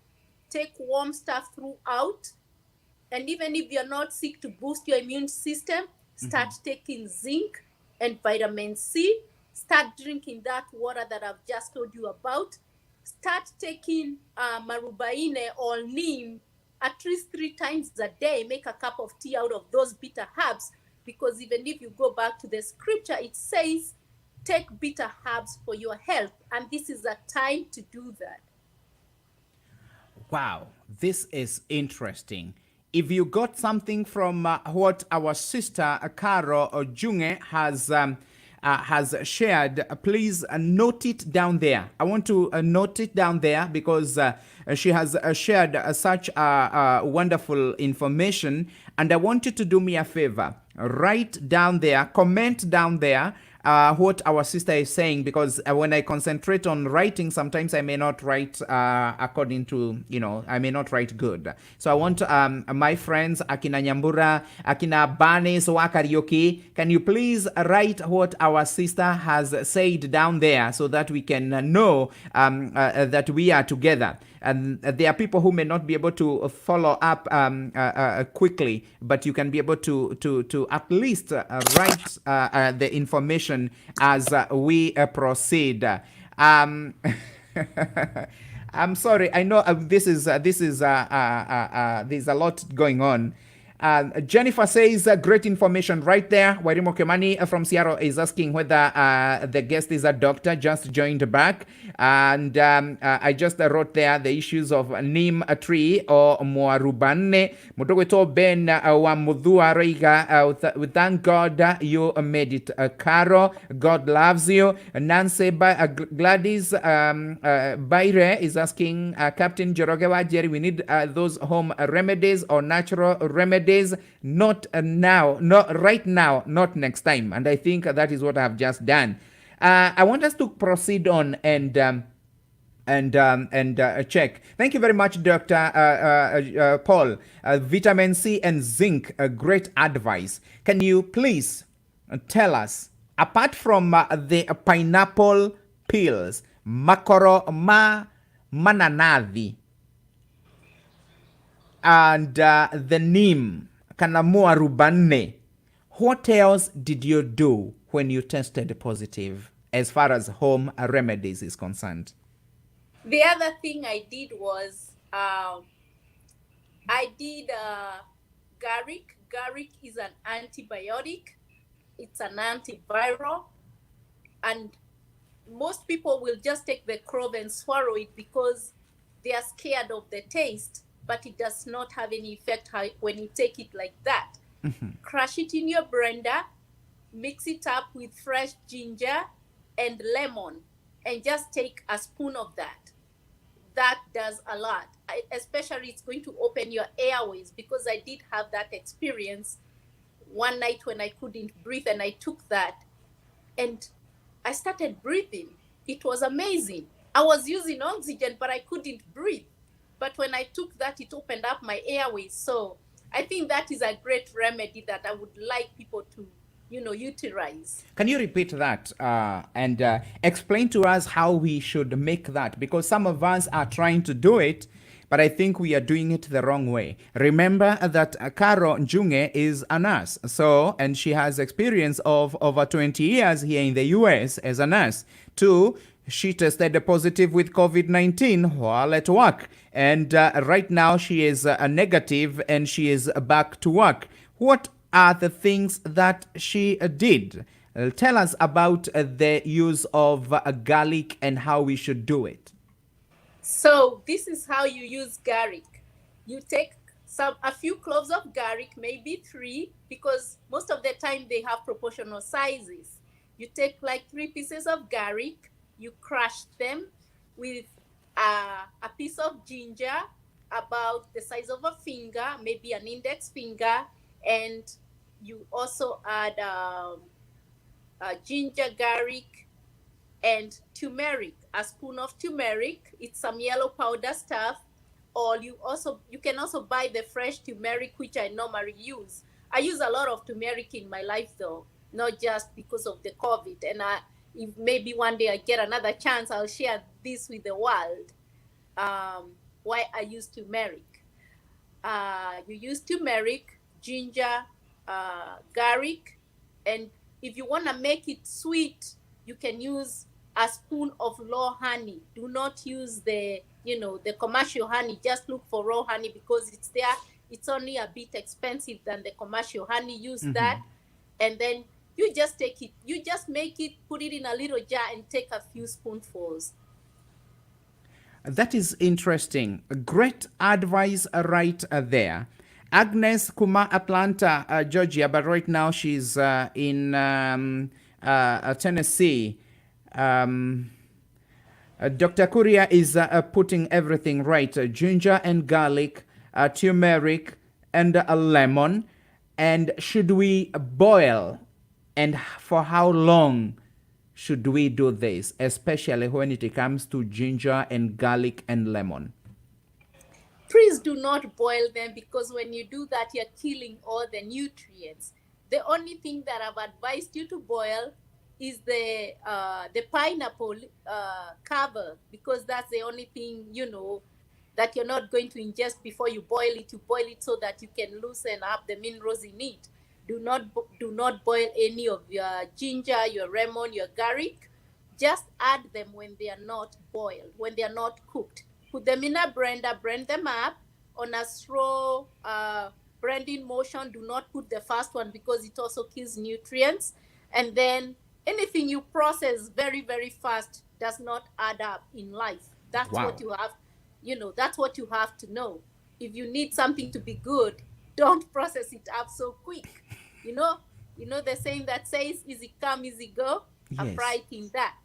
Take warm stuff throughout. And even if you're not sick, to boost your immune system, start taking zinc and vitamin C. Start drinking that water that I've just told you about. Start taking marubaine or neem at least 3 times a day. Make a cup of tea out of those bitter herbs, because even if you go back to the scripture, it says, take bitter herbs for your health. And this is a time to do that. Wow, this is interesting. If you got something from what our sister Caro Njunge has shared, please note it down there. I want to note it down there, because she has shared such wonderful information. And I want you to do me a favor. Write down there, comment down there what our sister is saying, because when I concentrate on writing, sometimes I may not write according to, I may not write good. So I want my friends, Akina Nyambura, Akina Banes wa Karaoke, can you please write what our sister has said down there, so that we can know that we are together. And there are people who may not be able to follow up quickly, but you can be able to at least write the information as we proceed. I'm sorry. I know there's a lot going on. Jennifer says, great information right there. Wairimo Kemani from Seattle is asking whether the guest is a doctor, just joined back. And I just wrote there the issues of neem tree or moarubane. Mutogweto Ben wa mudhua reiga. We thank God you made it. Caro, God loves you. Nancy Gladys Baire is asking, Captain Jorogewa Jerry, we need those home remedies or natural remedies. Not now, not right now, not next time. And I think that is what I've just done. I want us to proceed on and check. Thank you very much, Dr. Paul. Vitamin C and zinc, great advice. Can you please tell us, apart from the pineapple pills, makoro mananathi, and the neem, kanamua rubane, what else did you do when you tested positive as far as home remedies is concerned? The other thing I did was I did garlic. Garlic is an antibiotic. It's an antiviral. And most people will just take the clove and swallow it because they are scared of the taste. But it does not have any effect when you take it like that. Crush it in your blender, mix it up with fresh ginger and lemon, and just take a spoon of that. That does a lot. Especially it's going to open your airways, because I did have that experience one night when I couldn't breathe, and I took that and I started breathing. It was amazing. I was using oxygen, but I couldn't breathe. But when I took that, it opened up my airways. So I think that is a great remedy that I would like people to, utilize. Can you repeat that and explain to us how we should make that? Because some of us are trying to do it, but I think we are doing it the wrong way. Remember that Caro Njunge is a nurse, and she has experience of over 20 years here in the US as a nurse. Two, she tested positive with COVID-19 while at work, and right now she is negative and she is back to work. What are the things that she did? Tell us about the use of garlic and how we should do it. So this is how you use garlic. You take a few cloves of garlic, maybe 3, because most of the time they have proportional sizes. You take like 3 pieces of garlic, you crush them with a piece of ginger about the size of a finger, maybe an index finger, and you also add ginger, garlic, and turmeric, a spoon of turmeric. It's some yellow powder stuff. Or you can also buy the fresh turmeric, which I normally use. I use a lot of turmeric in my life though, not just because of the COVID. And if maybe one day I get another chance, I'll share this with the world, why I use turmeric. You use turmeric, ginger, garlic, and if you want to make it sweet, you can use a spoon of raw honey. Do not use the commercial honey. Just look for raw honey because it's only a bit expensive than the commercial honey. Use that, and then you just take it. You just make it, put it in a little jar, and take a few spoonfuls. That is interesting. Great advice right there. Agnes Kuma, Atlanta, Georgia, but right now she's in Tennessee. Dr. Kuria is putting everything right. Ginger and garlic, turmeric, and a lemon. And should we boil? And for how long should we do this, especially when it comes to ginger and garlic and lemon? Please do not boil them, because when you do that, you're killing all the nutrients. The only thing that I've advised you to boil is the pineapple cover, because that's the only thing that you're not going to ingest before you boil it. You boil it so that you can loosen up the minerals in it. Do not boil any of your ginger, your lemon, your garlic. Just add them when they are not boiled, when they are not cooked. Put them in a blender, blend them up on a slow blending motion. Do not put the fast one because it also kills nutrients. And then anything you process very, very fast does not add up in life. That's what you have, that's what you have to know. If you need something to be good, don't process it up so quick. You know the saying that says, easy come, easy go? Yes. Apply it in that.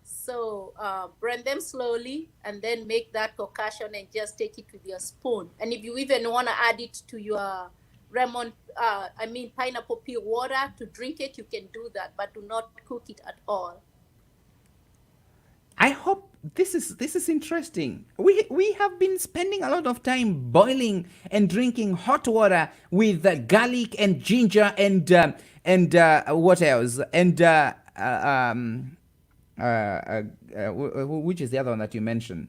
So blend them slowly and then make that concoction and just take it with your spoon. And if you even want to add it to your pineapple peel water to drink it, you can do that, but do not cook it at all. I hope this is interesting. We have been spending a lot of time boiling and drinking hot water with garlic and ginger and what else? And which is the other one that you mentioned?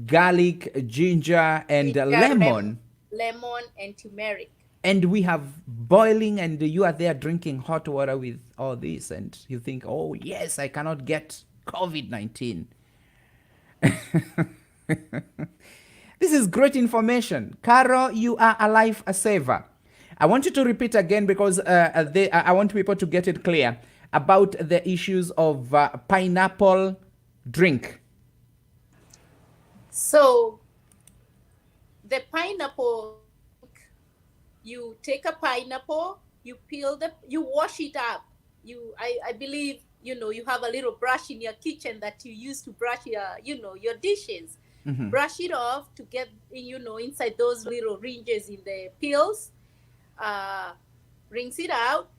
Garlic, ginger, and lemon. Lemon and turmeric. And we have boiling, and you are there drinking hot water with all this, and you think, oh yes, I cannot get COVID-19. This is great information. Caro, you are a life saver. I want you to repeat again because I want people to get it clear about the issues of pineapple drink. So the pineapple, you take a pineapple, you wash it up. I believe you have a little brush in your kitchen that you use to brush your dishes. Mm-hmm. Brush it off to get inside those little ridges in the peels. Rinse it out.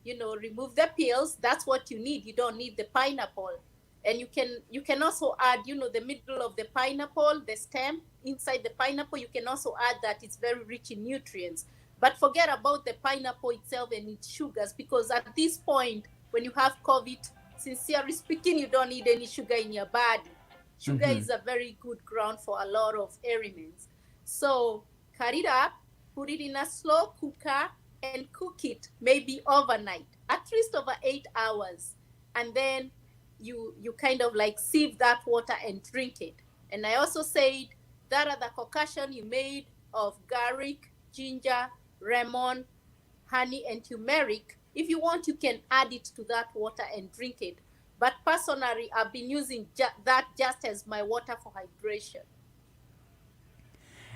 Remove the peels. That's what you need. You don't need the pineapple. And you can also add, the middle of the pineapple, the stem inside the pineapple. You can also add that. It's very rich in nutrients. But forget about the pineapple itself and its sugars, because at this point, when you have COVID, sincerely speaking, you don't need any sugar in your body. Sugar is a very good ground for a lot of ailments. So cut it up, put it in a slow cooker, and cook it maybe overnight, at least over 8 hours. And then you kind of like sieve that water and drink it. And I also said that other concoction you made of garlic, ginger, lemon, honey, and turmeric, if you want, you can add it to that water and drink it. But personally, I've been using that just as my water for hydration.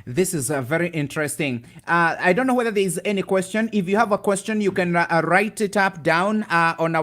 This is very interesting. I don't know whether there is any question. If you have a question, you can write it up down on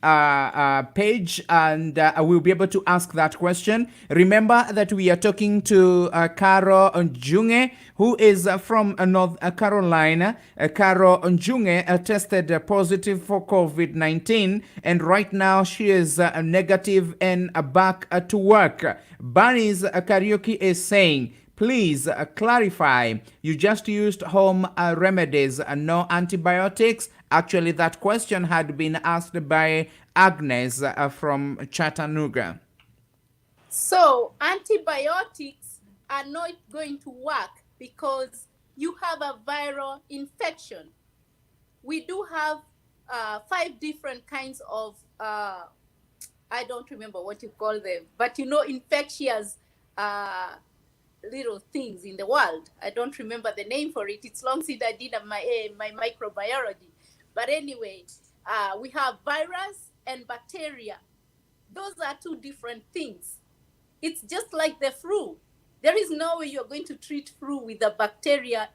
our page, and we'll be able to ask that question. Remember that we are talking to Caro Njunge, who is from North Carolina. Caro Njunge tested positive for COVID-19, and right now she is negative and back to work. Bunny's karaoke is saying, please clarify, you just used home remedies, no antibiotics? Actually, that question had been asked by Agnes from Chattanooga. So antibiotics are not going to work because you have a viral infection. We do have 5 different kinds of, I don't remember what you call them, but infectious little things in the world. I don't remember the name for it. It's long since I did my microbiology. But anyway, we have virus and bacteria. Those are 2 different things. It's just like the flu. There is no way you're going to treat flu with a bacteria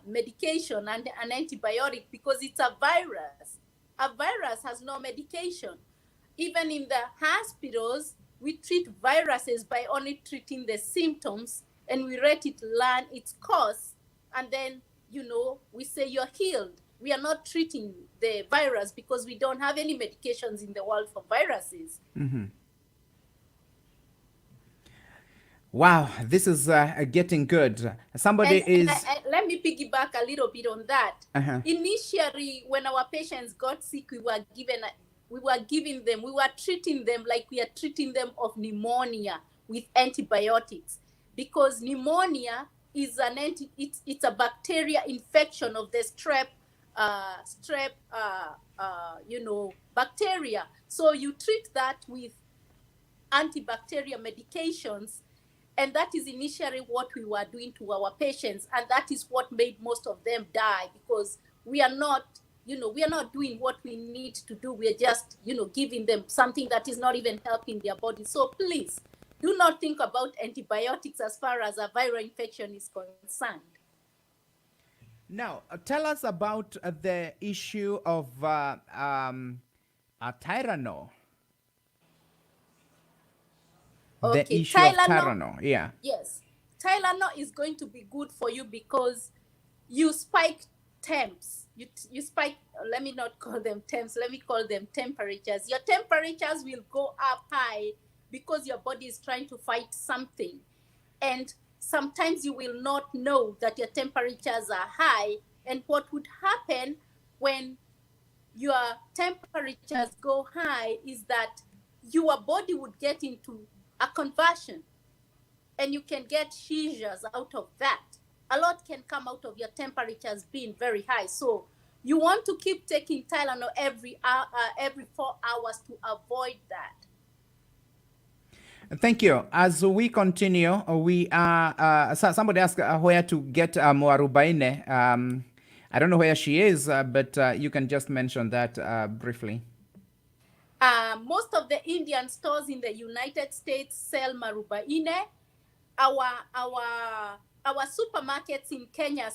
medication and an antibiotic, because it's a virus. A virus has no medication. Even in the hospitals, we treat viruses by only treating the symptoms, and we let it learn its course, and then, we say you're healed. We are not treating the virus because we don't have any medications in the world for viruses. Mm-hmm. Wow, this is getting good. Somebody is... let me piggyback a little bit on that. Initially, when our patients got sick, we were treating them like we are treating them of pneumonia with antibiotics, because pneumonia is it's a bacteria infection of the strep bacteria. So you treat that with antibacterial medications, and that is initially what we were doing to our patients, and that is what made most of them die, because we are not doing what we need to do. We are just, giving them something that is not even helping their body. So please, do not think about antibiotics as far as a viral infection is concerned. Now, tell us about the issue of Tylenol. Okay, the issue of Tylenol, yeah. Yes, Tylenol is going to be good for you because you spike temps. You spike, let me not call them temps, let me call them temperatures. Your temperatures will go up high because your body is trying to fight something. And sometimes you will not know that your temperatures are high. And what would happen when your temperatures go high is that your body would get into a conversion, and you can get seizures out of that. A lot can come out of your temperatures being very high. So you want to keep taking Tylenol every 4 hours to avoid that. Thank you. As we continue, we are somebody asked where to get Moarubaine. I don't know where she is, but you can just mention that briefly. Most of the Indian stores in the United States sell Marubaine. Our supermarkets in Kenya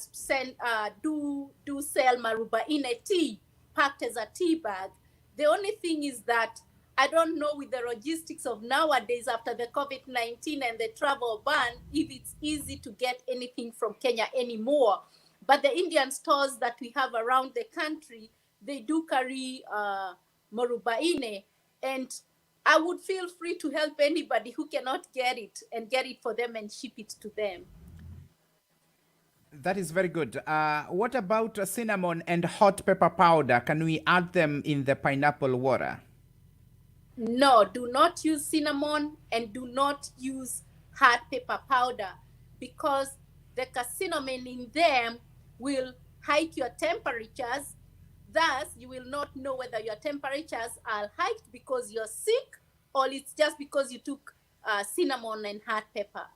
do sell Marubaine tea packed as a tea bag. The only thing is that I don't know, with the logistics of nowadays after the COVID-19 and the travel ban, if it's easy to get anything from Kenya anymore. But the Indian stores that we have around the country, they do carry Marubaine, and I would feel free to help anybody who cannot get it and get it for them and ship it to them. That is very good. What about cinnamon and hot pepper powder? Can we add them in the pineapple water? No, do not use cinnamon and do not use hot pepper powder because the cinnamon in them will hike your temperatures. Thus, you will not know whether your temperatures are hiked because you're sick or it's just because you took cinnamon and hot pepper.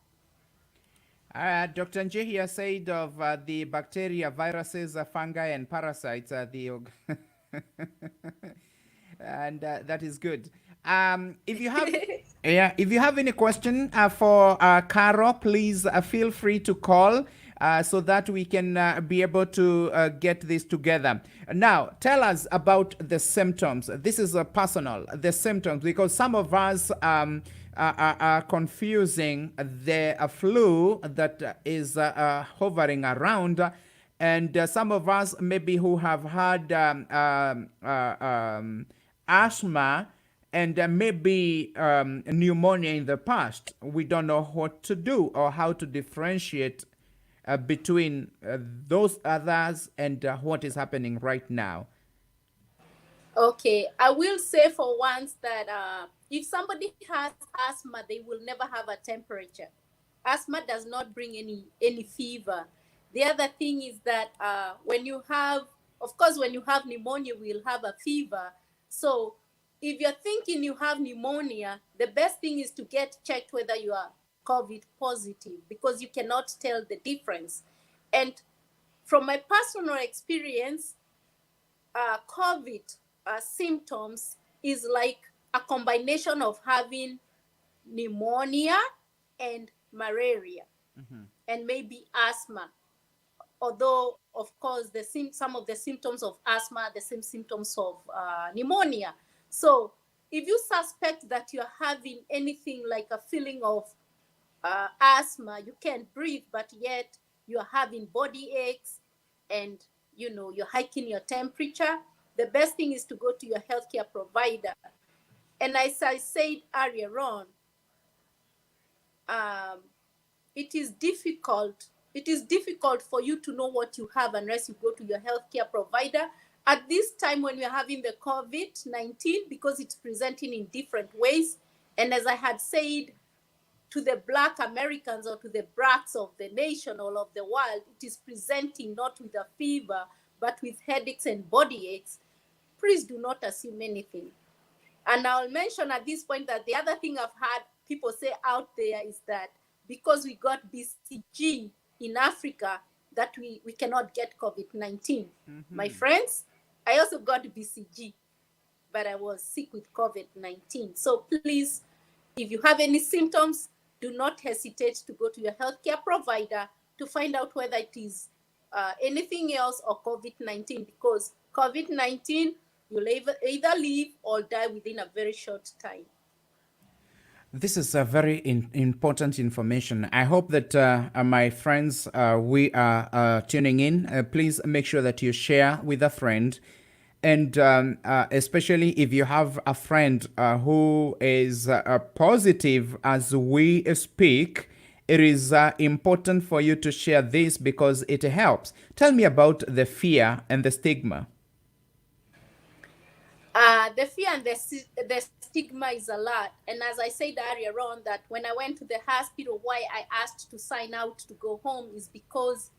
Dr. Nje here said of the bacteria, viruses, fungi, and parasites. And that is good. If you have, yeah, if you have any question for Caro, please feel free to call so that we can be able to get this together. Now, tell us about the symptoms. This is personal, the symptoms, because some of us are confusing the flu that is hovering around. And some of us maybe who have had asthma and maybe pneumonia in the past, we don't know what to do or how to differentiate between those others and what is happening right now. Okay, I will say for once that if somebody has asthma, they will never have a temperature. Asthma does not bring any fever. The other thing is that when you have, of course, when you have pneumonia, we'll have a fever. So if you're thinking you have pneumonia, the best thing is to get checked whether you are COVID positive because you cannot tell the difference. And from my personal experience, COVID symptoms is like a combination of having pneumonia and malaria and maybe asthma. Although, of course, some of the symptoms of asthma are the same symptoms of pneumonia. So if you suspect that you're having anything like a feeling of asthma, you can't breathe, but yet you're having body aches and you're hiking your temperature, the best thing is to go to your healthcare provider. And as I said earlier on, it is difficult for you to know what you have unless you go to your healthcare provider. At this time when we're having the COVID-19, because it's presenting in different ways, and as I had said, to the Black Americans or to the blacks of the nation or of the world, it is presenting not with a fever, but with headaches and body aches. Please do not assume anything. And I'll mention at this point that the other thing I've heard people say out there is that because we got BCG in Africa, that we cannot get COVID-19. My friends, I also got BCG, but I was sick with COVID-19. So please, if you have any symptoms, do not hesitate to go to your healthcare provider to find out whether it is anything else or COVID-19, because COVID-19, you'll either live or die within a very short time. This is a very important information. I hope that my friends, we are tuning in. Please make sure that you share with a friend. And especially if you have a friend who is positive as we speak, it is important for you to share this because it helps. Tell me about the fear and the stigma. The fear and the stigma is a lot. And as I said earlier on, that when I went to the hospital, why I asked to sign out to go home is because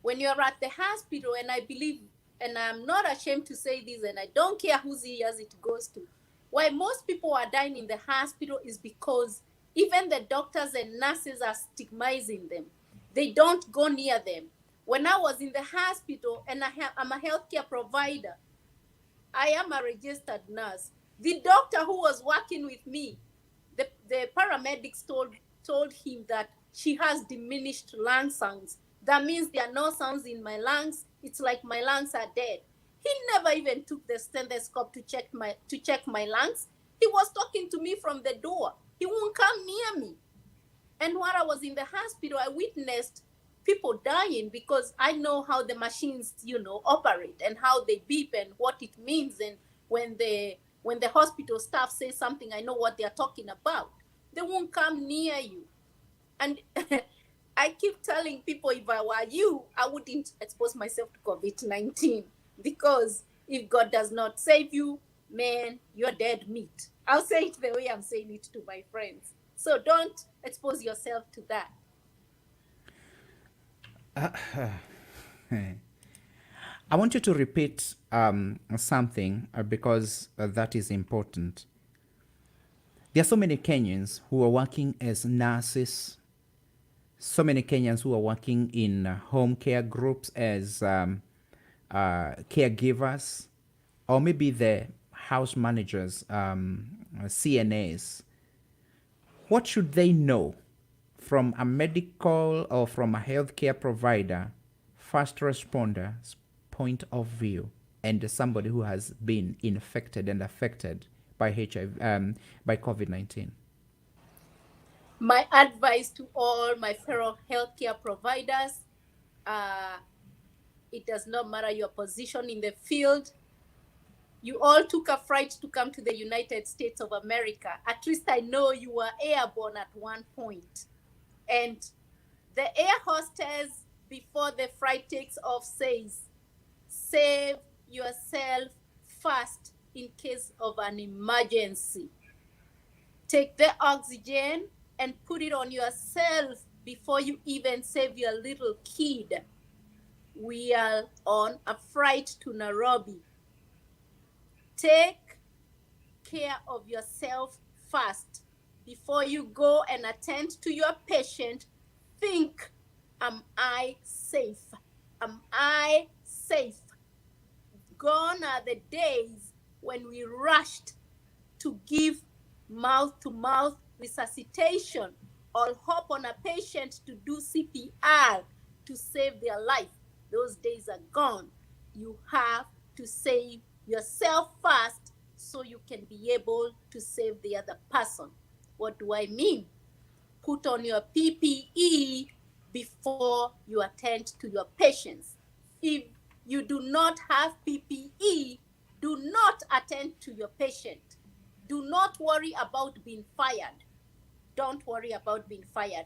when you're at the hospital, and I believe, and I'm not ashamed to say this, and I don't care whose ears it goes to, why most people are dying in the hospital is because even the doctors and nurses are stigmatizing them. They don't go near them. When I was in the hospital, and I'm a healthcare provider, I am a registered nurse. The doctor who was working with me, the paramedics told him that she has diminished lung sounds. That means there are no sounds in my lungs. It's like my lungs are dead. He never even took the stethoscope to check my lungs. He was talking to me from the door. He won't come near me. And while I was in the hospital, I witnessed people dying because I know how the machines, operate and how they beep and what it means. And when the hospital staff says something, I know what they're talking about. They won't come near you. And I keep telling people if I were you, I wouldn't expose myself to COVID-19 because if God does not save you, man, you're dead meat. I'll say it the way I'm saying it to my friends. So don't expose yourself to that. I want you to repeat something because that is important. There are so many Kenyans who are working as nurses, so many Kenyans who are working in home care groups as caregivers, or maybe the house managers, CNAs. What should they know from a medical or from a healthcare provider, first responder's point of view, and somebody who has been infected and affected by by COVID-19? My advice to all my fellow healthcare providers, it does not matter your position in the field. You all took a flight to come to the United States of America. At least I know you were airborne at one point. And the air hostess, before the flight takes off, says, save yourself first in case of an emergency. Take the oxygen and put it on yourself before you even save your little kid. We are on a flight to Nairobi. Take care of yourself first. Before you go and attend to your patient, think, am I safe? Am I safe? Gone are the days when we rushed to give mouth-to-mouth resuscitation or hop on a patient to do CPR to save their life. Those days are gone. You have to save yourself first so you can be able to save the other person. What do I mean? Put on your PPE before you attend to your patients. If you do not have PPE, do not attend to your patient. Do not worry about being fired. Don't worry about being fired.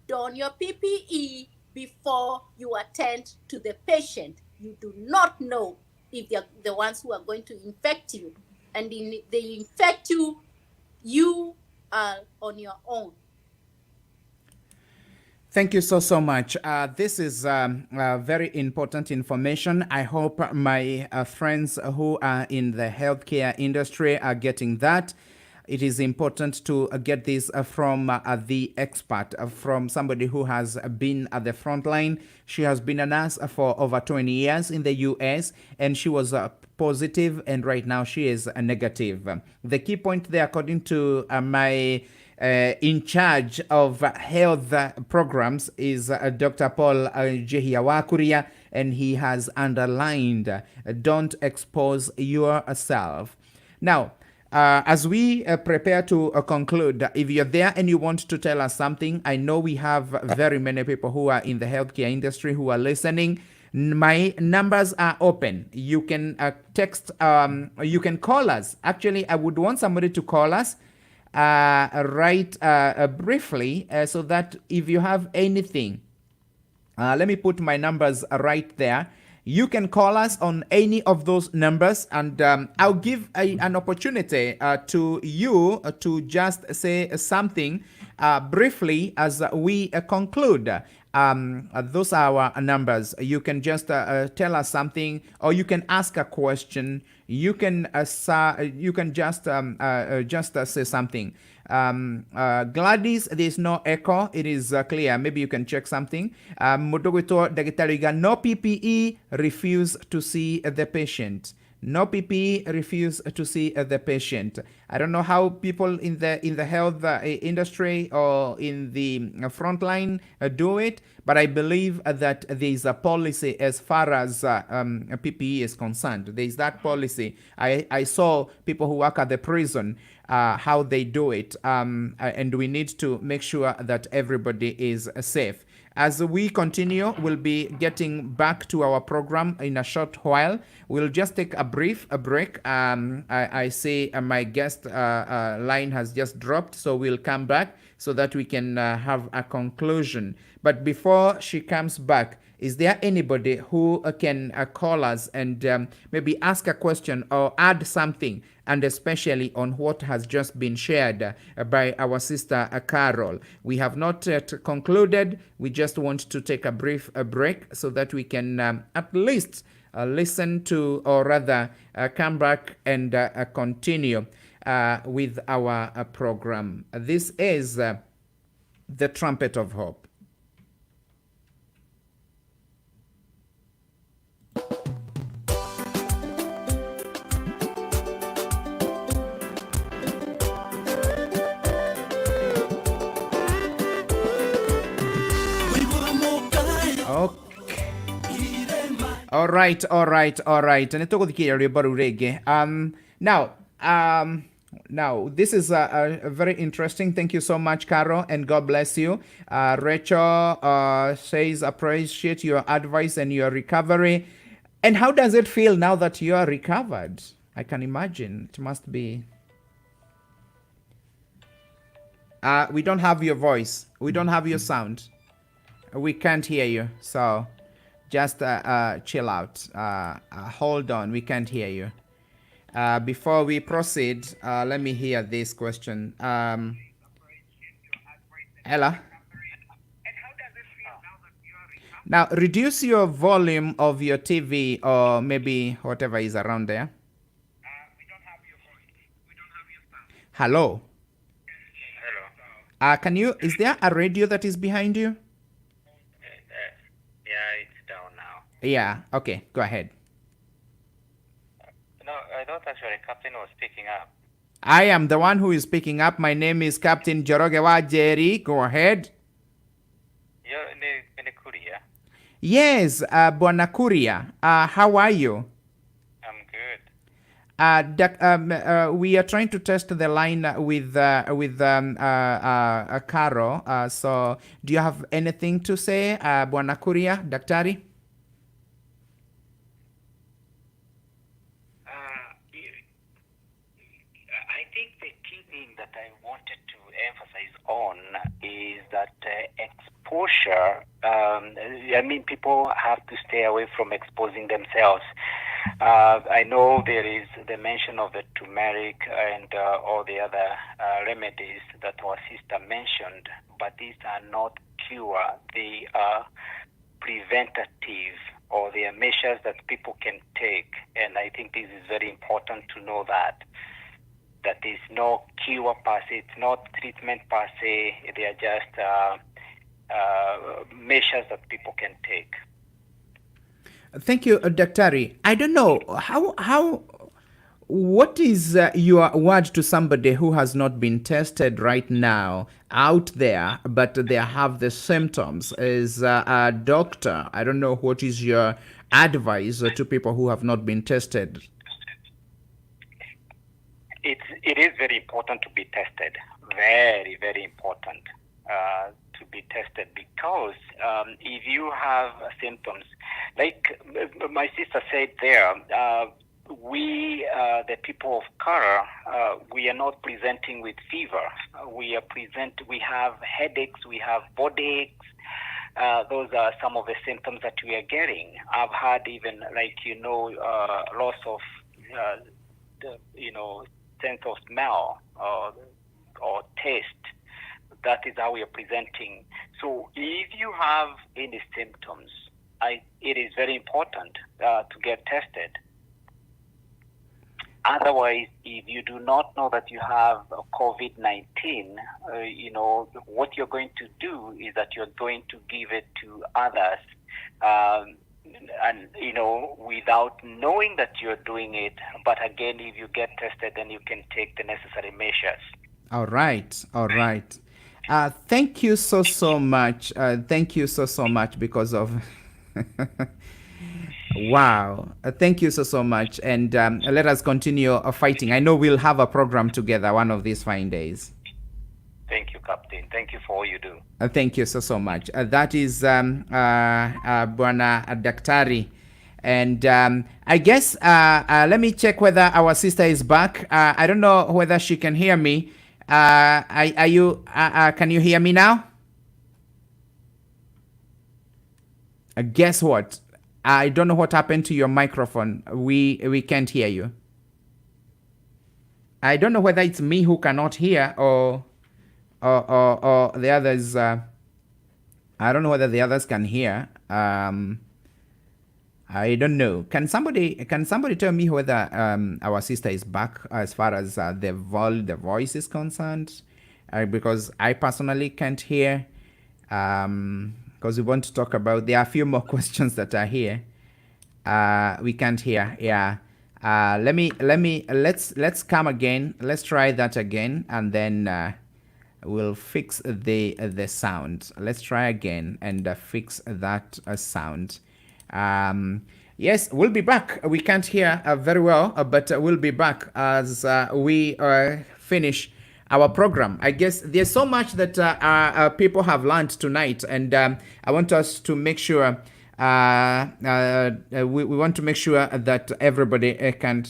Don your PPE before you attend to the patient. You do not know if they're the ones who are going to infect you. And if they infect you, you are on your own. Thank you so much. This is very important information. I hope my friends who are in the healthcare industry are getting that. It is important to get this from the expert, from somebody who has been at the front line. She has been a nurse for over 20 years in the US, and she was positive, and right now she is negative. The key point there, according to my in charge of health programs, is Dr. Paul Jehiawakuria, and he has underlined, don't expose yourself. Now, as we prepare to conclude, if you're there and you want to tell us something, I know we have very many people who are in the healthcare industry who are listening. My numbers are open. You can text, you can call us. Actually, I would want somebody to call us briefly so that if you have anything, let me put my numbers right there. You can call us on any of those numbers, and I'll give an opportunity to you to just say something briefly as we conclude. Those are our numbers. You can just tell us something, or you can ask a question. You can just say something. Gladys, there's no echo. It is clear. Maybe you can check something. Mudogito Dagitariga, no PPE, refuse to see the patient. No PPE, refuse to see the patient. I don't know how people in the health industry or in the front line do it, but I believe that there is a policy as far as PPE is concerned. There is that policy. I saw people who work at the prison, how they do it, and we need to make sure that everybody is safe. As we continue, we'll be getting back to our program in a short while. We'll just take a break. I see my guest line has just dropped, so we'll come back so that we can have a conclusion. But before she comes back, is there anybody who can call us and maybe ask a question or add something, and especially on what has just been shared by our sister Carol? We have not yet concluded. We just want to take a brief break so that we can at least listen to, or rather come back and continue with our program. This is the Trumpet of Hope. All right. Now, this is a very interesting. Thank you so much, Caro, and God bless you. Rachel says, appreciate your advice and your recovery. And how does it feel now that you are recovered? I can imagine it must be. We don't have your voice. We don't have your sound. We can't hear you. So just chill out. Hold on. We can't hear you. Before we proceed, let me hear this question. Ella? Now, reduce your volume of your TV or maybe whatever is around there. We don't have your voice. We don't have your sound. Hello? Hello. Can you, is there a radio that is behind you? Yeah, it's down now. Yeah, okay, go ahead. No, I thought actually Captain was picking up. I am the one who is picking up. My name is Captain Jorogewa Jerry. Go ahead. You're in the Korea? Yes, Bwana Kuria. How are you? I'm good. We are trying to test the line with Caro. So, do you have anything to say, Bwana Kuria, Daktari? I think the key thing that I wanted to emphasize on is that exposure. People have to stay away from exposing themselves. I know there is the mention of the turmeric and all the other remedies that our sister mentioned, but these are not cure. They are preventative, or they are measures that people can take. And I think this is very important to know that is no cure per se, it's not treatment per se, they are just measures that people can take. Thank you, Daktari. I don't know, what is your word to somebody who has not been tested right now out there, but they have the symptoms? As a doctor, I don't know, what is your advice to people who have not been tested? It is very important to be tested. Very, very important to be tested, because if you have symptoms, like my sister said there, we, the people of color, we are not presenting with fever. We have headaches, we have body aches. Those are some of the symptoms that we are getting. I've had even loss of, sense of smell or taste. That is how we are presenting. So if you have any symptoms, it is very important to get tested. Otherwise, if you do not know that you have COVID-19, what you're going to do is that you're going to give it to others, without knowing that you're doing it. But again, if you get tested, then you can take the necessary measures. All right. Thank you so much. Thank you so much because of... Wow. Thank you so much. And let us continue fighting. I know we'll have a program together one of these fine days. Thank you, Captain. Thank you for all you do. Thank you so much. That is Bwana Daktari. And I guess, let me check whether our sister is back. I don't know whether she can hear me. Are you? Can you hear me now? Guess what? I don't know what happened to your microphone. We can't hear you. I don't know whether it's me who cannot hear or the others. I don't know whether the others can hear. I don't know. Can somebody tell me whether our sister is back as far as the voice is concerned? Because I personally can't hear. Because we want to talk about, there are a few more questions that are here. We can't hear. Yeah. Let's come again. Let's try that again, and then we'll fix the sound. Let's try again and fix that sound. Yes, we'll be back. We can't hear very well, but we'll be back as we finish our program. I guess there's so much that people have learned tonight, and I want us to make sure we want to make sure that everybody can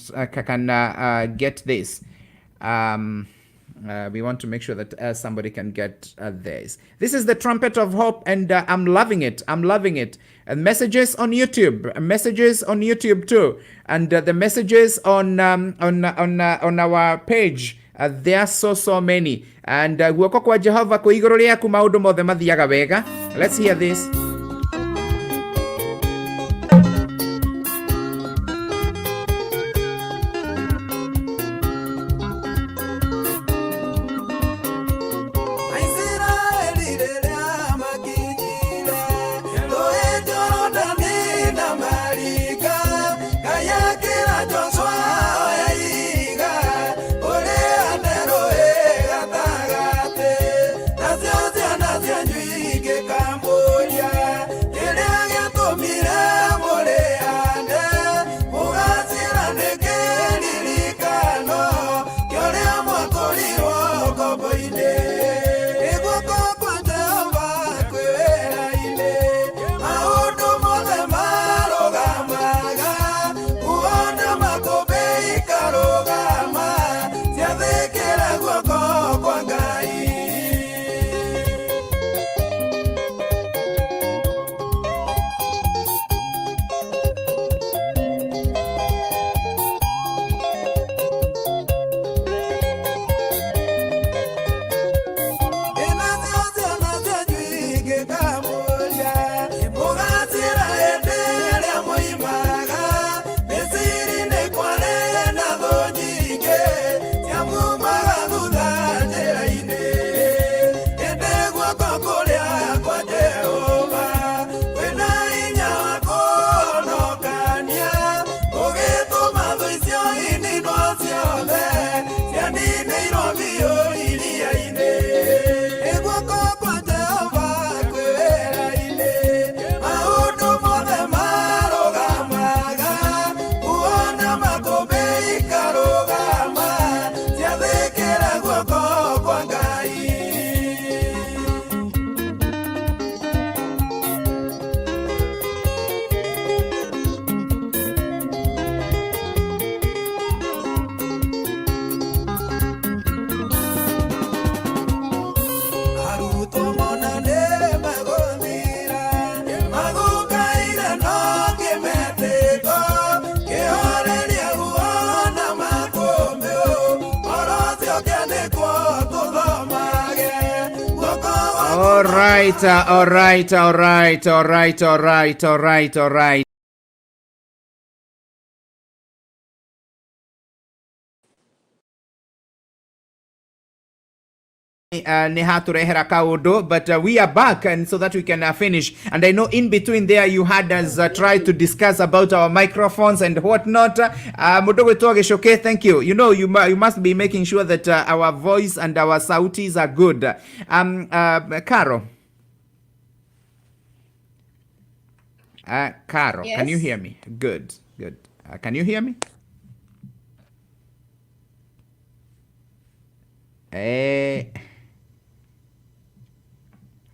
get this. We want to make sure that somebody can get this. This is the Trumpet of Hope, and I'm loving it. I'm loving it. And messages on YouTube too, and the messages on our page. There are so many. And guoko kwa Jehova kwa iguru riaku maundu mothe mathiaga wega. Let's hear this. All right. But we are back, and so that we can finish. And I know in between there you had us try to discuss about our microphones and whatnot. Okay, thank you. You know, you must be making sure that our voice and our sautis are good. Caro. Caro, yes. Can you hear me? Good. Can you hear me?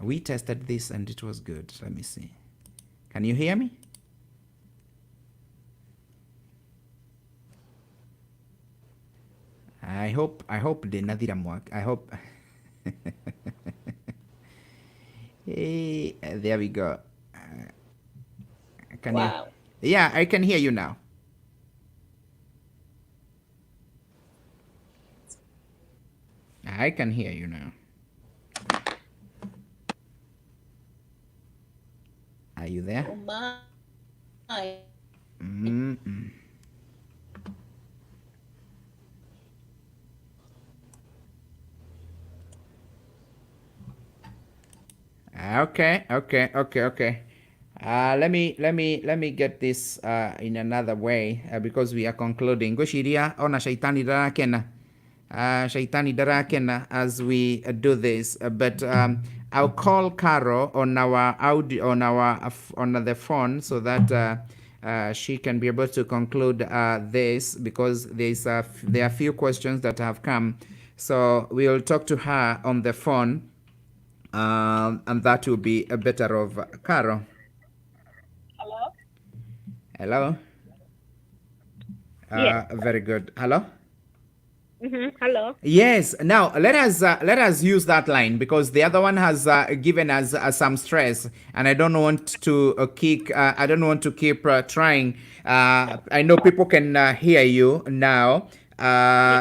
We tested this and it was good. Let me see. Can you hear me? I hope the nadira mwak. I hope. Hey, there we go. Can Wow. you? Yeah, I can hear you now. I can hear you now. Are you there? Oh my. Mm-mm. Okay. Let me get this in another way because we are concluding. Goshiria ona shaitani darakena. Shaitani darakena as we do this. But I'll call Caro on our audio on the phone so that she can be able to conclude this because there are a few questions that have come. So we'll talk to her on the phone. And that will be a better of Caro. Hello. Yes. Very good. Hello. Hello. Yes. Now let us use that line because the other one has given us some stress, and I don't want to I don't want to keep trying. I know people can hear you now.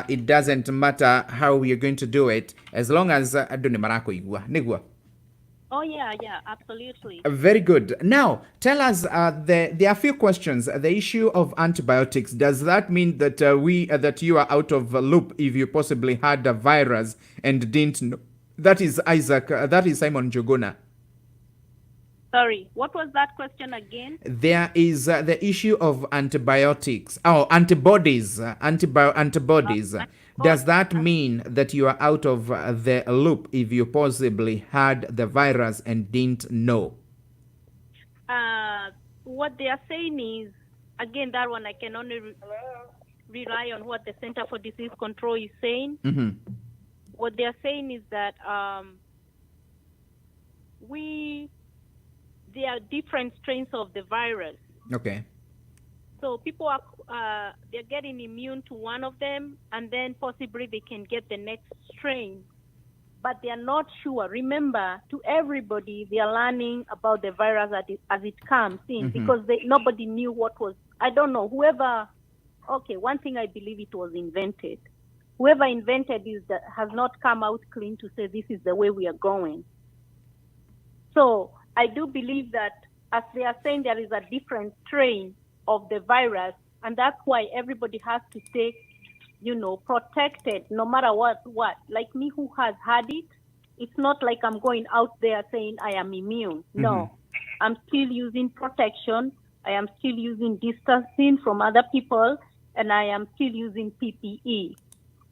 It doesn't matter how we are going to do it as long as Nigwa. Oh yeah, absolutely. Very good. Now, tell us, there are a few questions. The issue of antibiotics, does that mean that that you are out of loop if you possibly had a virus and didn't know? That is Isaac, that is Simon Jogona. Sorry, what was that question again? There is the issue of antibiotics. Oh, antibodies. Antibodies. Does that mean that you are out of the loop if you possibly had the virus and didn't know? What they are saying is, again, that one I can only rely on what the Center for Disease Control is saying. Mm-hmm. What they are saying is that there are different strains of the virus. Okay. So people are they're getting immune to one of them, and then possibly they can get the next strain, but they are not sure. Remember, to everybody, they are learning about the virus as it comes in, because nobody knew what was. I don't know. Okay, one thing I believe it was invented. Whoever invented this has not come out clean to say this is the way we are going. So I do believe that, as they are saying, there is a different strain of the virus, and that's why everybody has to stay, protected no matter what. Like me, who has had it, it's not like I'm going out there saying I am immune. No, I'm still using protection. I am still using distancing from other people, and I am still using PPE.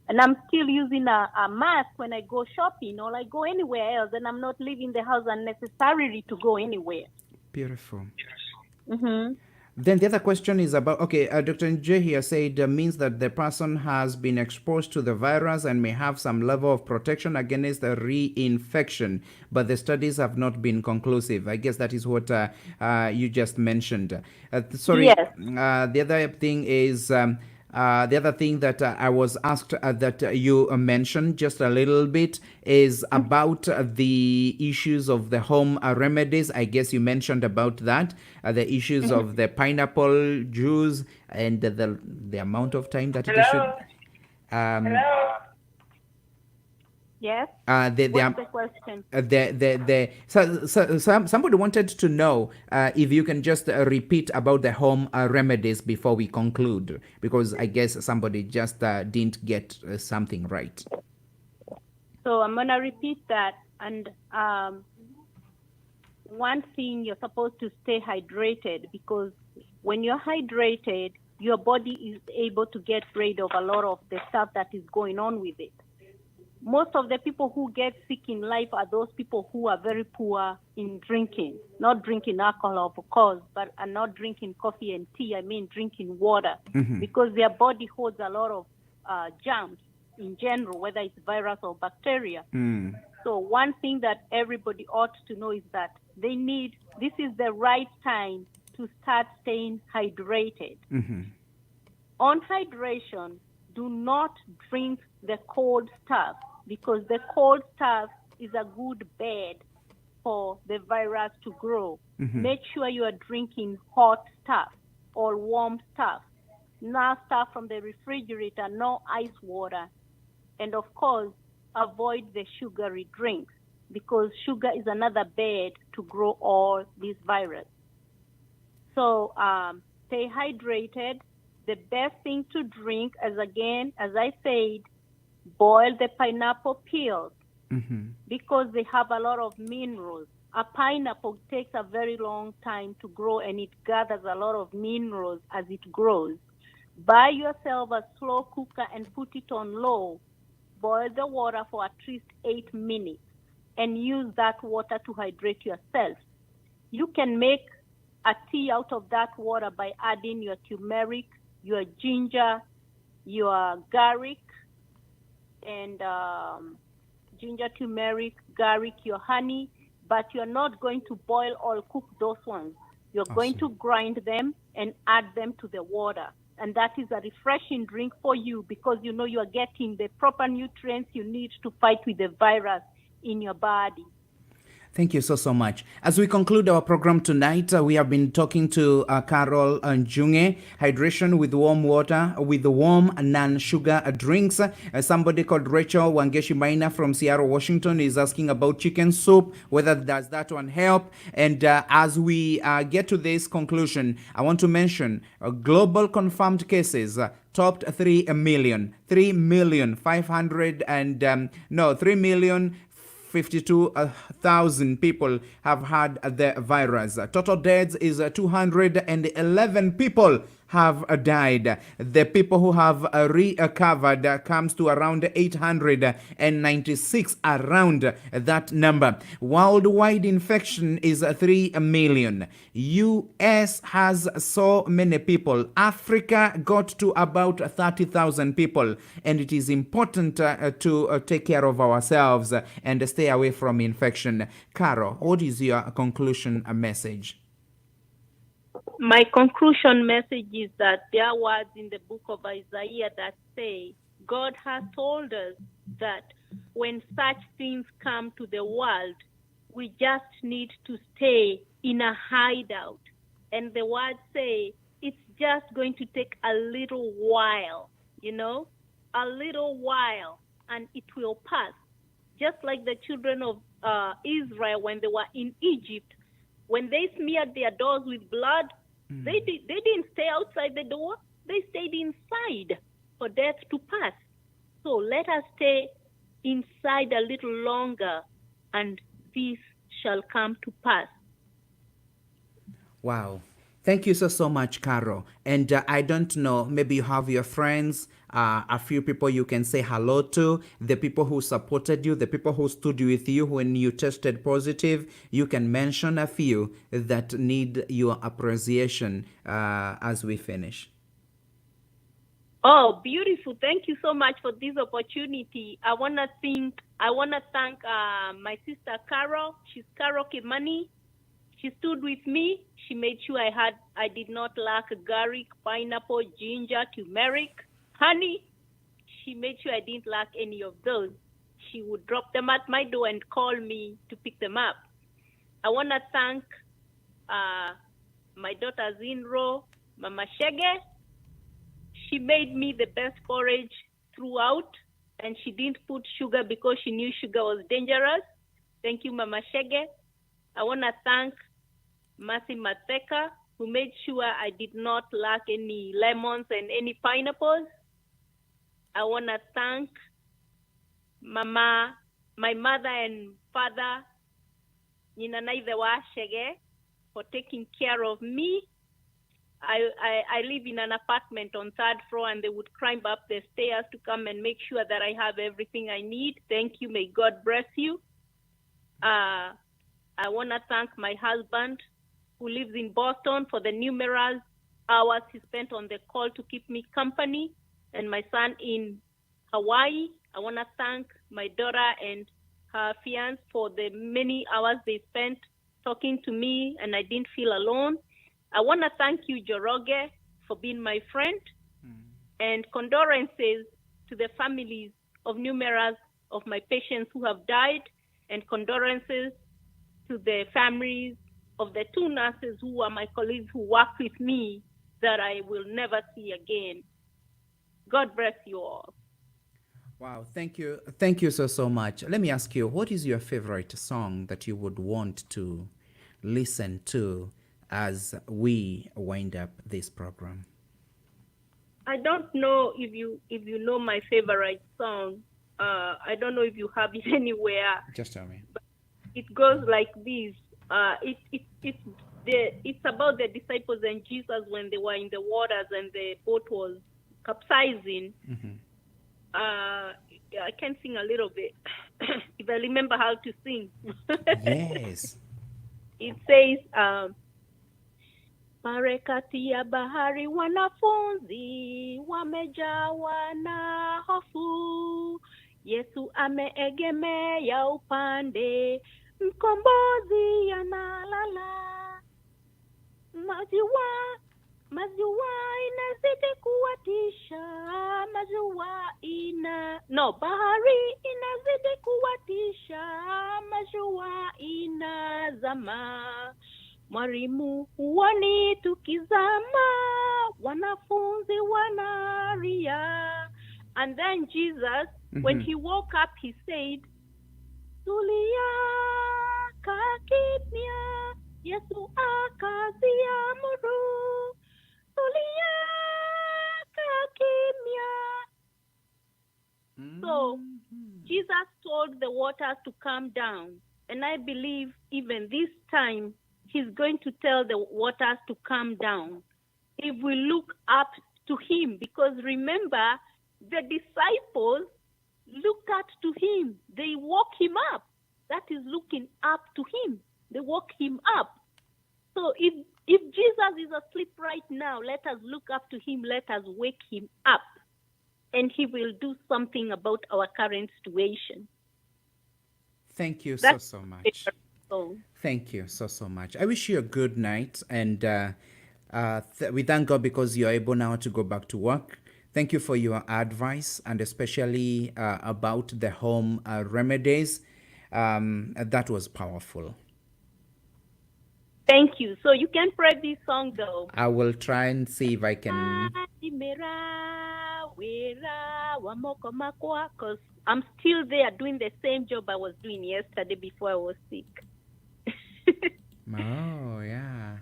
And I'm still using a mask when I go shopping or I go anywhere else, and I'm not leaving the house unnecessarily to go anywhere. Beautiful. Mm-hmm. Then the other question is about, Dr. Njunge here said means that the person has been exposed to the virus and may have some level of protection against the reinfection, but the studies have not been conclusive. I guess that is what you just mentioned. Sorry, yes. The other thing is... the other thing that I was asked that you mentioned just a little bit is about the issues of the home remedies. I guess you mentioned about that, the issues of the pineapple juice and the amount of time that it should... Hello? Yes. What's the question? Somebody wanted to know if you can just repeat about the home remedies before we conclude, because I guess somebody just didn't get something right. So I'm gonna repeat that. And one thing, you're supposed to stay hydrated, because when you're hydrated, your body is able to get rid of a lot of the stuff that is going on with it. Most of the people who get sick in life are those people who are very poor in drinking, not drinking alcohol, of course, but are not drinking coffee and tea. I mean, drinking water, because their body holds a lot of germs in general, whether it's virus or bacteria. So So one thing that everybody ought to know is that this is the right time to start staying hydrated. On hydration, do not drink the cold stuff, because the cold stuff is a good bed for the virus to grow. Make sure you are drinking hot stuff or warm stuff. No stuff from the refrigerator, no ice water. And of course, avoid the sugary drinks, because sugar is another bed to grow all these viruses. So stay hydrated. The best thing to drink, as I said, boil the pineapple peels, because they have a lot of minerals. A pineapple takes a very long time to grow, and it gathers a lot of minerals as it grows. Buy yourself a slow cooker and put it on low. Boil the water for at least 8 minutes and use that water to hydrate yourself. You can make a tea out of that water by adding your turmeric, your ginger, your garlic, and ginger, turmeric, garlic, your honey. But you're not going to boil or cook those ones. You're going to grind them and add them to the water. And that is a refreshing drink for you, because you know you are getting the proper nutrients you need to fight with the virus in your body. Thank you so much. As we conclude our program tonight, we have been talking to Carol Njunge, hydration with warm water, with warm non-sugar drinks. Somebody called Rachel Wangeshi Maina from Seattle, Washington is asking about chicken soup, whether does that one help. And as we get to this conclusion, I want to mention global confirmed cases topped 3 million. 52,000 people have had the virus. Total deaths is 211 people have died. The people who have recovered comes to around 896, around that number. Worldwide infection is 3 million. US has so many people. Africa got to about 30,000 people. And it is important to take care of ourselves and stay away from infection. Caro, what is your conclusion message? My conclusion message is that there are words in the book of Isaiah that say, God has told us that when such things come to the world, we just need to stay in a hideout. And the words say, it's just going to take a little while, a little while, and it will pass. Just like the children of Israel when they were in Egypt, when they smeared their doors with blood, they didn't stay outside the door. They stayed inside for death to pass. So let us stay inside a little longer, and this shall come to pass. Wow. Thank you so much, Caro. And I don't know, maybe you have your friends, a few people you can say hello to, the people who supported you, the people who stood with you when you tested positive. You can mention a few that need your appreciation as we finish. Oh, beautiful. Thank you so much for this opportunity. I want to thank my sister Carol. She's Carol Kimani. She stood with me. She made sure I did not lack garlic, pineapple, ginger, turmeric, honey. She made sure I didn't lack any of those. She would drop them at my door and call me to pick them up. I want to thank my daughter Zinro, Mama Shege. She made me the best porridge throughout, and she didn't put sugar because she knew sugar was dangerous. Thank you, Mama Shege. I want to thank Mercy Mateka, who made sure I did not lack any lemons and any pineapples. I want to thank my mother and father, Ninanaidewa Shege, for taking care of me. I live in an apartment on 3rd floor, and they would climb up the stairs to come and make sure that I have everything I need. Thank you. May God bless you. I want to thank my husband, who lives in Boston, for the numerous hours he spent on the call to keep me company, and my son in Hawaii. I want to thank my daughter and her fiance for the many hours they spent talking to me, and I didn't feel alone. I want to thank you, Joroge, for being my friend, and condolences to the families of numerous of my patients who have died, and condolences to the families of the 2 nurses who are my colleagues who work with me that I will never see again. God bless you all. Wow, thank you. Thank you so much. Let me ask you, what is your favorite song that you would want to listen to as we wind up this program? I don't know if you know my favorite song. I don't know if you have it anywhere. Just tell me. But it goes like this. It's about the disciples and Jesus when they were in the waters and the boat was capsizing. Mm-hmm. I can sing a little bit if I remember how to sing. Yes. It says, pare kati ya bahari wanafunzi wamejawa na hofu. Yesu ameegemea upande, mkombozi analala. Maziwa inazidi kuwatisha, bahari inazidi kuwatisha, mashua inazama. Mwalimu, huoni tukizama, wanafunzi wanalia. And then Jesus, when he woke up, he said, tulia, kaa kimya. Yesu akaziamuru, tulia, kaa kimya. So Jesus told the waters to calm down. And I believe even this time, he's going to tell the waters to calm down if we look up to him. Because remember, the disciples looked up to him. They woke him up. That is looking up to him. They woke him up. So if Jesus is asleep right now, let us look up to him. Let us wake him up. And he will do something about our current situation. Thank you so much. So, thank you so much. I wish you a good night, and we thank God because you're able now to go back to work. Thank you for your advice, and especially about the home remedies. That was powerful. Thank you. So you can pray this song though. I will try and see if I can. Because I'm still there doing the same job I was doing yesterday before I was sick. Oh yeah,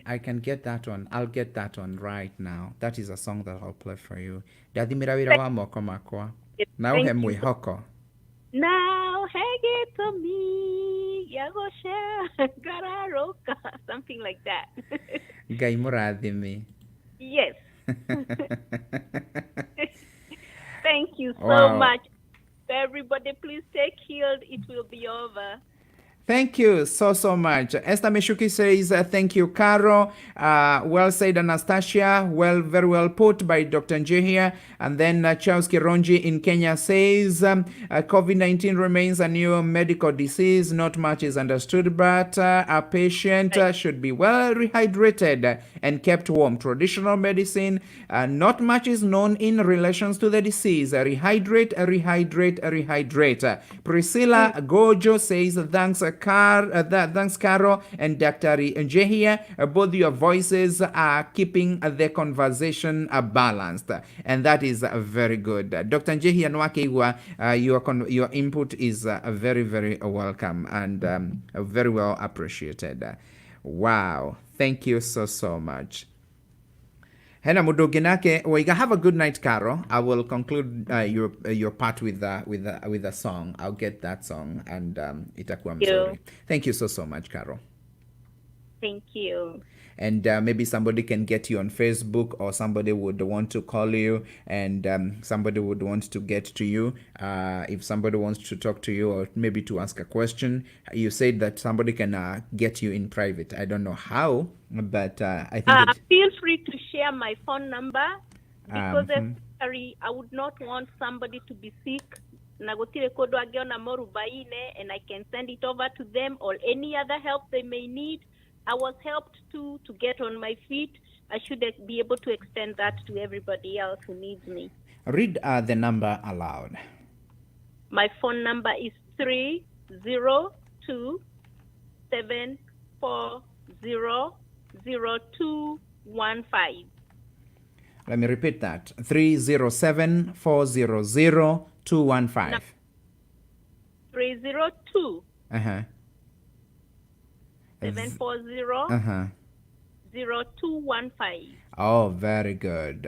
I can get that one. I'll get that one right now. That is a song that I'll play for you. Dadimirawira wa moko makwa. Now hemwe hoko. Now hege to me yagosha gararoka, something like that. Gai murathime. Yes. Thank you so much. Everybody, please stay healed. It will be over. Thank you so much. Esther Meshuki says, thank you, Caro. Well said, Anastasia. Very well put by Dr. Njunge here. And then Charles Kironji in Kenya says, COVID-19 remains a new medical disease. Not much is understood, but a patient should be well rehydrated and kept warm. Traditional medicine, not much is known in relations to the disease. Rehydrate. Priscilla Gojo says, thanks, thanks, Caro and Dr. Njunge here. Both your voices are keeping the conversation balanced, and that is very good. Dr. Njunge here, your input is very, very welcome and very well appreciated. Wow, thank you so much. Hena mudoginake waiga. Have a good night, Caro. I will conclude your part with a song. I'll get that song and itakuwa mzuri. Thank you so much, Caro. Thank you. And maybe somebody can get you on Facebook, or somebody would want to call you, and somebody would want to get to you. If somebody wants to talk to you, or maybe to ask a question, you said that somebody can get you in private. I don't know how, but I think feel free to share my phone number, because especially I would not want somebody to be sick na gutire kundu angiona morubaine, and I can send it over to them, or any other help they may need. I was helped to get on my feet. I should be able to extend that to everybody else who needs me. Read the number aloud. My phone number is 302-740-0215. Let me repeat that. 307-400-215. 302 Uh-huh. 740 0215. Oh, very good.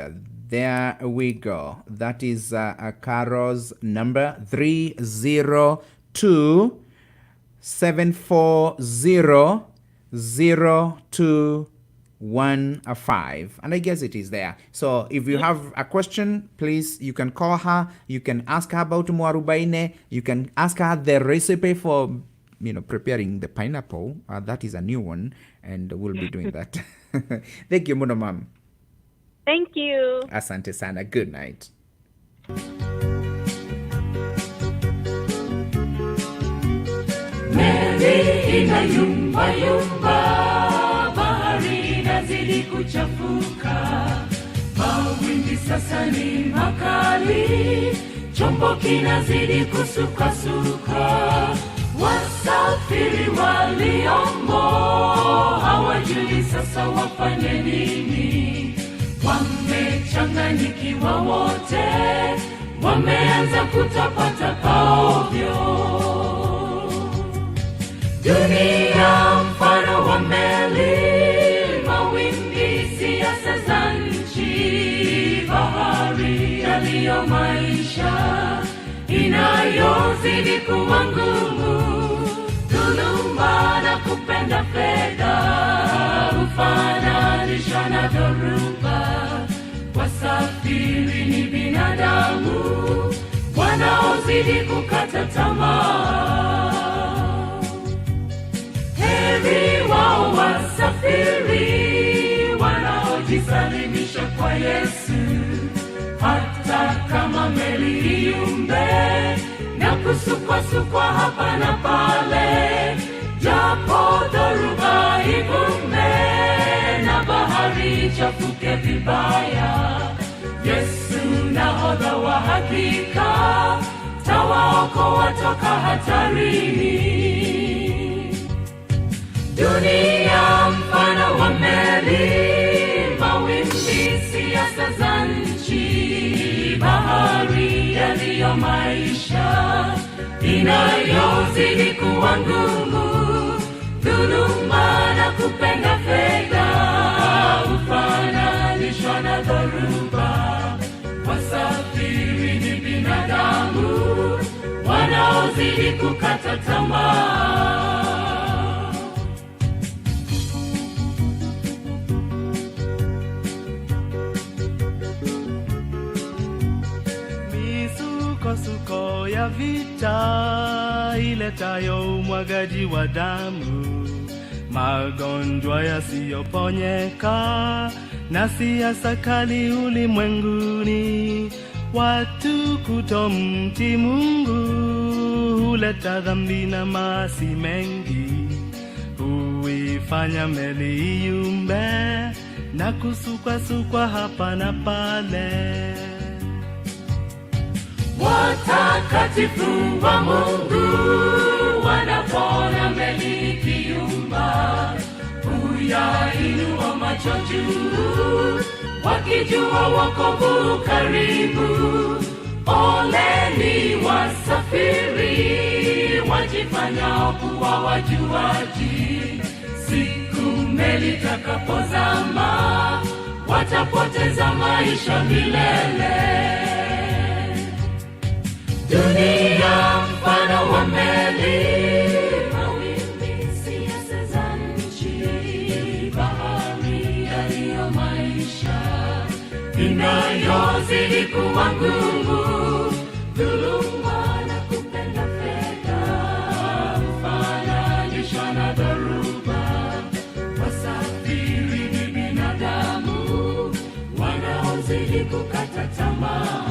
There we go. That is Carol's number, 302-740-0215. And I guess it is there. So if you have a question, please, you can call her. You can ask her about Mwarubaine. You can ask her the recipe for, preparing the pineapple. That is a new one, and we'll be doing that. Thank you, Muno Mom. Thank you. Asante sana. Good night. Meli inayumba yumba, bahari inazidi kuchafuka, mawimbi sasa ni makali, chombo kinazidi kusukasuka. Wasafiri waliomo hawajui sasa wafanye nini, wamechanganyikiwa wote, wameanza kutapatapa ovyo. Dunia mfano wa meli, mawimbi siasa za nchi, bahari yaliyo maisha inayozidi kuwa ngumu, dhuluma na kupenda fedha hufananishwa na dhoruba. Wasafiri ni binadamu wanaozidi kukata tamaa. Heri wao wasafiri wanaojisalimisha kwa Yesu, hata kama meli iumbe na kusukwasukwa hapa na pale, japo dhoruba ivume na bahari chafuke vibaya, Yesu nahodha wa hakika tawaokoa toka hatarini. Dunia mfano wa meli, mawimbi siasa za nchi, bahari yaliyo maisha inayozidi kuwa ngumu, dhuluma na kupenda fedha hufananishwa na dhoruba. Wasafiri ni binadamu wanaozidi kukata tamaa. Misukosuko ya vita iletayo umwagaji wa damu, magonjwa yasiyoponyeka na siasa kali ulimwenguni, watu kutomtii Mungu huleta dhambi na maasi mengi, huifanya meli iumbe na kusukwasukwa hapa na pale. Watakatifu wa Mungu wanapona meli ikiumba, huyainua macho juu, wakijua wokovu karibu. Oleni wasafiri wajifanyao kuwa wajuaji, siku meli itakapozama watapoteza maisha milele. Dunia mfano wa meli, mawimbi siasa za nchi, bahari yaliyo maisha inayozidi kuwa ngumu, dhuluma na kupenda fedha hufananishwa na dhoruba. Wasafiri ni binadamu wanaozidi kukata tamaa.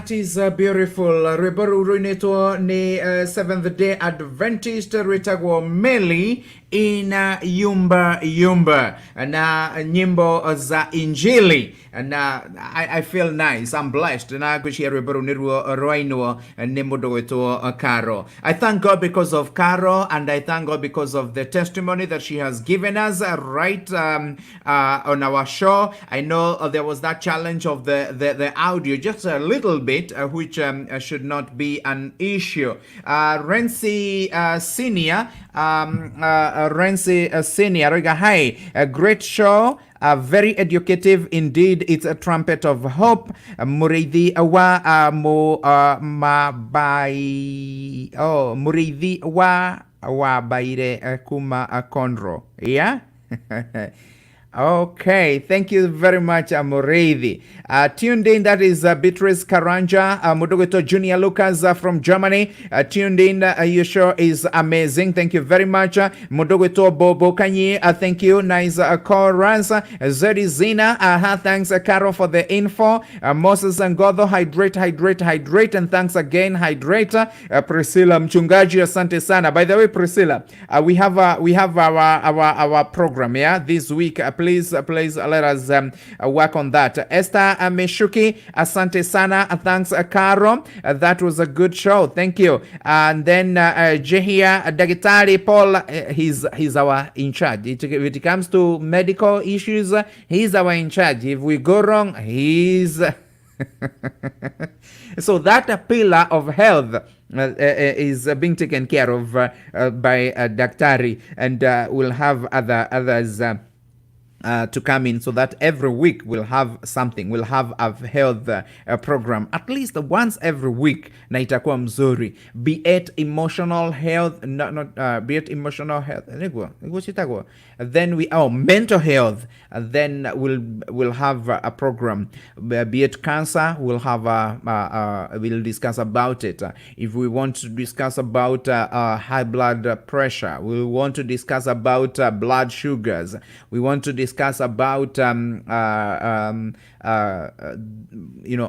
That is beautiful. Rwimbo ruinetwo ni Seventh Day Adventist rwitagwo Meli ina yumba yumba na nyimbo za injili na I feel nice. I'm blessed na gwishia rwimbo runirwo rwainwo ni mundu wetwo Caro. I thank God because of Caro, and I thank God because of the testimony that she has given us right on our show. I know there was that challenge of the audio just a little bit, which should not be an issue. Renzi Senior, Renzi Senior, hi, a great show. Very educative indeed. It's a trumpet of hope. Murithi wa mo mabai. Oh, Murithi wa baire kuma konro. Yeah. Okay, thank you very much, Murithi. Tuned in, that is Beatrice Karanja, Mudogeto Junior Lucas from Germany. Tuned in, your show is amazing. Thank you very much. Mudogeto Bobo Kanyi, thank you. Nice chorus. Zedi Zina, thanks, Caro, for the info. Moses and Godho, hydrate. And thanks again, hydrate. Priscilla Mchungaji, asante sana. By the way, Priscilla, we have our program, yeah, this week. Please let us work on that. Esther Meshuki, asante sana. Thanks, Caro. That was a good show. Thank you. And then Jehia Dagitari Paul, he's our in charge. If it comes to medical issues, he's our in charge. If we go wrong, he's... So that pillar of health is being taken care of by Daktari, and we'll have others to come in, so that every week we'll have something. We'll have a health program at least once every week, na itakuwa mzuri. Be it emotional health, be it emotional health, then mental health, then we'll have a program. Be it cancer, we'll have we'll discuss about it. If we want to discuss about high blood pressure, we want to discuss about blood sugars, we want to discuss about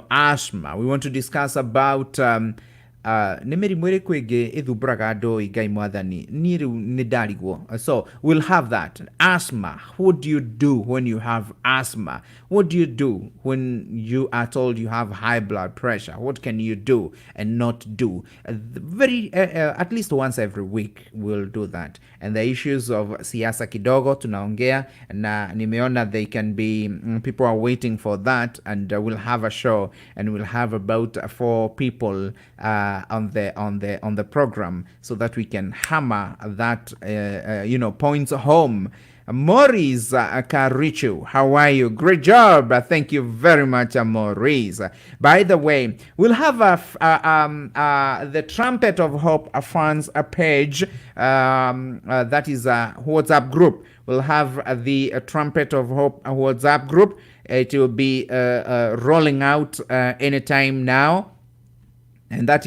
asthma, we want to discuss about so we'll have that. Asthma, what do you do when you have asthma? What do you do when you are told you have high blood pressure? What can you do and not do? At least once every week we'll do that. And the issues of siasa kidogo tunaongea, na nimeona they can be, people are waiting for that, and we'll have a show, and we'll have about 4 people on the program, so that we can hammer that points home. Maurice Karichu, how are you? Great job. Thank you very much, Maurice. By the way, we'll have the Trumpet of Hope fans page. That is a WhatsApp group. We'll have the Trumpet of Hope WhatsApp group. It will be rolling out anytime now. And that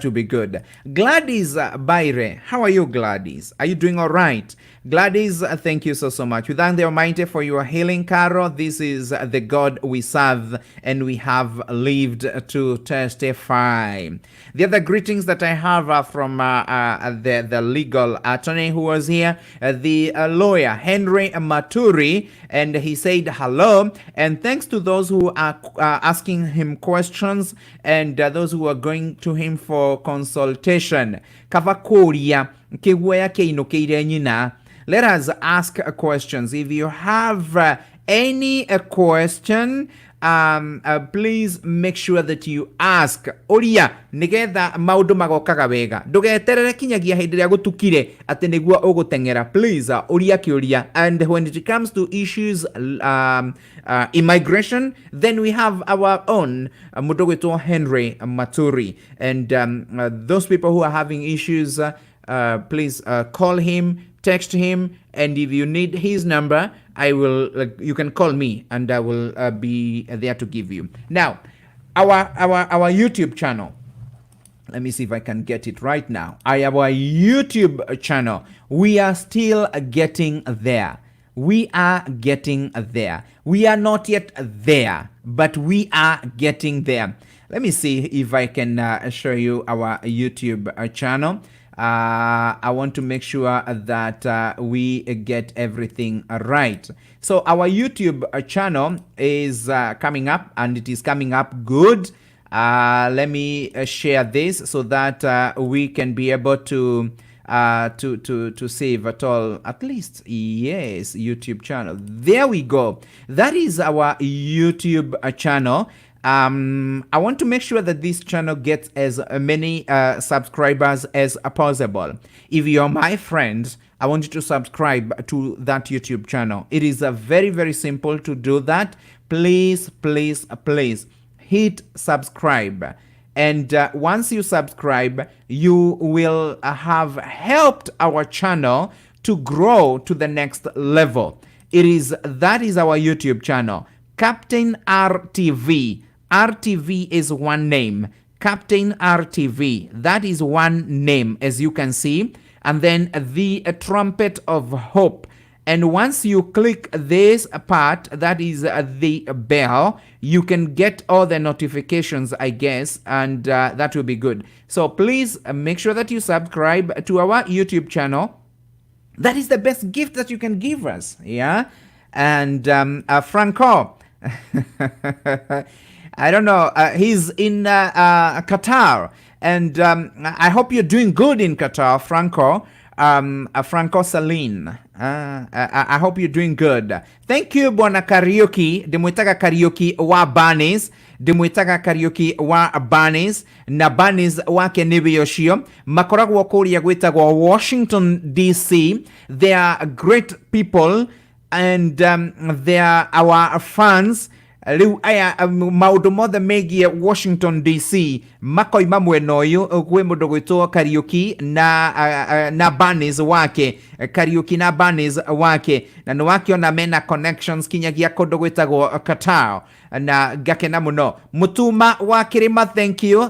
will be good. Gladys Baire, how are you, Gladys? Are you doing all right? Gladys, thank you so much. We thank the Almighty for your healing, Caro. This is the God we serve, and we have lived to testify. The other greetings that I have are from the legal attorney who was here, the lawyer, Henry Maturi, and he said hello. And thanks to those who are asking him questions, and those who are going to him for consultation. Kavakoria, keguaya keinukeire nyina. Let us ask questions. If you have any question, please make sure that you ask. Oria nigetha maundu magokaga wega. Ndugeterere kinyagia hindi ria gutukire ati niguo ugutengera. Please oria kiuria. And when it comes to issues immigration, then we have our own Mudogeto Henry Maturi, and those people who are having issues, please call him, text him, and if you need his number, you can call me, and I will be there to give you. Now, our YouTube channel. Let me see if I can get it right now. Our YouTube channel. We are still getting there. We are getting there. We are not yet there, but we are getting there. Let me see if I can show you our YouTube channel. I want to make sure that we get everything right. So our YouTube channel is coming up, and it is coming up good. Let me share this so that we can be able to save at least, yes, YouTube channel. There we go. That is our YouTube channel. I want to make sure that this channel gets as many subscribers as possible. If you're my friend, I want you to subscribe to that YouTube channel. It is very, very simple to do that. Please, please, please hit subscribe. And once you subscribe, you will have helped our channel to grow to the next level. That is our YouTube channel, Captain RTV. RTV is one name. Captain RTV. That is one name, as you can see. And then the Trumpet of Hope. And once you click this part, that is the bell, you can get all the notifications, I guess, and that will be good. So please make sure that you subscribe to our YouTube channel. That is the best gift that you can give us, yeah? And Franco, I don't know, he's in Qatar, and I hope you're doing good in Qatar, Franco. Franco Saline. I hope you're doing good. Thank you, Bwana Karaoke. Ndimwitaga Karaoke wa Banis. Ndimwitaga Karaoke wa Banis. Na Banis wake niwe yoshio. Makoragwo kuria gwitagwo Washington, D.C. They are great people, and they are our fans. Riu aya maundu mothe megie Washington DC makoima mwena uyu kwi mundu gwitwo Karaoke na Banis wake, Karaoke na Banis wake, na ni wakiona mena connections kinyagia kundu gwitagwo Qatar, na gakena muno. Mutuma wa Kirima, thank you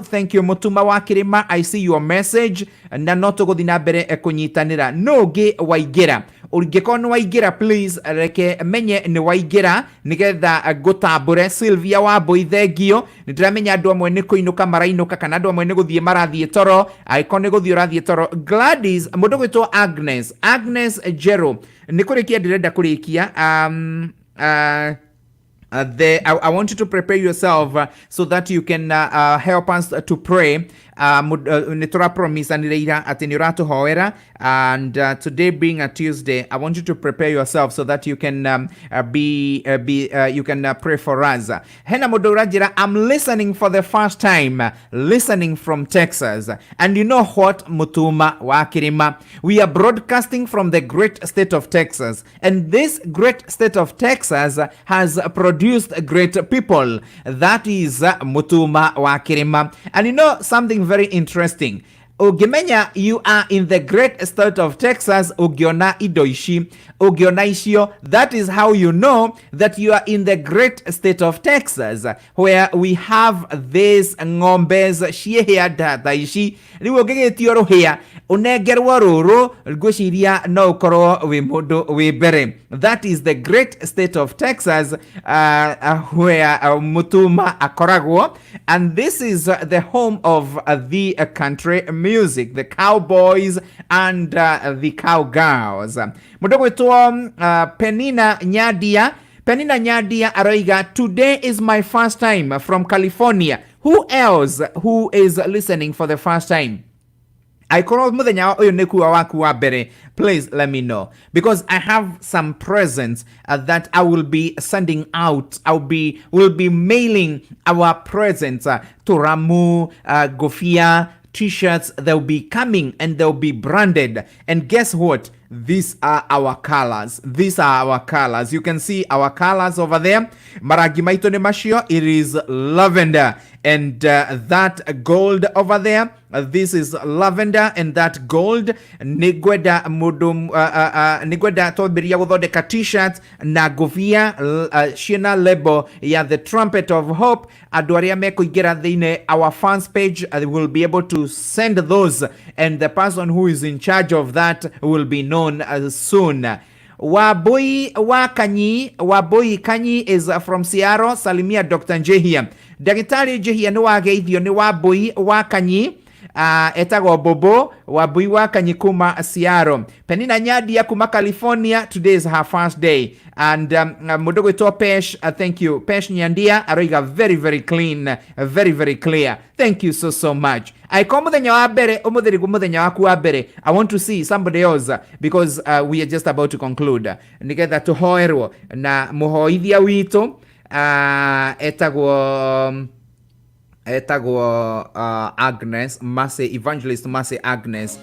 Mutuma wa Kirima, I see your message, na no tuguthi na mbere kunyitanira. Nugi Waigera, urigeko ni Waigera, please reke menye ni Waigera nigetha gutambure. Sylvia wa Boithegio, nitiramenya andu amwe ni kuinuka marainuka, kana andu amwe ni guthie marathie toro, aiko ni guthie urathie toro. Gladys mundu gwitwo Agnes Jero, ni kurikia ndirenda kurikia. I want you to prepare yourself so that you can help us to pray. Nitura promise anireira ati niratuhoera, and today being a Tuesday, I want you to prepare yourself so that you can you can pray for us. Hena Modorajira, I'm listening for the first time, listening from Texas. And you know what, Mutuma Wakirima? We are broadcasting from the great state of Texas. And this great state of Texas has produced great people. That is Mutuma Wakirima. And you know something very interesting. Ogimenya, you are in the great state of Texas. Ogiona idoishi, ogiona ishio. That is how you know that you are in the great state of Texas, where we have this ngombes shiehea dataishi. Riwo gegetio here. Unegerwa roro gushiria no koro we modo we bere. That is the great state of Texas, where Mutuma akoragwo, and this is the home of the country music, the cowboys and the cowgirls. Mudogo to Penina Nyadia Aroiga. Today is my first time from California. Who else who is listening for the first time? I call muthenya uyu niku waku wa bere. Please let me know, because I have some presents that I will be sending out. Will be mailing our presents to Ramu, Gofia, t-shirts. They'll be coming and they'll be branded. And guess what? These are our colors. You can see our colors over there. Maragi maito ne mashio. It is lavender. And that gold over there, this is lavender, and that gold. Nigweda tobiria wothodeka t-shirts na govia shina lebo ya the Trumpet of Hope. Aduaria meko igera thine our fans page. Will be able to send those, and the person who is in charge of that will be known soon. Waboi Kanyi is from Seattle. Salimia Dr. Njehia. ndagĩtarĩ Njihia nĩ wageithio nĩ Wambui wa Kanyi etagwo Bobo Wambui wa Kanyi kuma Seattle. Penina Nyadia kuma California, today is her first day. And mũndũ gwĩtwo Pesh, thank you. Pesh Nyandia aroiga very very clean, very very clear. Thank you so much. Aiko mũthenya wa mbere ũmũthĩ nĩguo mũthenya waku wa mbere. I want to see somebody else because we are just about to conclude. Nĩgetha tũhoerwo na mũhoithia witũ etagwo Agnes Mase, Evangelist Mase Agnes.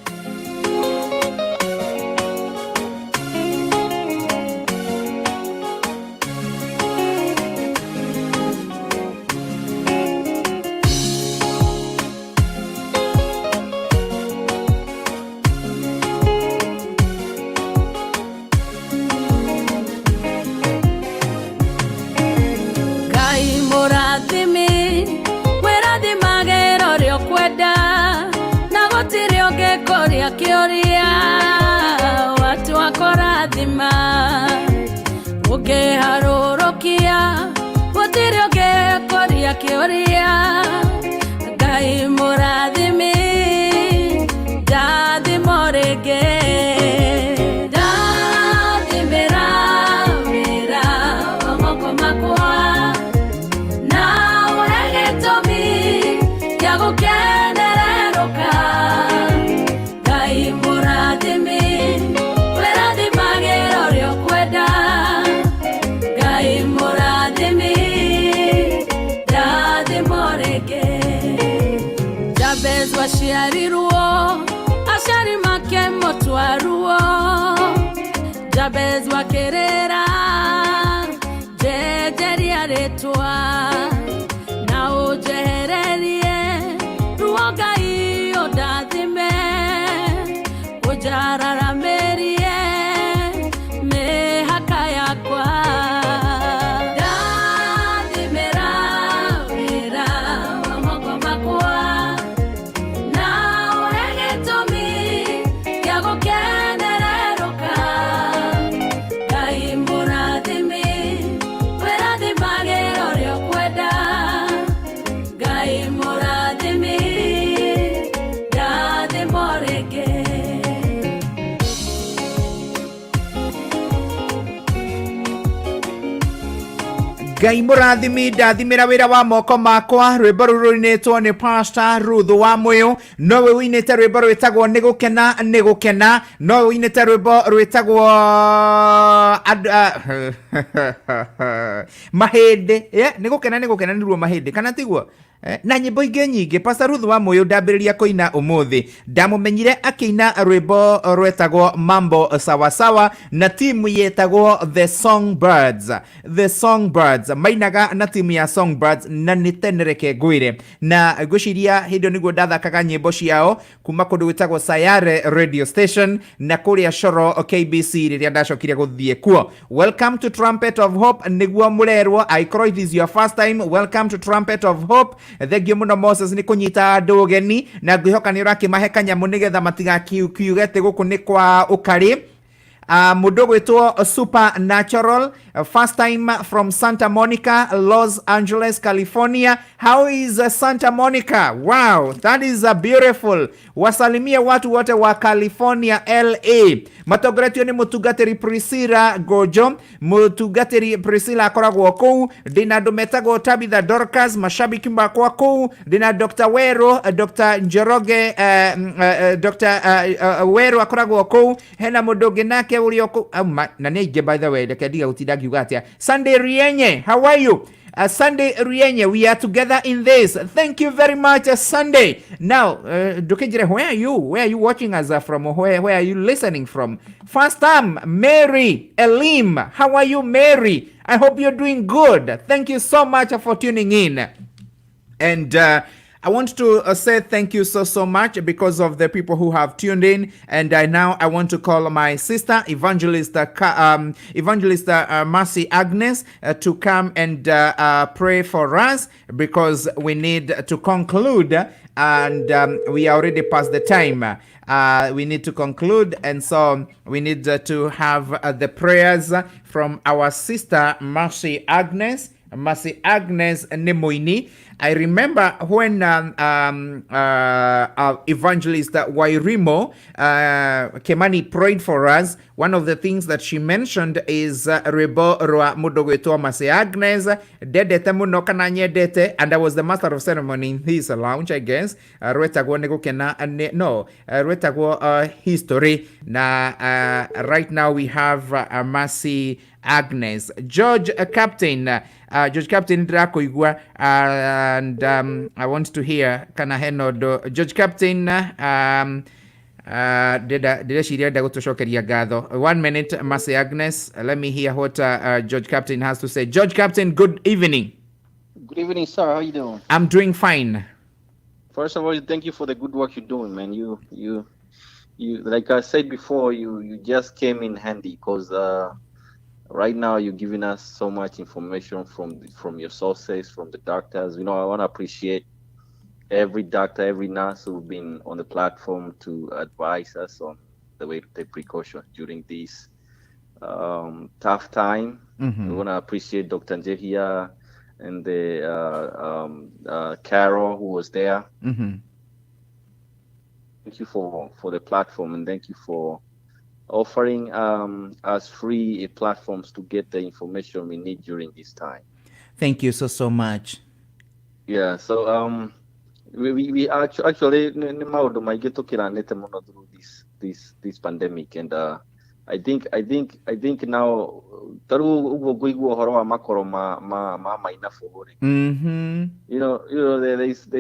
Kioria watu wakorathima ukiharũrũkia gũtirĩ ũngĩkũria kĩũria Ngai mũrathimi ndathimo rĩngĩ ndathimĩra wĩra wa moko makwa na ũhe gĩtũmi gĩa gũkenererũka Ciarirwo aciari make mũtwaruo Jabez wakĩrĩra njenjeria rĩtwa na ũnjehererie ruo Ngai ũndathime ũnjararamĩrie mĩhaka yakwa ndathimĩra wĩra wa moko makwa Ngai mũrathimi ndathimĩra wĩra wa moko makwa. Rwĩmbo rũrũ rũinĩtwo nĩ Pastor Ruto wa Mũyũ. Nowe wĩinĩte rwĩmbo rwĩtagwo nĩ gũkena nĩ gũkena. Nowe wĩinĩte rwĩmbo rwĩtagwo mahĩndĩ. Nĩ gũkena nĩruo mahĩndĩ kana tiguo? Na nyĩmbo ingĩ nyingĩ. Pastor Ruto wa Mũyũ ndambĩrĩria kũina ũmũthĩ. Ndamũmenyire akĩina rwĩmbo rwĩtagwo Mambo Sawa Sawa na timu yetagwo The Songbirds. The Songbirds mainaga na timu ya Songbirds na nĩ tenereke ngwĩre. Na ngwĩciria hĩndĩ nĩguo ndathakaga nyĩmbo ciao kuma kũndũ gwĩtagwo Sayare Radio Station na kũrĩa Coro KBC rĩrĩa ndacokire gũthiĩ kuo. Welcome to Trumpet of Hope nĩguo mũrerwo. Aikoro it is your first time. Welcome to Trumpet of Hope. Thengio mũno Moses nĩ kũnyita andũ ũgeni na ngwĩhoka nĩ ũrakĩmahe kanyamũ nĩgetha matigakiuge atĩ gũkũ nĩ kwa ũkarĩ. Mũndũ gwĩtwo Supernatural, first time from Santa Monica, Los Angeles, California. How is Santa Monica? Wow, that is beautiful. Wasalimia watu wote wa California, LA. Matogoretio ni mũtungatĩri Priscilla Gojo. Mũtungatĩri Priscilla akoragwo kũu. Ndĩna andũ metagwo Tabitha Dorcas, mashabiki makwa kũu. Ndĩna Dr. Wero, Dr. Njoroge, Dr. Wero akoragwo kũu. Hena mũndũ ũngĩ nake na nĩ aingĩ by the way, reke ndiga gũtinda ngiuga atĩa. Sunday Rienye, how are you? Sunday Rienye, we are together in this. Thank you very much, Sunday. Now, Dukejire, where are you? Where are you watching us from? Where are you listening from? First time, Mary Elim. How are you, Mary? I hope you're doing good. Thank you so much for tuning in. And I want to say thank you so much because of the people who have tuned in. And now I want to call my sister, Evangelist Mercy Agnes, to come and pray for us because we need to conclude and we are already past the time. We need to conclude, and so we need to have the prayers from our sister Mercy Agnes. Mercy Agnes Nemoini. I remember when evangelist Wairimo Kemani prayed for us. One of the things that she mentioned is Rebo Roa Mudogweto Mase Agnes, Dedete Munoka Nyedete, and I was the master of ceremony in his lounge, I guess. Rwetagwo Negokena, no, Rwetagwo history. Right now we have Mercy Agnes. George Captain Draco Igua, and I want to hear Kanaheno George Captain. Did she hear the 1 minute, Mercy Agnes? Let me hear what George Captain has to say. George Captain, good evening. Good evening, sir. How you doing? I'm doing fine. First of all, thank you for the good work you're doing, man. You like I said before, you just came in handy because right now you're giving us so much information from your sources, from the doctors. I want to appreciate every doctor, every nurse who've been on the platform to advise us on the way to take precautions during this tough time. We want to appreciate Dr. Njehia and the Carol who was there. Thank you for the platform, and thank you for offering us free platforms to get the information we need during this time. Thank you so much. Yeah, so we actually through this pandemic, and I think now there's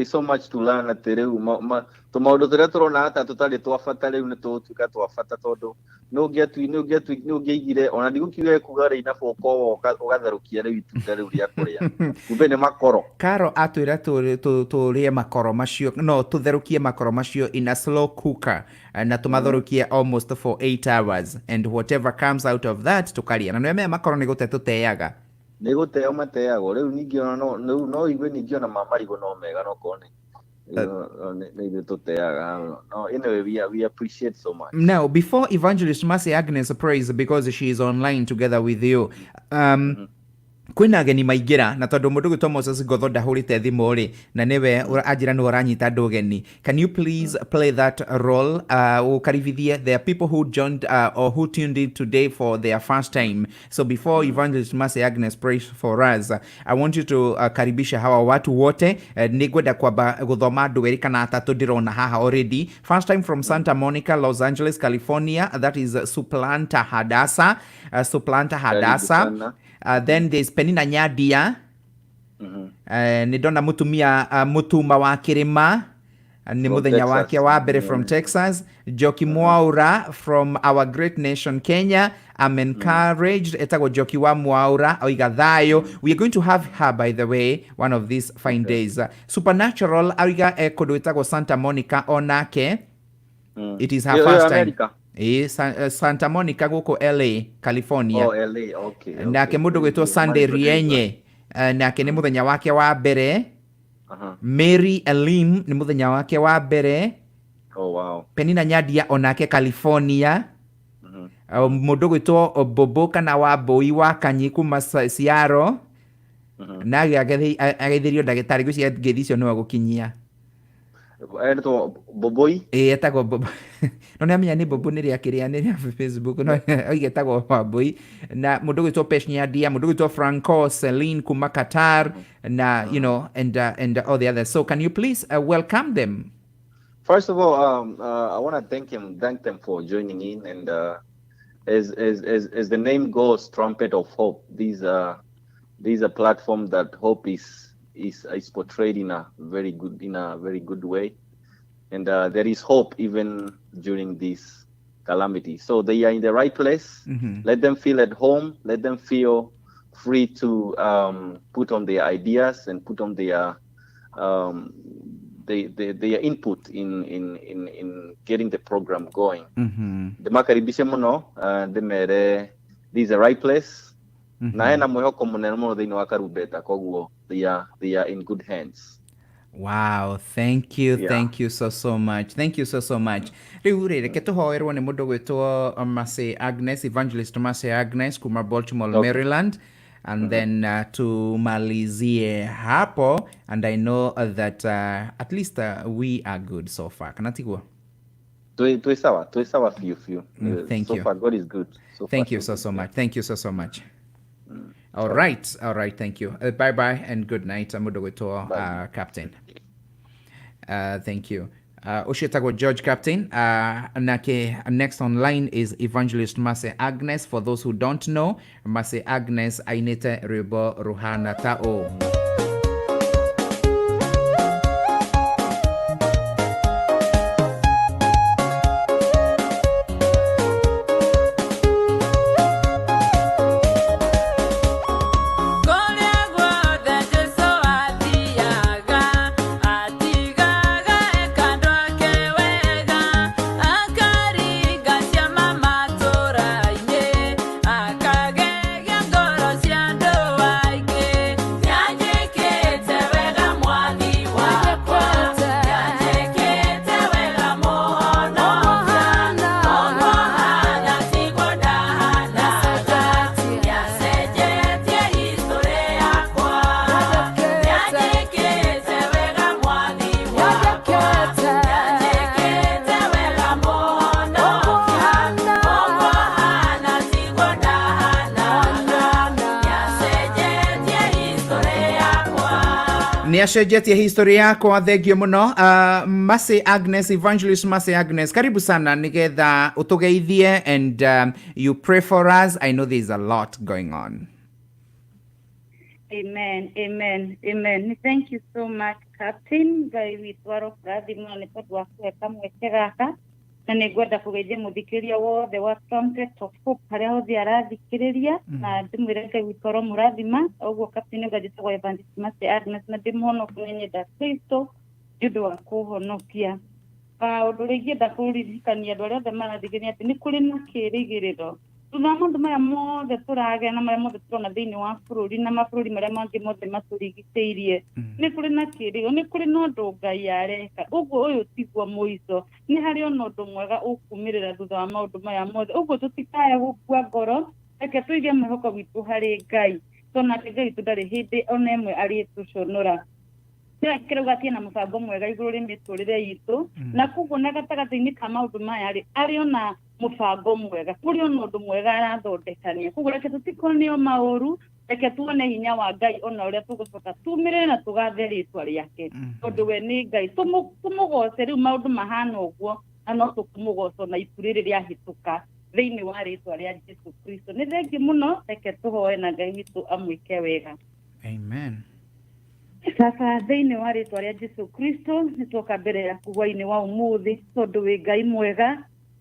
so much to learn at the no get to gire ona ndigukire kugara ina foko ugatharukia riu itunda riu ria kuria kubene makoro Karo atwira turie makoro macio no tutherukie makoro macio in a slow cooker na tumathorukie almost for 8 hours, and whatever comes out of that tukaria na neme makoro ni gute tuteaga mateago riu ningi ona no igwe ningi ona mamarigo no mega no kone. Anyway, we appreciate so much. Now, before Evangelist Mercy Agnes prays, because she is online together with you, kwina ageni maingira na tondu mundu gwitwo Moses Gotho ndahurite thimu ri na niwe ajira ni uranyita andu geni. Can you please play that role? Ukaribithie, there are people who joined or who tuned in today for their first time. So before Evangelist Mercy Agnes prays for us, I want you to karibisha hawa watu wote. Nigwenda kwamba guthoma andu eri kana atatu ndirona haha already. First time from Santa Monica, Los Angeles, California. That is Suplanta Hadasa. Then there's Penina Nyadia. Nidona mutumia mutuma wa kirima ni muthenya wake wa mbere from Texas. Joki Mwaura from our great nation Kenya. I'm encouraged. Etago Joki wa Mwaura oiga thayo. We are going to have her, by the way, one of these fine days. Supernatural oiga ekodo etago Santa Monica onake. It is her first time. Santa Monica guko LA, California. Oh, LA, okay. Nake mundu gwitwo Sunday Rienye, nake ni muthenya wake wa mbere. Mary Elim ni muthenya wake wa mbere. Oh, wow. Penina Nyadia onake California. Mundu gwitwo Bobo kana wa Boi wa Kanyiku Masiaro. Na ageithirio ndagitari gwicia ngeithicio no gukinyia. Boboi etagwo Bobo no namenya ni Bobo ni ria kiria ni ria Facebook no oigetagwo Boboi na mundu gwitwo Peshnia Dia, mundu gwitwo Franco Celine kuma Qatar na and all the others. So can you please welcome them? First of all, I want to thank them for joining in, and as the name goes, Trumpet of Hope. These are platforms that hope is portrayed in a very good way, and there is hope even during this calamity. So they are in the right place. Let them feel at home. Let them feel free to put on their ideas and put on their input in getting the program going. The makaribishe muno the mere this is the right place. Na ena mwehoko munene muno thiini wa Karubeta, koguo they are in good hands. Wow, thank you, yeah. Thank you so much. Thank you so much. Riu reke tuhoerwo ni mundu gwitwo Mercy Agnes, Evangelist Mercy Agnes kuma Baltimore, Maryland. and then tumalizie hapo, and I know that at least we are good so far. Kanatigwa. Tuwe sawa few. Thank you. So far, God is good. Thank you so much. Thank you so much. All right. Thank you. Bye and good night. Amudogoto, Captain. Thank you. Oshetago George Captain. Nake next online is Evangelist Mase Agnes. For those who don't know, Mase Agnes Ainete Ribo Ruhana Tao. Niacenjetie historia yakwa, thengio muno. Mase Agnes, Evangelist Mase Agnes, karibu sana nigetha utugeithie and you pray for us. I know there's a lot going on. Amen. Thank you so much, Captain. Ngai witũ arorathimwo nĩ tondũ wa kũhe kamweke gaka, na nĩ ngwenda kũgeithia mũthikĩrĩria wothe wa Trumpet of Hope harĩa hothe arathikĩrĩria, na ndĩmwĩre Ngai witũ aromũrathima. Ũguo Captain ũgagĩtagwo Evangelist Mase Agnes, na ndĩmũhonokia nyenda Kristo nĩ ũndũ wa kũhonokia. Ũndũ ũrĩa ingĩenda kũririkania andũ arĩa othe marathikĩrĩria atĩ nĩ kũrĩ na kĩĩrĩgĩrĩro. Thutha wa maũndũ maya mothe tũragĩa na marĩa mothe tũrona thĩinĩ wa bũrũri na mabũrũri marĩa mangĩ mothe matũrigicĩirie, nĩ kũrĩ na kĩĩrĩgĩrĩro, nĩ kũrĩ na ũndũ Ngai areka. Ũguo ũyũ tiguo mũico, nĩ harĩ ona ũndũ mwega ũkumĩrĩra thutha wa maũndũ maya mothe. Ũguo tũtikae gũkua ngoro, reke tũige mwĩhoko witũ harĩ Ngai, tondũ atĩ Ngai witũ ndarĩ hĩndĩ ona ĩmwe arĩtũconora. Kĩrauga atĩ na mũbango mwega igũrũ rĩa mĩtũrĩre itũ, na koguo na gatagatĩ-inĩ ka maũndũ maya arĩ ona mũbango mwega, kũrĩ ona ũndũ mwega arathondekania. Koguo reke tũtikonio maũru, reke tuone hinya wa Ngai ona ũrĩa tũgũcoka tumĩrĩre na tũgathe rĩtwa rĩake, tondũ we nĩ Ngai. Tũmũgoce rĩu maũndũ mahana ũguo, na no tũkũmũgoca na ibu rĩrĩ rĩahĩtũka thĩinĩ wa rĩtwa rĩa Jesũ Kristo. Nĩ thengi mũno, reke tũhoe na Ngai witũ amwĩke wega. Amen. Sasa thĩinĩ wa rĩtwa rĩa Jesũ Kristo nĩ twoka mbere yaku hwaĩ-inĩ wa ũmũthĩ, tondũ wĩ Ngai mwega,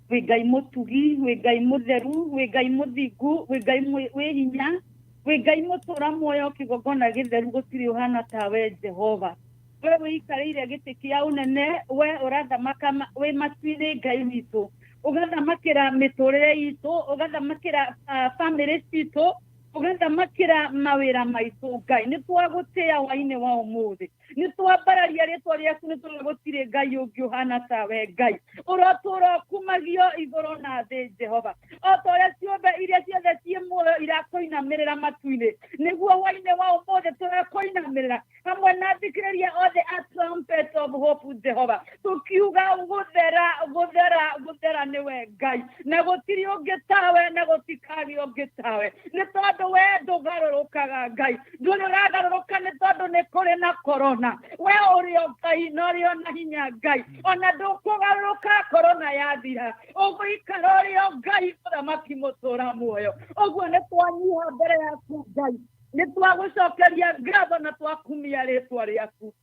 wĩ Ngai mũtugi, wĩ Ngai mũtheru, wĩ Ngai mũthingu, wĩ Ngai wĩ hinya, wĩ Ngai mũtũra muoyo, kĩgongona gĩtheru, gũtirĩ ũhana tawe Jehova. We wĩikarĩire gĩtĩ kĩa ũnene, we ũrathamaka wĩ matu-inĩ Ngai witũ, ũgathamakĩra mĩtũrĩre itũ, ũgathamakĩra family citũ, ũgathamakĩra mawĩra maitũ Ngai. Nĩ twagũtĩĩa hwaĩ-inĩ wa ũmũthĩ, nĩ twambararia rĩtwa rĩaku, nĩ tondũ gũtirĩ Ngai ũngĩ ũhana tawe Ngai, ũrotũũra ũkumagio igũrũ na thĩ Jehova. O ta ũrĩa ciũmbe iria ciothe ciĩ muoyo irakũinamĩrĩra matu-inĩ, nĩguo hwaĩ-inĩ wa ũmũthĩ tũrakũinamĩrĩra hamwe na athikĩrĩria othe a Trumpet of Hope Jehova, tũkiuga gũthera nĩwe Ngai, na gũtirĩ ũngĩ tawe na gũtikagĩa ũngĩ tawe, nĩ tondũ we ndũgarũrũkaga Ngai. Ndũrĩ ũragarũrũka nĩ tondũ nĩ kũrĩ na korona. We ũrĩ o Ngai na ũrĩ o na hinya Ngai, ona ndũkũgarũrũka korona yathira, ũgũikara ũrĩ o Ngai mũthamaki mũtũũra muoyo. Ũguo nĩ twanyiha mbere yaku Ngai, nĩ twagũcokeria ngatho na twakumia rĩtwa rĩaku.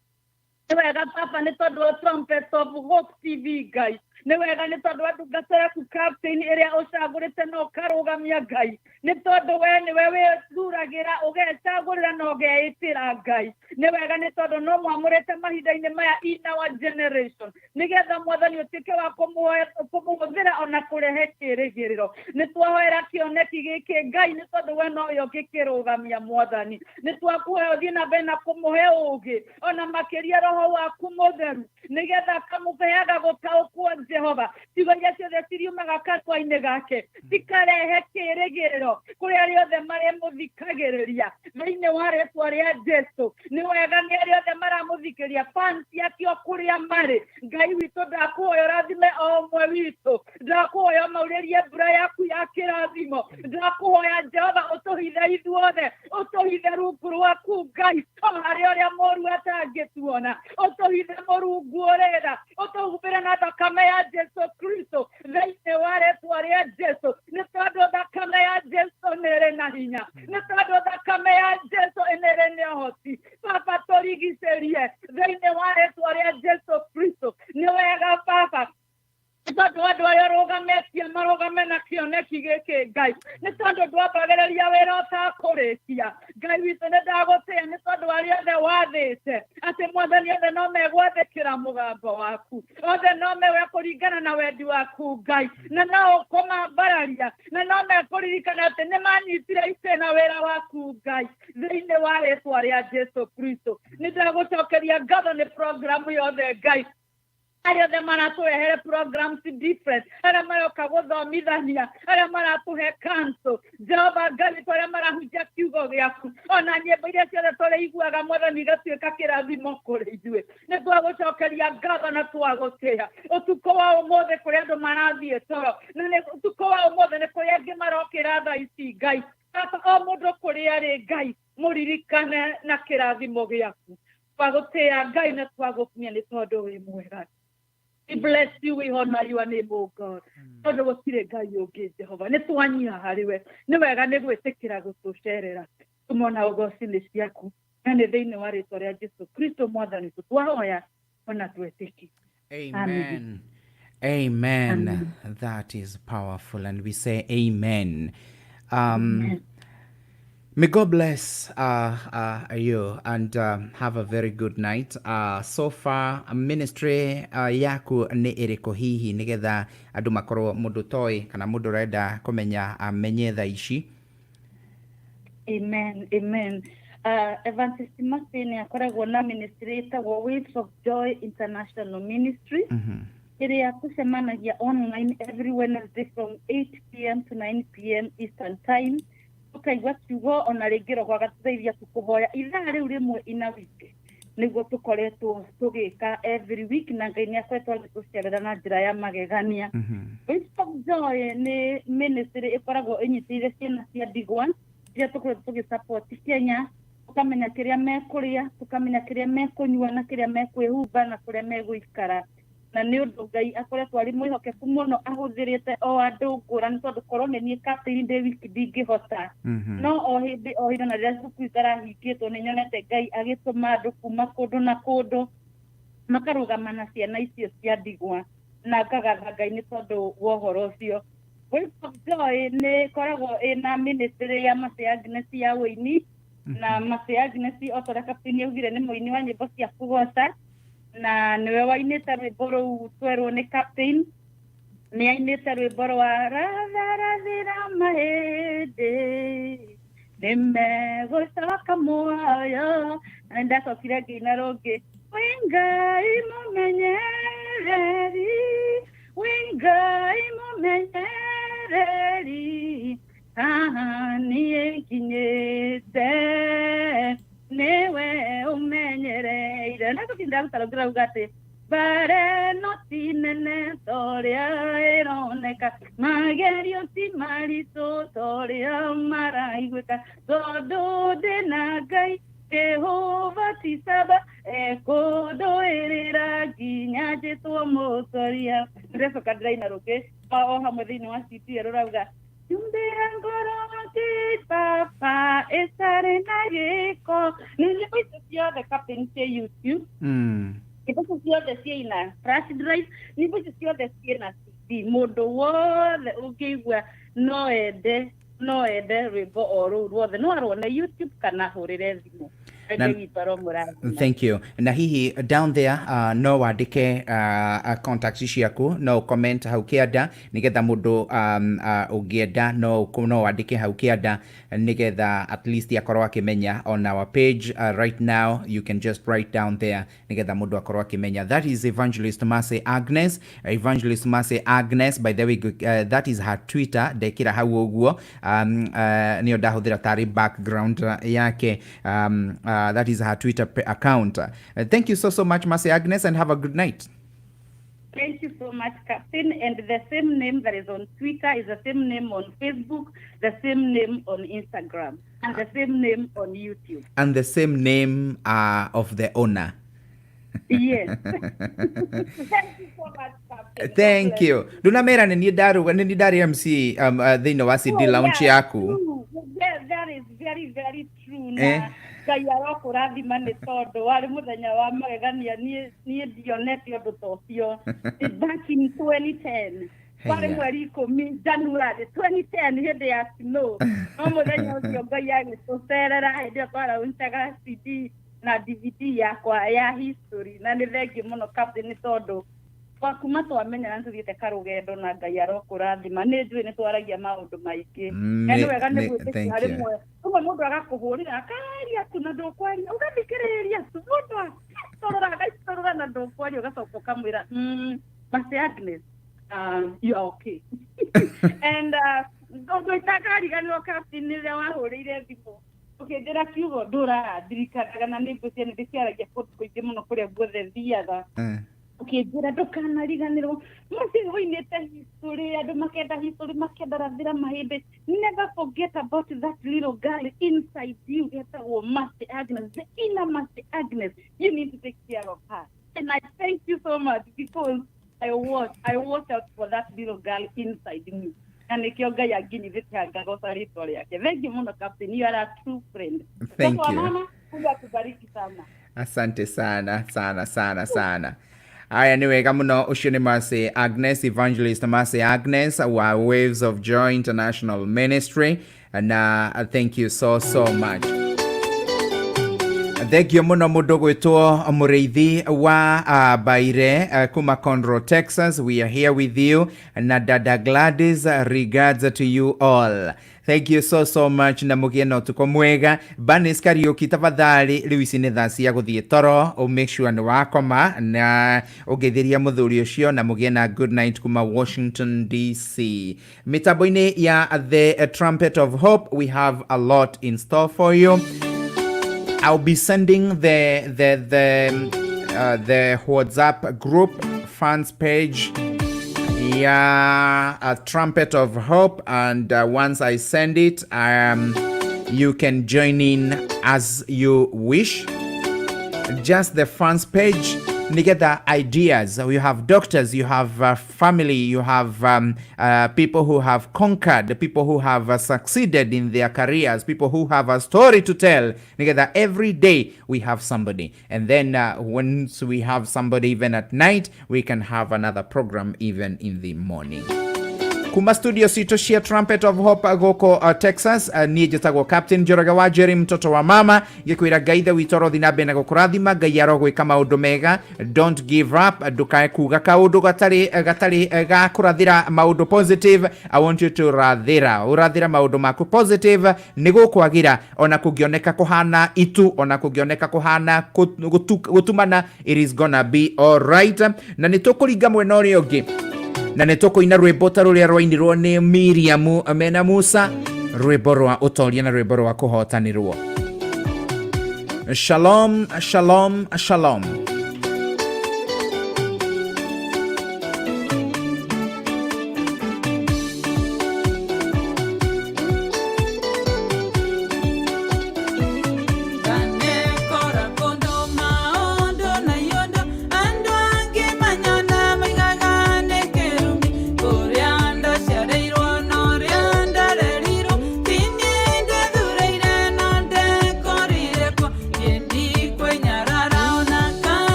Nĩ wega Baba nĩ tondũ wa Trumpet of Hope TV Ngai, nĩ wega nĩ tondũ wa ndungata yaku Captain ĩrĩa ũcagũrĩte na ũkarũgamia Ngai, nĩ tondũ we nĩwe wĩthuragĩra ũgecagũrĩra na ũgeĩtĩra Ngai, nĩ wega nĩ tondũ no mwamũrĩte mahinda-inĩ maya in our generation nĩgetha mwathani ũtuĩke wa kũmũhũthĩra ona kũrehe kĩĩrĩgĩrĩro nĩ twahoera kĩoneki gĩkĩ Ngai nĩ tondũ we no yo gĩkĩrũgamia mwathani nĩ twakũhe ũthiĩ na mbere na kũmũhe ũũgĩ ona makĩria roho waku mũtheru nĩgetha akamũheaga gũtaũkwo Jehova ciugo iria ciothe ciriumaga kanua-inĩ gake cikarehe kĩĩrĩgĩrĩro kũrĩ arĩa othe marĩmũthikagĩrĩria thĩinĩ wa rĩĩtwa rĩa Jesũ nĩ wega nĩ arĩa othe maramũthikĩrĩria fans yake kũrĩa marĩ Ngai witũ ndakũhoya ũrathime o ũmwe witũ ndakũhoya maurĩrie mbura yaku ya kĩrathimo ndakũhoya Jehova ũtũhithe ithuothe ũtũhithe rungu rwaku Ngai o harĩa ũrĩa mũũru atangĩtuona ũtũhithe mũrungu ũrĩ tha ũtũhumbĩre na thakame ya Jesũ Kristo thĩinĩ wa rĩĩtwa rĩa Jesũ nĩ tondũ thakame ya Jesũ nĩ ĩrĩ na hinya nĩ tondũ thakame ya Jesũ nĩ ĩrĩ na ũhoti Baba tũrigicĩrie thĩinĩ wa rĩĩtwa rĩa Jesũ Kristo nĩ wega Baba tondũ andũ arĩa ũrũgamĩtie marũgame na kĩoneki gĩkĩ Ngai nĩ tondũ ndwambagĩrĩria wĩra ũtakũrĩkia Ngai witũ nĩ ndagũtĩĩa nĩ tondũ arĩa othe wathĩte atĩ mwathani othe no megwathĩkĩra mũgambo waku othe no mewe kũringana na wendi waku Ngai na no ũkũmambararia na no mekũririkana atĩ nĩ manyitire itĩ na wĩra waku Ngai thĩinĩ wa rĩĩtwa rĩa Jesũ Kristo nĩ ndagũcokeria ngatho nĩ programu yothe Ngai arĩa othe maratũrehere programs different arĩa maroka gũthomithania arĩa maratũhe counsel Jehova Ngai witũ arĩa marahunjia kiugo gĩaku ona nyĩmbo iria ciothe tũrĩiguaga mwathani igatuĩka kĩrathimo kũrĩ ithuĩ nĩ twagũcokeria ngatho na twagũtĩĩa ũtukũ wa ũmũthĩ kũrĩ andũ marathiĩ toro na nĩ ũtukũ wa ũmũthĩ nĩ kũrĩ angĩ marokĩra thaa ici Ngai o mũndũ kũrĩa arĩ Ngai mũririkane na kĩrathimo gĩaku twagũtĩĩa Ngai na twagũkumia nĩ tondũ wĩ mwega We bless you, we honor your name, O God. Tondũ gũtirĩ Ngai ũngĩ Jehova nĩ twanyiha harĩ we nĩ wega nĩ gwĩtĩkĩra gũtũcerera tũmona ũgoci-inĩ ciaku na nĩ thĩinĩ wa rĩĩtwa rĩa Jesũ Kristo mwathani witũ twahoya ona twĩtĩkie. Amen. Amen. That is powerful and we say amen. May God bless you and have a very good night. So far, ministry yaku nĩ ĩrĩkũ hihi nĩgetha andũ makorwo mũndũ toĩ kana mũndũ renda kũmenya amenye thaa ici? Amen, amen. Evangelist Martin akoragwo na ministry ĩtagwo Waves of Joy International Ministry. Ĩrĩa tũcemanagia online every Wednesday from 8 p.m. to 9 p.m. Eastern Time. Tukaigua kiugo ona rĩngĩ roho agatũteithia tũkũhoya ithaa rĩu rĩmwe ina wiki nĩguo tũkoretwo tũgĩka every week na Ngai nĩ akoretwo agĩtũcerera na njĩra ya magegania. Waves of Joy nĩ ministry ĩkoragwo ĩnyitĩire ciana cia ndigwa iria tũkoretwo tũgĩsupport Kenya tũkamenya kĩrĩa mekũrĩa tũkamenya kĩrĩa mekũnyua na kĩrĩa mekwĩhumba na kũrĩa megũikara na nĩ ũndũ Ngai akoretwo arĩ mwĩhokeku mũno ahũthĩrĩte o andũ ngũrani tondũ korwo nĩ niĩ captain ndĩ wiki ndingĩhota no o hĩndĩ na rĩrĩa cukuru itarahingĩtwo nĩ nyonete Ngai agĩtũma andũ kuma kũndũ na kũndũ makarũgama na ciana icio cia ndigwa na ngagatha Ngai nĩ tondũ wa ũhoro ũcio. Waves of Joy nĩ ĩkoragwo ĩna ministry ya Mercy Agnes ya ũini na Mercy Agnes o ta ũrĩa captain augire nĩ mũini wa nyĩmbo cia kũgoca na nĩwe wainĩte rwĩmbo rũu twerwo nĩ captain nĩ ainĩte rwĩmbo rwa ratharathĩra mahĩndĩ nĩmegũcoka muoyo na nĩ ndacokire ngĩina rũngĩ wĩ Ngai mũmenyereri wĩ Ngai mũmenyereri haha niĩ nginyĩte niwe umenyereire na kutinda gũtarũkĩra uga atĩ bare no ti nene torĩa ĩroneka magerio ti maritũ torĩa maraiguĩka tondũ ndĩna Ngai Jehova ti saba ekũndũĩrĩra nginya njĩtwo mũtoria. Ndĩrecoka ndĩraina rũngĩ o hamwe thĩinĩ wa CPR rũrauga Yumbira ngoro Papa esare na gĩko nĩ nyĩmbo icio ciothe captain cia YouTube nyĩmbo icio ciothe ciĩna flash drive nyĩmbo icio ciothe ciĩna CD mũndũ wothe ũngĩigua no ende rwĩmbo o rũu ruothe no arwone YouTube kana hũrĩre thimũ Thank you. Na hihi down there no wandike contacts ciaku no comment hau kianda nigetha mundu ungienda no wandike hau kianda nigetha at least akorwo akimenya on our page right now. You can just write down there nigetha mundu akorwo akimenya. That is Evangelist Mase Agnes. Evangelist Mase Agnes, by the way, that is her Twitter dekira hau uguo niyo ndahuthira tari background yake. That is her Twitter account. Thank you so much, Mase Agnes, and have a good night. Thank you so much, Captain. And the same name that is on Twitter is the same name on Facebook, the same name on Instagram, and the same name on YouTube. And the same name of the owner. Yes. Thank you so much, Captain. Thank you. Duna mera ni dari MC thino wa CD launch yaku. That is very, very true. Ngai arokurathima nĩ tondũ warĩ mũthenya wa magegania niĩ ndionete ũndũ ta ũcio back in 2010 warĩ mweri 10 January 2010 hĩndĩ ya snow no mũthenya ũcio Ngai agĩtũcerera hĩndĩ ĩyo twarauncaga CD na DVD yakwa ya history na nĩ thengiũ mũno Captain nĩ tondũ kuma twamenya nĩ tũthiĩte karũgendo na Ngai arokũrathima nĩ njũĩ nĩ twaragia maũndũ maingĩ nĩ wega nĩ gwĩtĩkia rĩmwe ũmwe mũndũ agakũhũrĩra akaria tu na ndũkwaria ũgathikĩrĩria tu mũndũ tũrora na ndũkwaria ũgacoka ũkamwĩra Mase Agnes you are okay and ũndũ itakariganĩrwo Captain rĩrĩa wahũrĩire thimũ ũkĩnjĩra kiugo ndũradirikanaga na nĩ ngwĩciria nĩ ndĩciaragia kũndũ kũingĩ mũno kũrĩa guothe thiaga ukijira ndukanariganirwo musi woinete history andu makenda history makenda rathira mahinde. Never forget about that little girl inside you etagwo Mase Agnes, the inner Mase Agnes. You need to take care of her, and I thank you so much because I watch out for that little girl inside me. And ikio Ngai anginyithite ngagoca ritwa riake. Thank you muno Captain, you are a true friend. Thank you. Mama, Mungu akubariki sana. Asante sana. Aya ni wega muno ucio ni Mase Agnes, Evangelist Mase Agnes wa Waves of Joy International Ministry, and thank you so much. Thegio muno mundu gwitwo mureithi wa Baire kuma Conroe, Texas. We are here with you, na dada Gladys, regards to you all. Thank you so much na mugie no tuko mwega. Banis Karaoke tafadhali riu ici ni thaa cia guthie toro o make sure ni wakoma na ugeithiria muthuri ucio na mugie na good night kuma Washington DC. Mitambo-ini ya the Trumpet of Hope, we have a lot in store for you. I'll be sending the WhatsApp group fans page, a Trumpet of Hope, and once I send it, you can join in as you wish. Just the fans page, you get the ideas. You have doctors, you have family, you have people who have conquered, people who have succeeded in their careers, people who have a story to tell. You get that every day we have somebody. And then once we have somebody even at night, we can have another program even in the morning. Kuma studio sito shia Trumpet of Hope goko Texas, niye jitagwo Captain Joraga wa Jerry mtoto wa mama gikwira gaitha witoro thinabe na gukurathima Ngai arogwika maundu mega. Don't give up, ndukae kuga kaundu gatari ga kurathira maundu positive. I want you to urathira maundu maku positive nigo kwagira ona kugioneka kuhana itu, ona kugioneka kuhana gutumana, it is gonna be all right. Na nitukuringa mwena uria ungi na nitukuina rwimbo ta ruria rwainirwo ni Miriam Amena Musa, rwimbo rwa utoria na rwimbo rwa kuhotanirwo. Shalom, shalom, shalom.